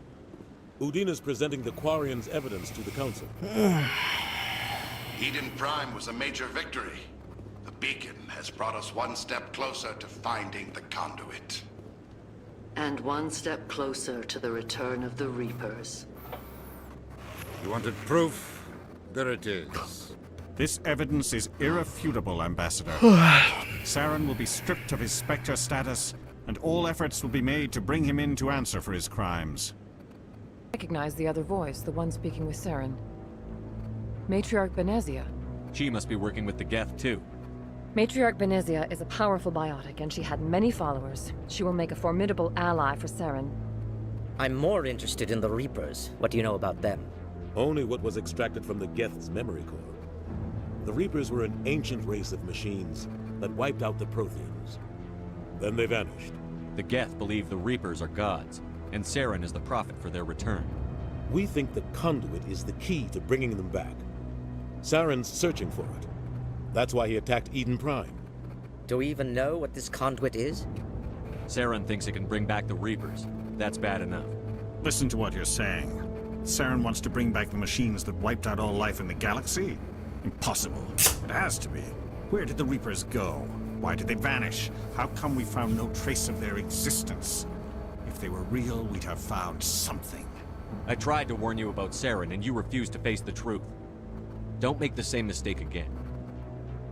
Udina's presenting the Quarian's evidence to the Council. Eden Prime was a major victory. The beacon has brought us one step closer to finding the conduit. And one step closer to the return of the Reapers. You wanted proof? There it is. This evidence is irrefutable, Ambassador. Saren will be stripped of his Spectre status, and all efforts will be made to bring him in to answer for his crimes. Recognize the other voice, the one speaking with Saren. Matriarch Benezia. She must be working with the Geth, too. Matriarch Benezia is a powerful biotic, and she had many followers. She will make a formidable ally for Saren. I'm more interested in the Reapers. What do you know about them? Only what was extracted from the Geth's memory core. The Reapers were an ancient race of machines that wiped out the Protheans. Then they vanished. The Geth believe the Reapers are gods, and Saren is the prophet for their return. We think the conduit is the key to bringing them back. Saren's searching for it. That's why he attacked Eden Prime. Do we even know what this conduit is? Saren thinks it can bring back the Reapers. That's bad enough. Listen to what you're saying. Saren wants to bring back the machines that wiped out all life in the galaxy? Impossible. It has to be. Where did the Reapers go? Why did they vanish? How come we found no trace of their existence? If they were real, we'd have found something. I tried to warn you about Saren, and you refused to face the truth. Don't make the same mistake again.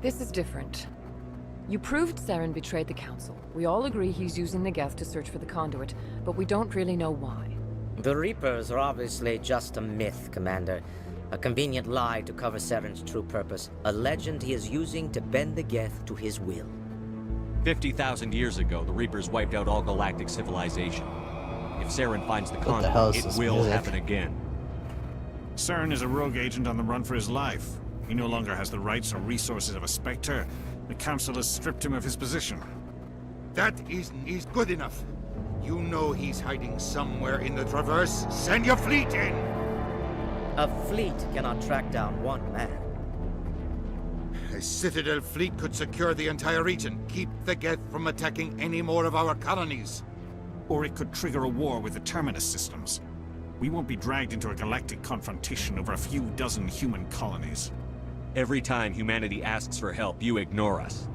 This is different. You proved Saren betrayed the Council. We all agree he's using the Geth to search for the conduit, but we don't really know why. The Reapers are obviously just a myth, Commander. A convenient lie to cover Saren's true purpose. A legend he is using to bend the Geth to his will. 50,000 years ago, the Reapers wiped out all galactic civilization. If Saren finds the conduit, it will happen again. Saren is a rogue agent on the run for his life. He no longer has the rights or resources of a Spectre. The Council has stripped him of his position. That is good enough. You know he's hiding somewhere in the Traverse. Send your fleet in! A fleet cannot track down one man. A Citadel fleet could secure the entire region, keep the Geth from attacking any more of our colonies. Or it could trigger a war with the Terminus systems. We won't be dragged into a galactic confrontation over a few dozen human colonies. Every time humanity asks for help, you ignore us.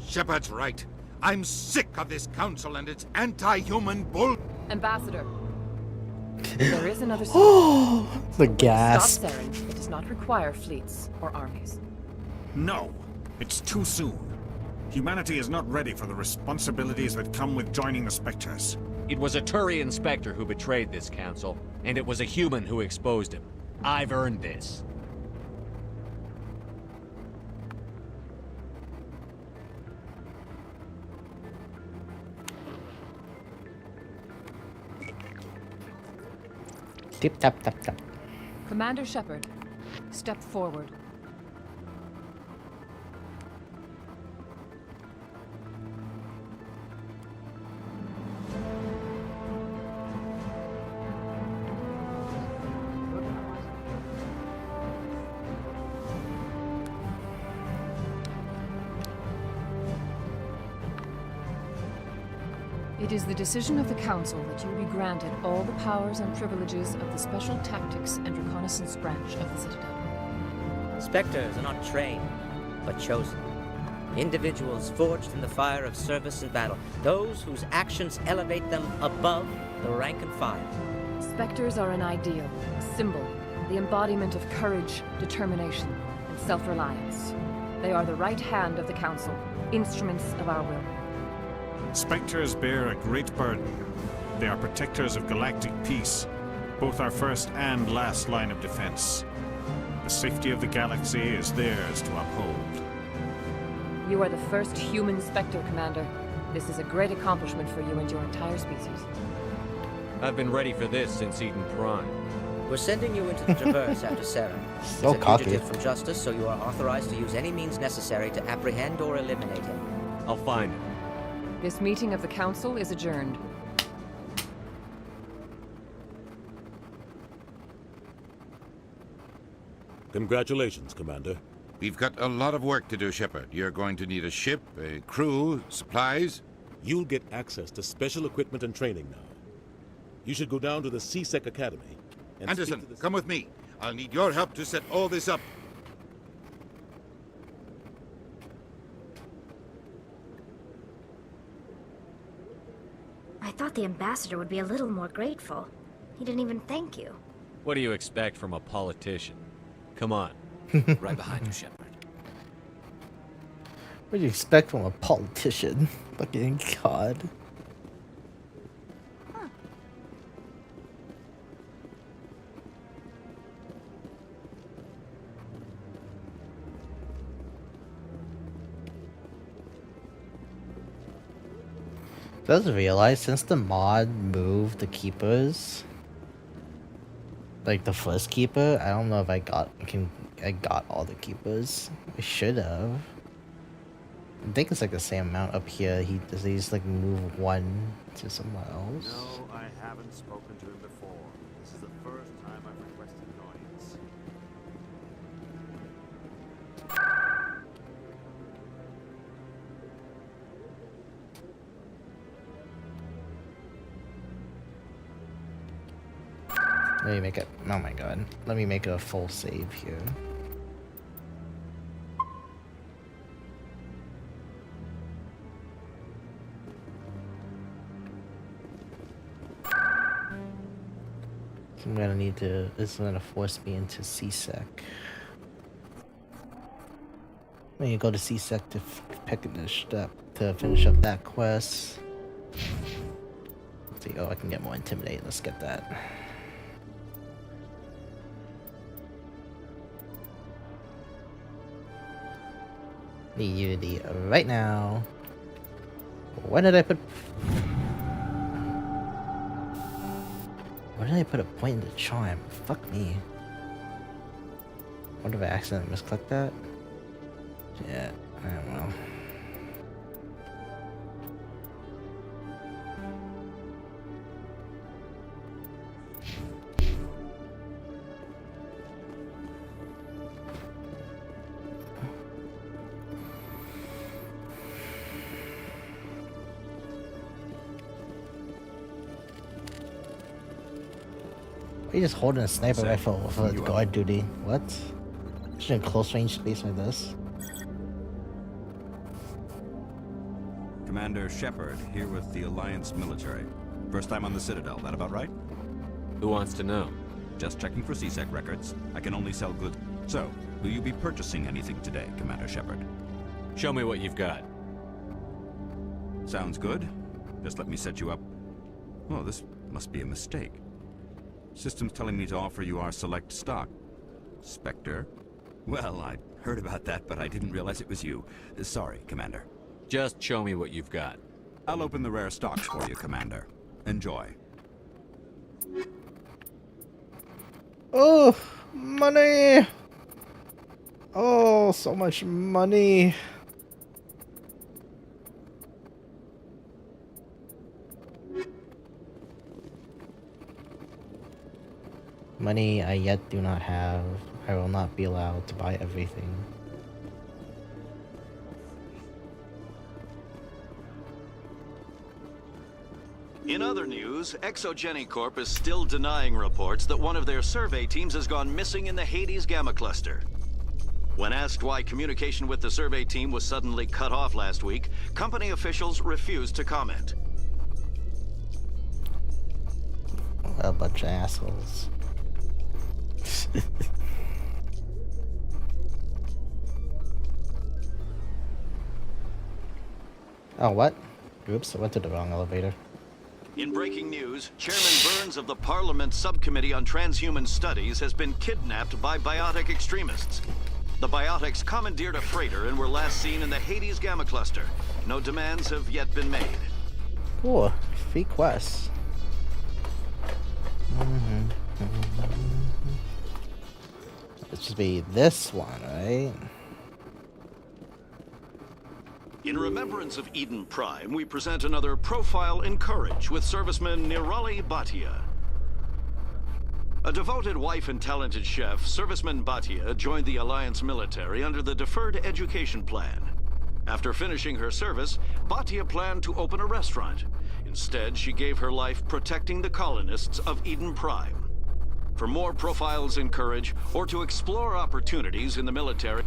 Shepard's right. I'm sick of this council and its anti-human bull... Ambassador. There is another solution. The gas. Stop Saren. It does not require fleets or armies. No, it's too soon. Humanity is not ready for the responsibilities that come with joining the Spectres. It was a Turian Spectre who betrayed this council, and it was a human who exposed him. I've earned this. Tip tap tap tap. Commander Shepard, step forward. It is the decision of the Council that you be granted all the powers and privileges of the Special Tactics and Reconnaissance branch of the Citadel. Spectres are not trained, but chosen. Individuals forged in the fire of service and battle. Those whose actions elevate them above the rank and file. Spectres are an ideal, a symbol, the embodiment of courage, determination, and self-reliance. They are the right hand of the Council, instruments of our will. Spectres bear a great burden. They are protectors of galactic peace, both our first and last line of defense. The safety of the galaxy is theirs to uphold. You are the first human Spectre, Commander. This is a great accomplishment for you and your entire species. I've been ready for this since Eden Prime. We're sending you into the Traverse after Saren. So He's a cocky. fugitive from justice, so you are authorized to use any means necessary to apprehend or eliminate him. I'll find him. This meeting of the Council is adjourned. Congratulations, Commander. We've got a lot of work to do, Shepard. You're going to need a ship, a crew, supplies. You'll get access to special equipment and training now. You should go down to the CSEC Academy and Anderson, come with me. I'll need your help to set all this up. I thought the ambassador would be a little more grateful. He didn't even thank you. What do you expect from a politician? Come on. Right behind you, Shepard. What do you expect from a politician? Fucking God. Does realize since the mod moved the keepers, like the first keeper, I don't know if I got all the keepers. I should have. I think it's like the same amount up here. He just like move one to somewhere else. No, I haven't spoken to him before. This is the first time I've requested an audience. Let me make it. Oh my god. Let me make a full save here. So I'm gonna need to. This is gonna force me into CSEC. I'm gonna go to CSEC to pick this step to finish up that quest. Let's see. Oh, I can get more intimidate. Let's get that. Need Unity right now. When did I put? Why did I put a point into charm? Fuck me. What if I accidentally misclicked that? Yeah, I don't know. Are you just holding a sniper rifle for guard duty? What? Just in close range space like this? Commander Shepard, here with the Alliance military. First time on the Citadel, that about right? Who wants to know? Just checking for CSEC records. I can only sell goods. So, will you be purchasing anything today, Commander Shepard? Show me what you've got. Sounds good. Just let me set you up. Oh, this must be a mistake. System's telling me to offer you our select stock. Spectre? Well, I heard about that, but I didn't realize it was you. Sorry, Commander. Just show me what you've got. I'll open the rare stocks for you, Commander. Enjoy. Oh, money! Oh, so much money. Money I yet do not have. I will not be allowed to buy everything. In other news, Exogeny Corp is still denying reports that one of their survey teams has gone missing in the Hades Gamma Cluster. When asked why communication with the survey team was suddenly cut off last week, company officials refused to comment. A bunch of assholes. Oh, what? Oops, I went to the wrong elevator. In breaking news, Chairman Burns of the Parliament Subcommittee on Transhuman Studies has been kidnapped by biotic extremists. The biotics commandeered a freighter and were last seen in the Hades Gamma Cluster. No demands have yet been made. Cool. Free quests. It should be this one, right? In remembrance of Eden Prime, we present another profile in courage with serviceman Nirali Bhatia. A devoted wife and talented chef, serviceman Bhatia joined the Alliance military under the Deferred Education Plan. After finishing her service, Bhatia planned to open a restaurant. Instead, she gave her life protecting the colonists of Eden Prime. For more profiles in courage, or to explore opportunities in the military...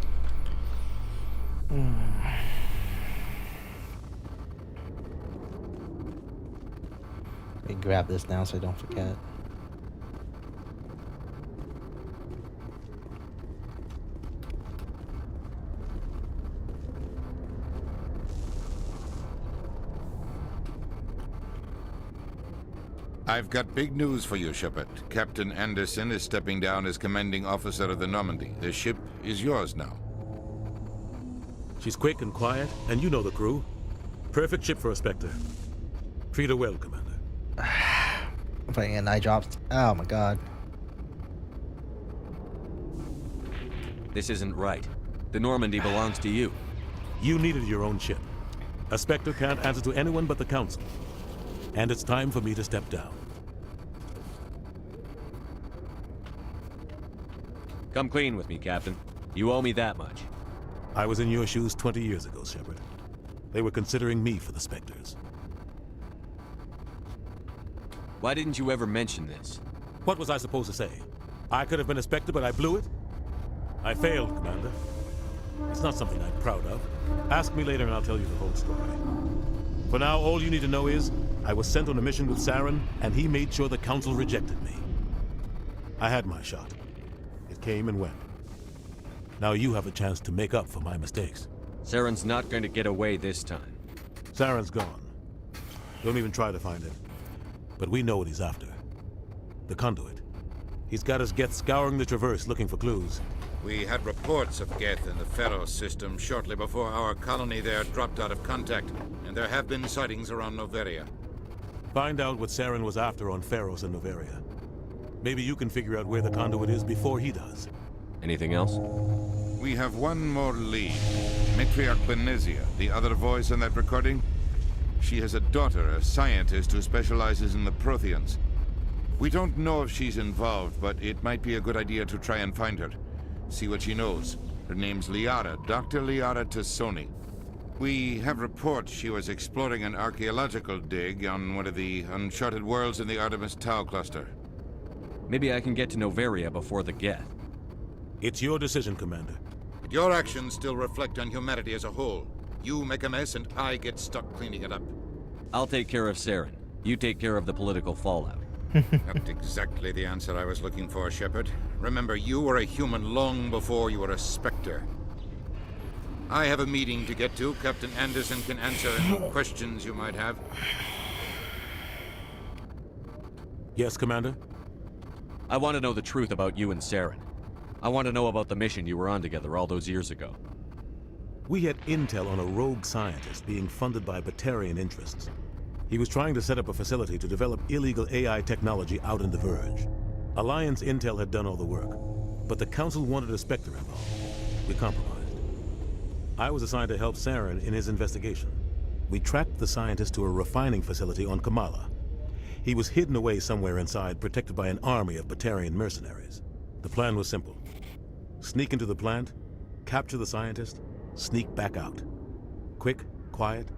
Let me grab this now so I don't forget. I've got big news for you, Shepard. Captain Anderson is stepping down as commanding officer of the Normandy. The ship is yours now. She's quick and quiet, and you know the crew. Perfect ship for a Spectre. Treat her well, Commander. I'm putting in eye drops. Oh my god. This isn't right. The Normandy belongs to you. You needed your own ship. A Spectre can't answer to anyone but the Council. And it's time for me to step down. Come clean with me, Captain. You owe me that much. I was in your shoes 20 years ago, Shepard. They were considering me for the Spectres. Why didn't you ever mention this? What was I supposed to say? I could have been a Spectre, but I blew it? I failed, Commander. It's not something I'm proud of. Ask me later and I'll tell you the whole story. For now, all you need to know is, I was sent on a mission with Saren, and he made sure the Council rejected me. I had my shot. It came and went. Now you have a chance to make up for my mistakes. Saren's not going to get away this time. Saren's gone. Don't even try to find him. But we know what he's after. The conduit. He's got his Geth scouring the Traverse looking for clues. We had reports of Geth in the Pharos system shortly before our colony there dropped out of contact, and there have been sightings around Noveria. Find out what Saren was after on Pharos and Noveria. Maybe you can figure out where the conduit is before he does. Anything else? We have one more lead. Matriarch Benezia, the other voice on that recording. She has a daughter, a scientist who specializes in the Protheans. We don't know if she's involved, but it might be a good idea to try and find her. See what she knows. Her name's Liara, Dr. Liara Tassoni. We have reports she was exploring an archaeological dig on one of the uncharted worlds in the Artemis Tau cluster. Maybe I can get to Noveria before the Geth. It's your decision, Commander. Your actions still reflect on humanity as a whole. You make a mess and I get stuck cleaning it up. I'll take care of Saren. You take care of the political fallout. Not exactly the answer I was looking for, Shepard. Remember, you were a human long before you were a Spectre. I have a meeting to get to. Captain Anderson can answer any questions you might have. Yes, Commander? I want to know the truth about you and Saren. I want to know about the mission you were on together all those years ago. We had intel on a rogue scientist being funded by Batarian interests. He was trying to set up a facility to develop illegal AI technology out in the Verge. Alliance intel had done all the work, but the Council wanted a Spectre involved. We compromised. I was assigned to help Saren in his investigation. We tracked the scientist to a refining facility on Kamala. He was hidden away somewhere inside, protected by an army of Batarian mercenaries. The plan was simple. Sneak into the plant, capture the scientist, sneak back out. Quick, quiet,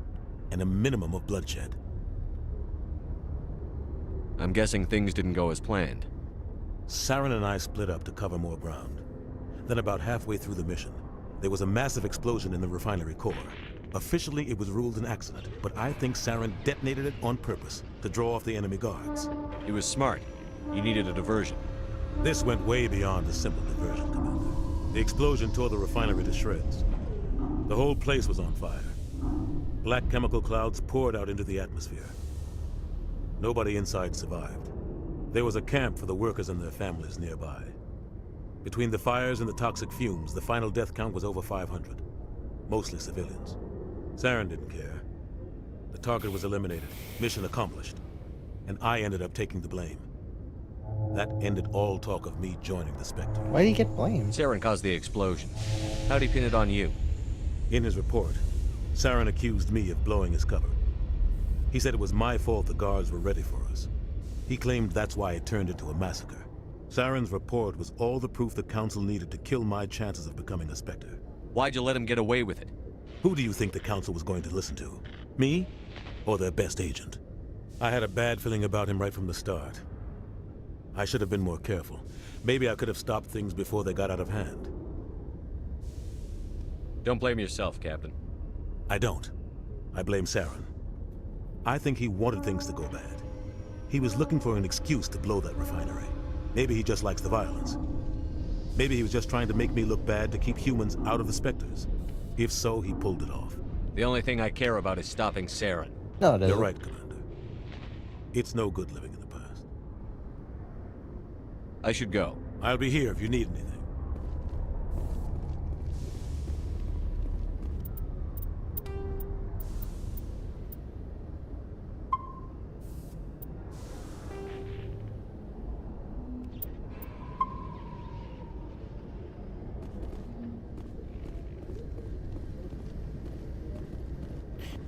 and a minimum of bloodshed. I'm guessing things didn't go as planned. Saren and I split up to cover more ground. Then about halfway through the mission, there was a massive explosion in the refinery core. Officially, it was ruled an accident, but I think Saren detonated it on purpose to draw off the enemy guards. It was smart. You needed a diversion. This went way beyond a simple diversion, Commander. The explosion tore the refinery to shreds. The whole place was on fire. Black chemical clouds poured out into the atmosphere. Nobody inside survived. There was a camp for the workers and their families nearby. Between the fires and the toxic fumes, the final death count was over 500. Mostly civilians. Saren didn't care. The target was eliminated, mission accomplished. And I ended up taking the blame. That ended all talk of me joining the Spectre. Why did he get blamed? Saren caused the explosion. How'd he pin it on you? In his report, Saren accused me of blowing his cover. He said it was my fault the guards were ready for us. He claimed that's why it turned into a massacre. Saren's report was all the proof the Council needed to kill my chances of becoming a Spectre. Why'd you let him get away with it? Who do you think the Council was going to listen to? Me? Or their best agent? I had a bad feeling about him right from the start. I should have been more careful. Maybe I could have stopped things before they got out of hand. Don't blame yourself, Captain. I don't. I blame Saren. I think he wanted things to go bad. He was looking for an excuse to blow that refinery. Maybe he just likes the violence. Maybe he was just trying to make me look bad to keep humans out of the Spectres. If so, he pulled it off. The only thing I care about is stopping Saren. No, it isn't. You're right, Commander. It's no good living in the past. I should go. I'll be here if you need anything.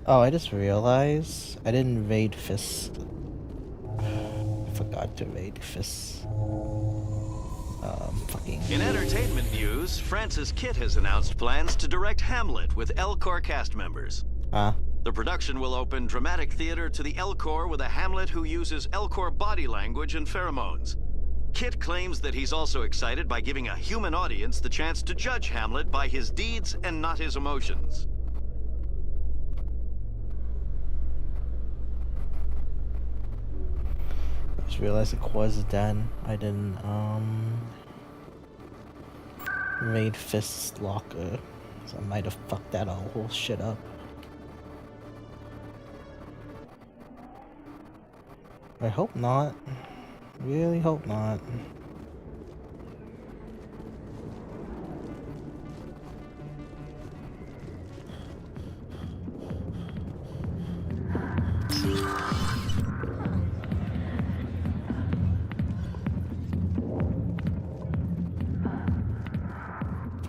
Oh, I just realized I didn't invade Fist. I forgot to invade Fist. In entertainment news, Francis Kitt has announced plans to direct Hamlet with L-Corps cast members. The production will open dramatic theater to the L-Corps with a Hamlet who uses L-Corps body language and pheromones. Kitt claims that he's also excited by giving a human audience the chance to judge Hamlet by his deeds and not his emotions. I just realized it was done. I didn't invade Fist's locker, so I might have fucked that whole shit up. I hope not. Really hope not.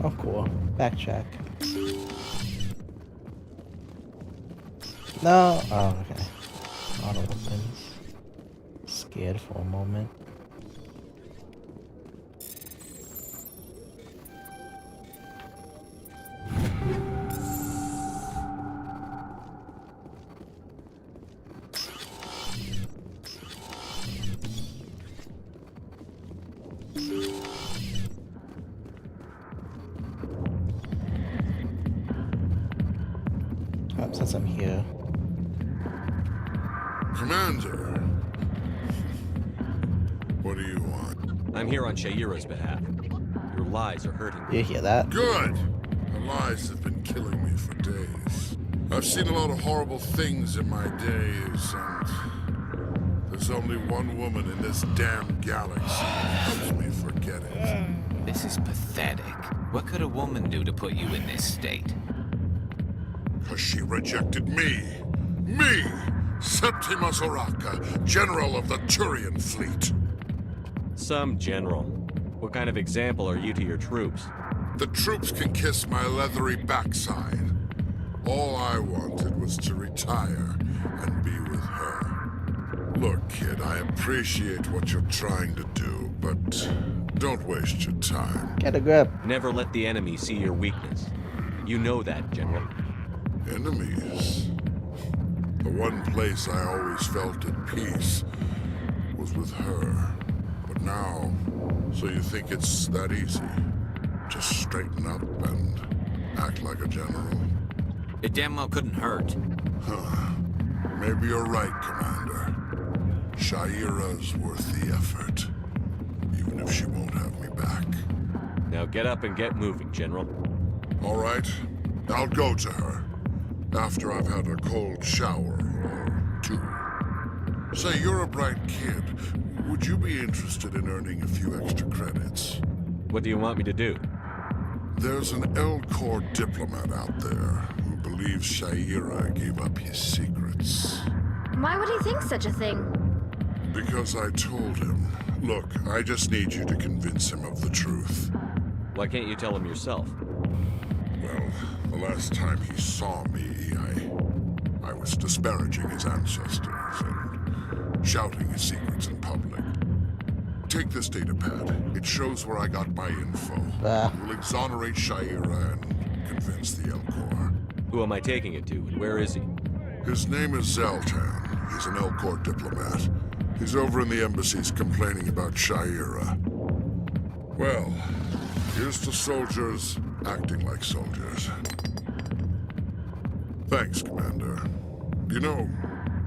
Oh, cool. Backtrack. No. Oh, okay. Auto opens. Scared for a moment. Since I'm here. Commander! What do you want? I'm here on Shaira's behalf. Your lies are hurting me. You hear that? Good! The lies have been killing me for days. I've seen a lot of horrible things in my days, and there's only one woman in this damn galaxy that helps me forget it. This is pathetic. What could a woman do to put you in this state? Because she rejected me. Me! Septimus Oraka, General of the Turian Fleet. Some general. What kind of example are you to your troops? The troops can kiss my leathery backside. All I wanted was to retire and be with her. Look, kid, I appreciate what you're trying to do, but don't waste your time. Get a grip. Never let the enemy see your weakness. You know that, General. Enemies? The one place I always felt at peace was with her. But now, so you think it's that easy? Just straighten up and act like a general? It damn well couldn't hurt. Huh. Maybe you're right, Commander. Shaira's worth the effort, even if she won't have me back. Now get up and get moving, General. All right. I'll go to her. After I've had a cold shower or two. Say, you're a bright kid. Would you be interested in earning a few extra credits? What do you want me to do? There's an L-Corps diplomat out there who believes Shaira gave up his secrets. Why would he think such a thing? Because I told him. Look, I just need you to convince him of the truth. Why can't you tell him yourself? Well, the last time he saw me, I was disparaging his ancestors and shouting his secrets in public. Take this data pad. It shows where I got my info. It will exonerate Shaira and convince the L-Corps. Who am I taking it to, and where is he? His name is Zoltan. He's an L-Corps diplomat. He's over in the embassies complaining about Shaira. Well, here's to soldiers acting like soldiers. Thanks, Commander. You know,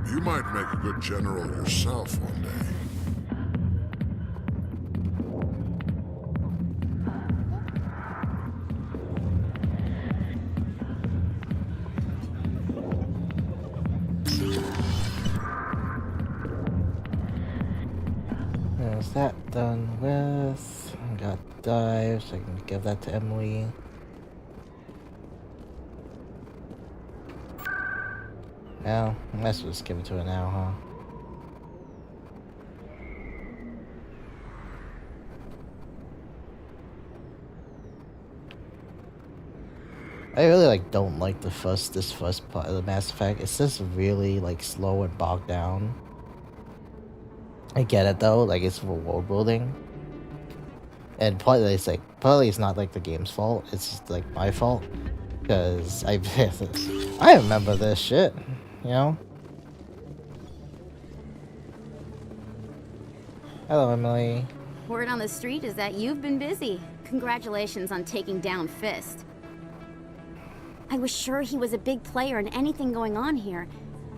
you might make a good general yourself one day. Is that done with? I got dive, so I can give that to Emily. Now, let's just give it to her now, huh? I really don't like this first part of the Mass Effect. It's just really slow and bogged down. I get it though, it's for world building. And partly it's not the game's fault, it's just my fault. Because I remember this shit, you know? Hello, Emily. Word on the street is that you've been busy. Congratulations on taking down Fist. I was sure he was a big player in anything going on here.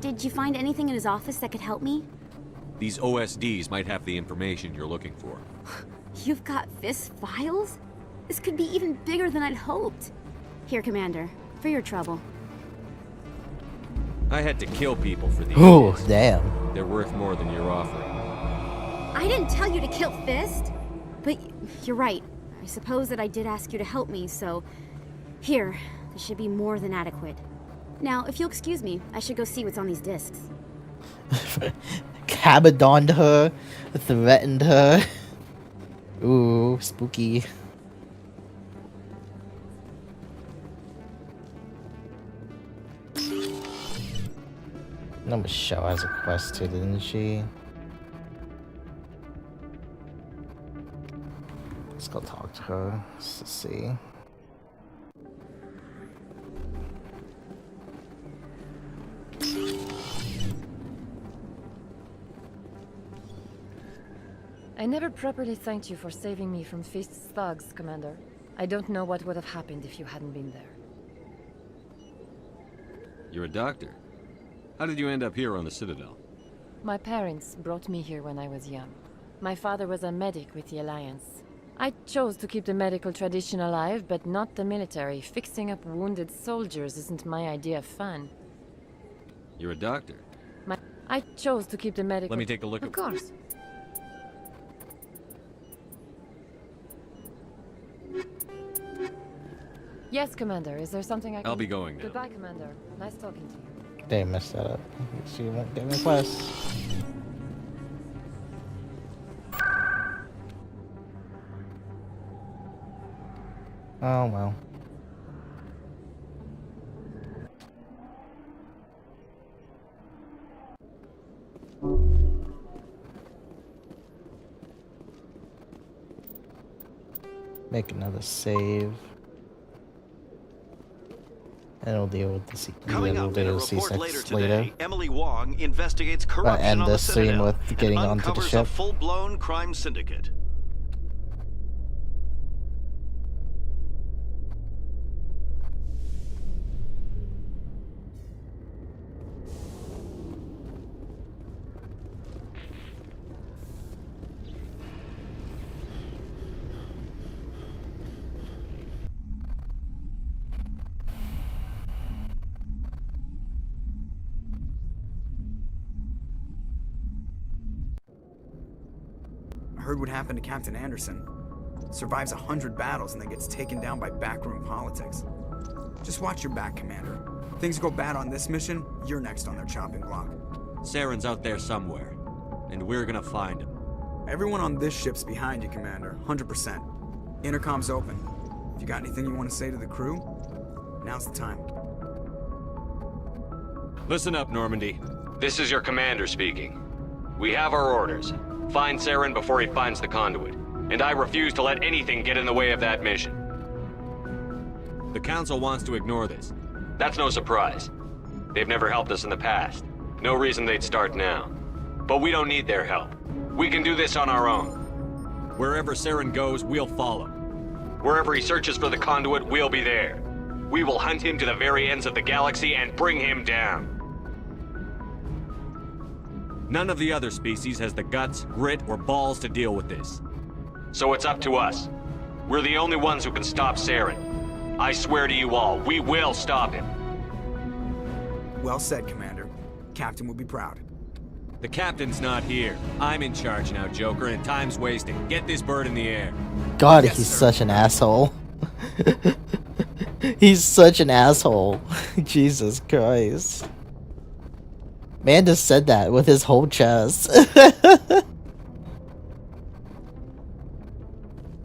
Did you find anything in his office that could help me? These OSDs might have the information you're looking for. You've got Fist files? This could be even bigger than I'd hoped. Here, Commander, for your trouble. I had to kill people for these. Oh, damn. They're worth more than you're offering. I didn't tell you to kill Fist. But you're right. I suppose that I did ask you to help me, so... Here, this should be more than adequate. Now, if you'll excuse me, I should go see what's on these discs. Cabadoned her, threatened her. Ooh, spooky. No, Michelle has a quest too, didn't she? Let's go talk to her just to see. I never properly thanked you for saving me from Fist's thugs, Commander. I don't know what would have happened if you hadn't been there. You're a doctor. How did you end up here on the Citadel? My parents brought me here when I was young. My father was a medic with the Alliance. I chose to keep the medical tradition alive, but not the military. Fixing up wounded soldiers isn't my idea of fun. You're a doctor. I chose to keep the medical... Let me take a look Of course. Yes, Commander. Is there something I can... I'll be going now. Goodbye, Commander. Nice talking to you. They messed that up. She won't get me quest. Oh well. Make another save. And it'll deal with the Coming up in a report later today, Emily Wong investigates corruption end on the this scene Citadel with getting and onto the uncovers ship. a full-blown crime syndicate. heard what happened to Captain Anderson. Survives 100 battles and then gets taken down by backroom politics. Just watch your back, Commander. Things go bad on this mission, you're next on their chopping block. Saren's out there somewhere, and we're gonna find him. Everyone on this ship's behind you, Commander. 100%. Intercom's open. If you got anything you want to say to the crew, now's the time. Listen up, Normandy. This is your commander speaking. We have our orders. Find Saren before he finds the conduit. And I refuse to let anything get in the way of that mission. The Council wants to ignore this. That's no surprise. They've never helped us in the past. No reason they'd start now. But we don't need their help. We can do this on our own. Wherever Saren goes, we'll follow. Wherever he searches for the conduit, we'll be there. We will hunt him to the very ends of the galaxy and bring him down. None of the other species has the guts, grit, or balls to deal with this. So it's up to us. We're the only ones who can stop Saren. I swear to you all, we will stop him. Well said, Commander. Captain will be proud. The captain's not here. I'm in charge now, Joker, and time's wasting. Get this bird in the air. God, yes, he's such an asshole. He's such an asshole. Jesus Christ. Man just said that with his whole chest.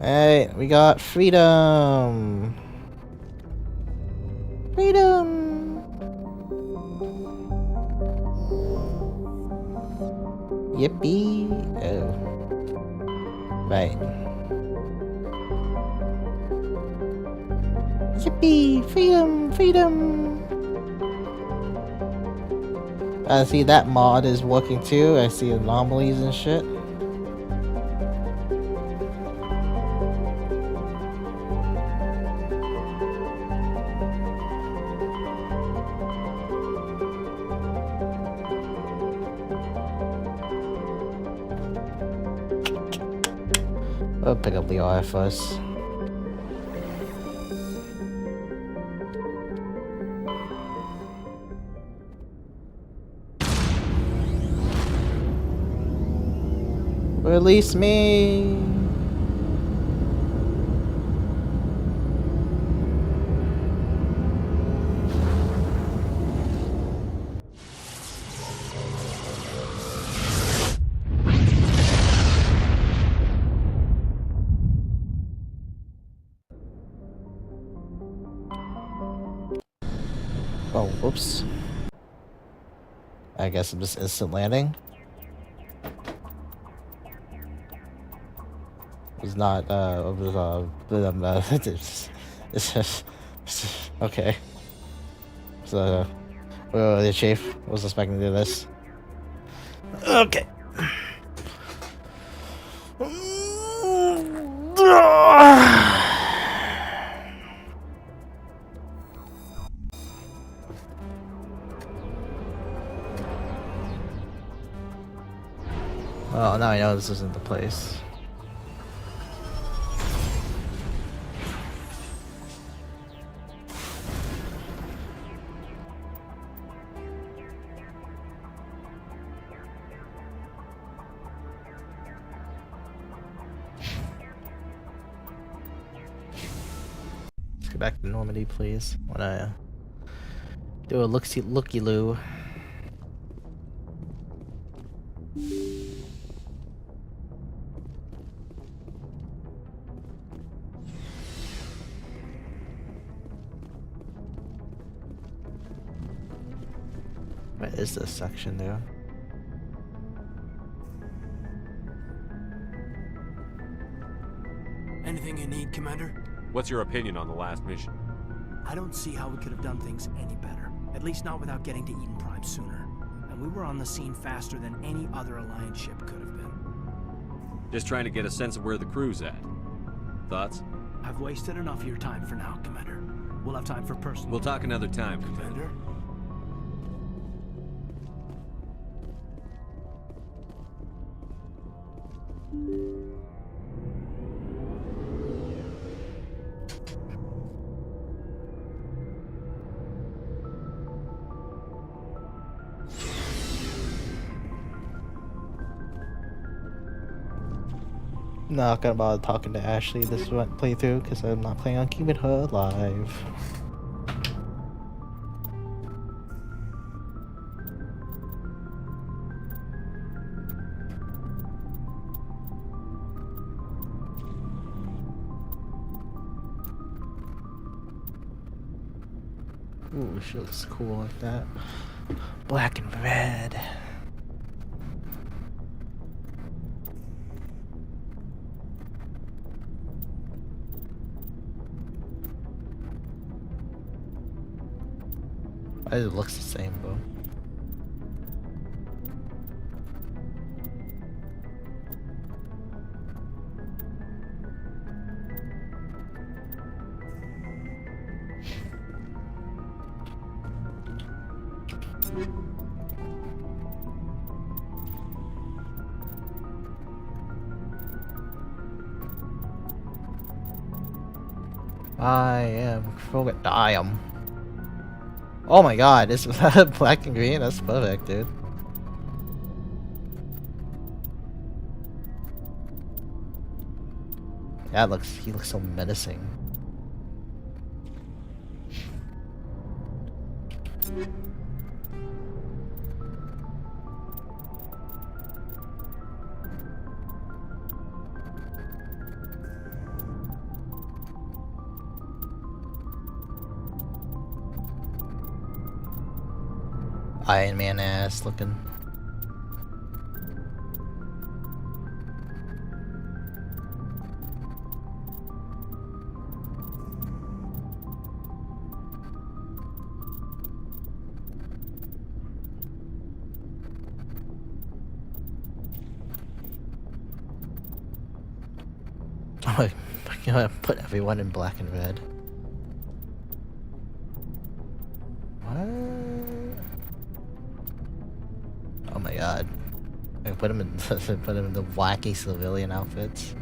Alright, we got freedom. Freedom. Yippee. Oh. Right. Yippee. Freedom. Freedom. I see that mod is working too. I see anomalies and shit. I'll pick up Liara first. Release me! Oh, whoops. I guess I'm just instant landing. It's not, okay. So, the chief was expecting to do this. Okay. Oh, now I know this isn't the place. Let's go back to Normandy, please. Wanna do a looky-loo. What is this section there? Anything you need, Commander? What's your opinion on the last mission? I don't see how we could have done things any better. At least not without getting to Eden Prime sooner. And we were on the scene faster than any other Alliance ship could have been. Just trying to get a sense of where the crew's at. Thoughts? I've wasted enough of your time for now, Commander. We'll have time for personal... We'll talk another time, Commander. Not gonna bother talking to Ashley this playthrough because I'm not planning on keeping her alive. Ooh, she looks cool like that. Black and red. It looks the same, though. I am. Oh my god, this is black and green. That's perfect, dude. Yeah, he looks so menacing. Iron Man ass looking. I'm gonna put everyone in black and red. What? Oh my god. I put him in the wacky civilian outfits.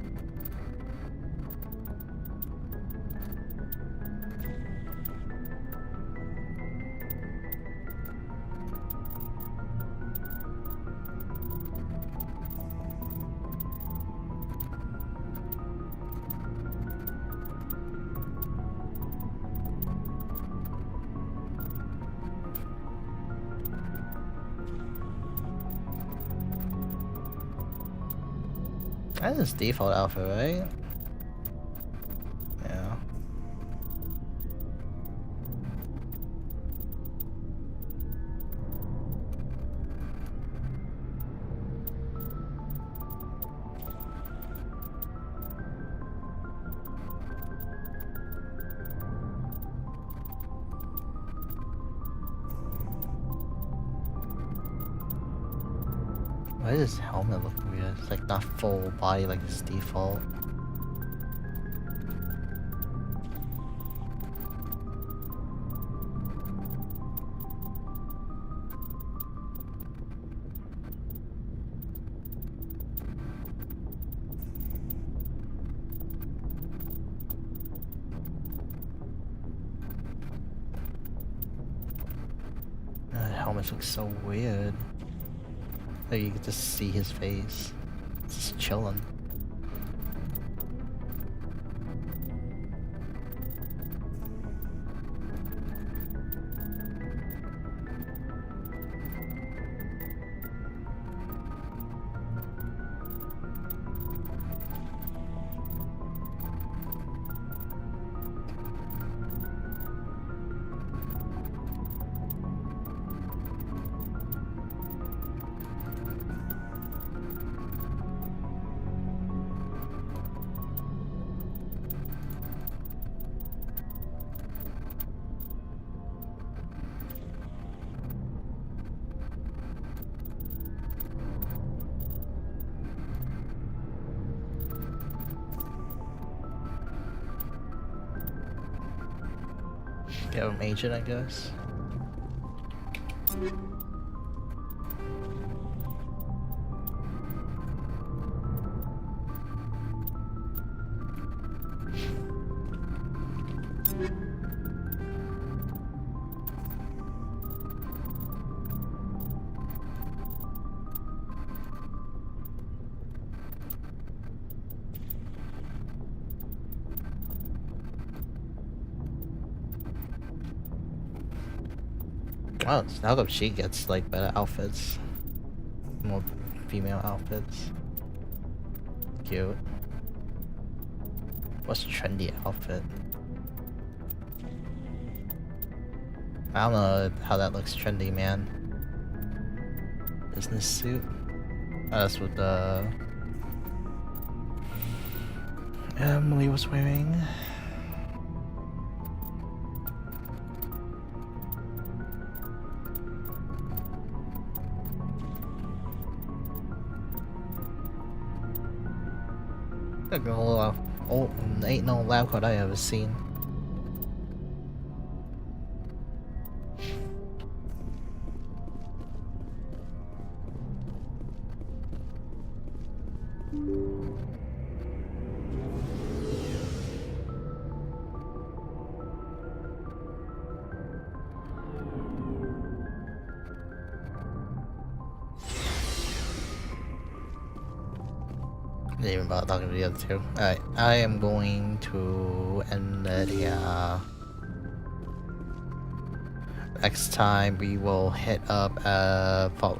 That's his default outfit, right? Yeah. Why does his helmet look weird? It's like not full body like his default. The helmet looks so weird. Like you can just see his face. It's just chilling. Get him agent, I guess. Oh, so how come she gets like better outfits? More female outfits. Cute. What's a trendy outfit? I don't know how that looks trendy, man. Business suit? Oh, that's what Emily was wearing. Ain't no lab coat I ever seen. Didn't even bother talking to the other two. Alright, I am going to end the next time we will hit up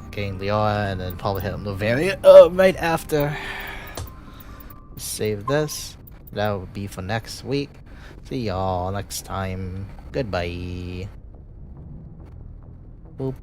getting Liara and then probably hit up Novaria right after. Save this. That will be for next week. See y'all next time. Goodbye. Boop.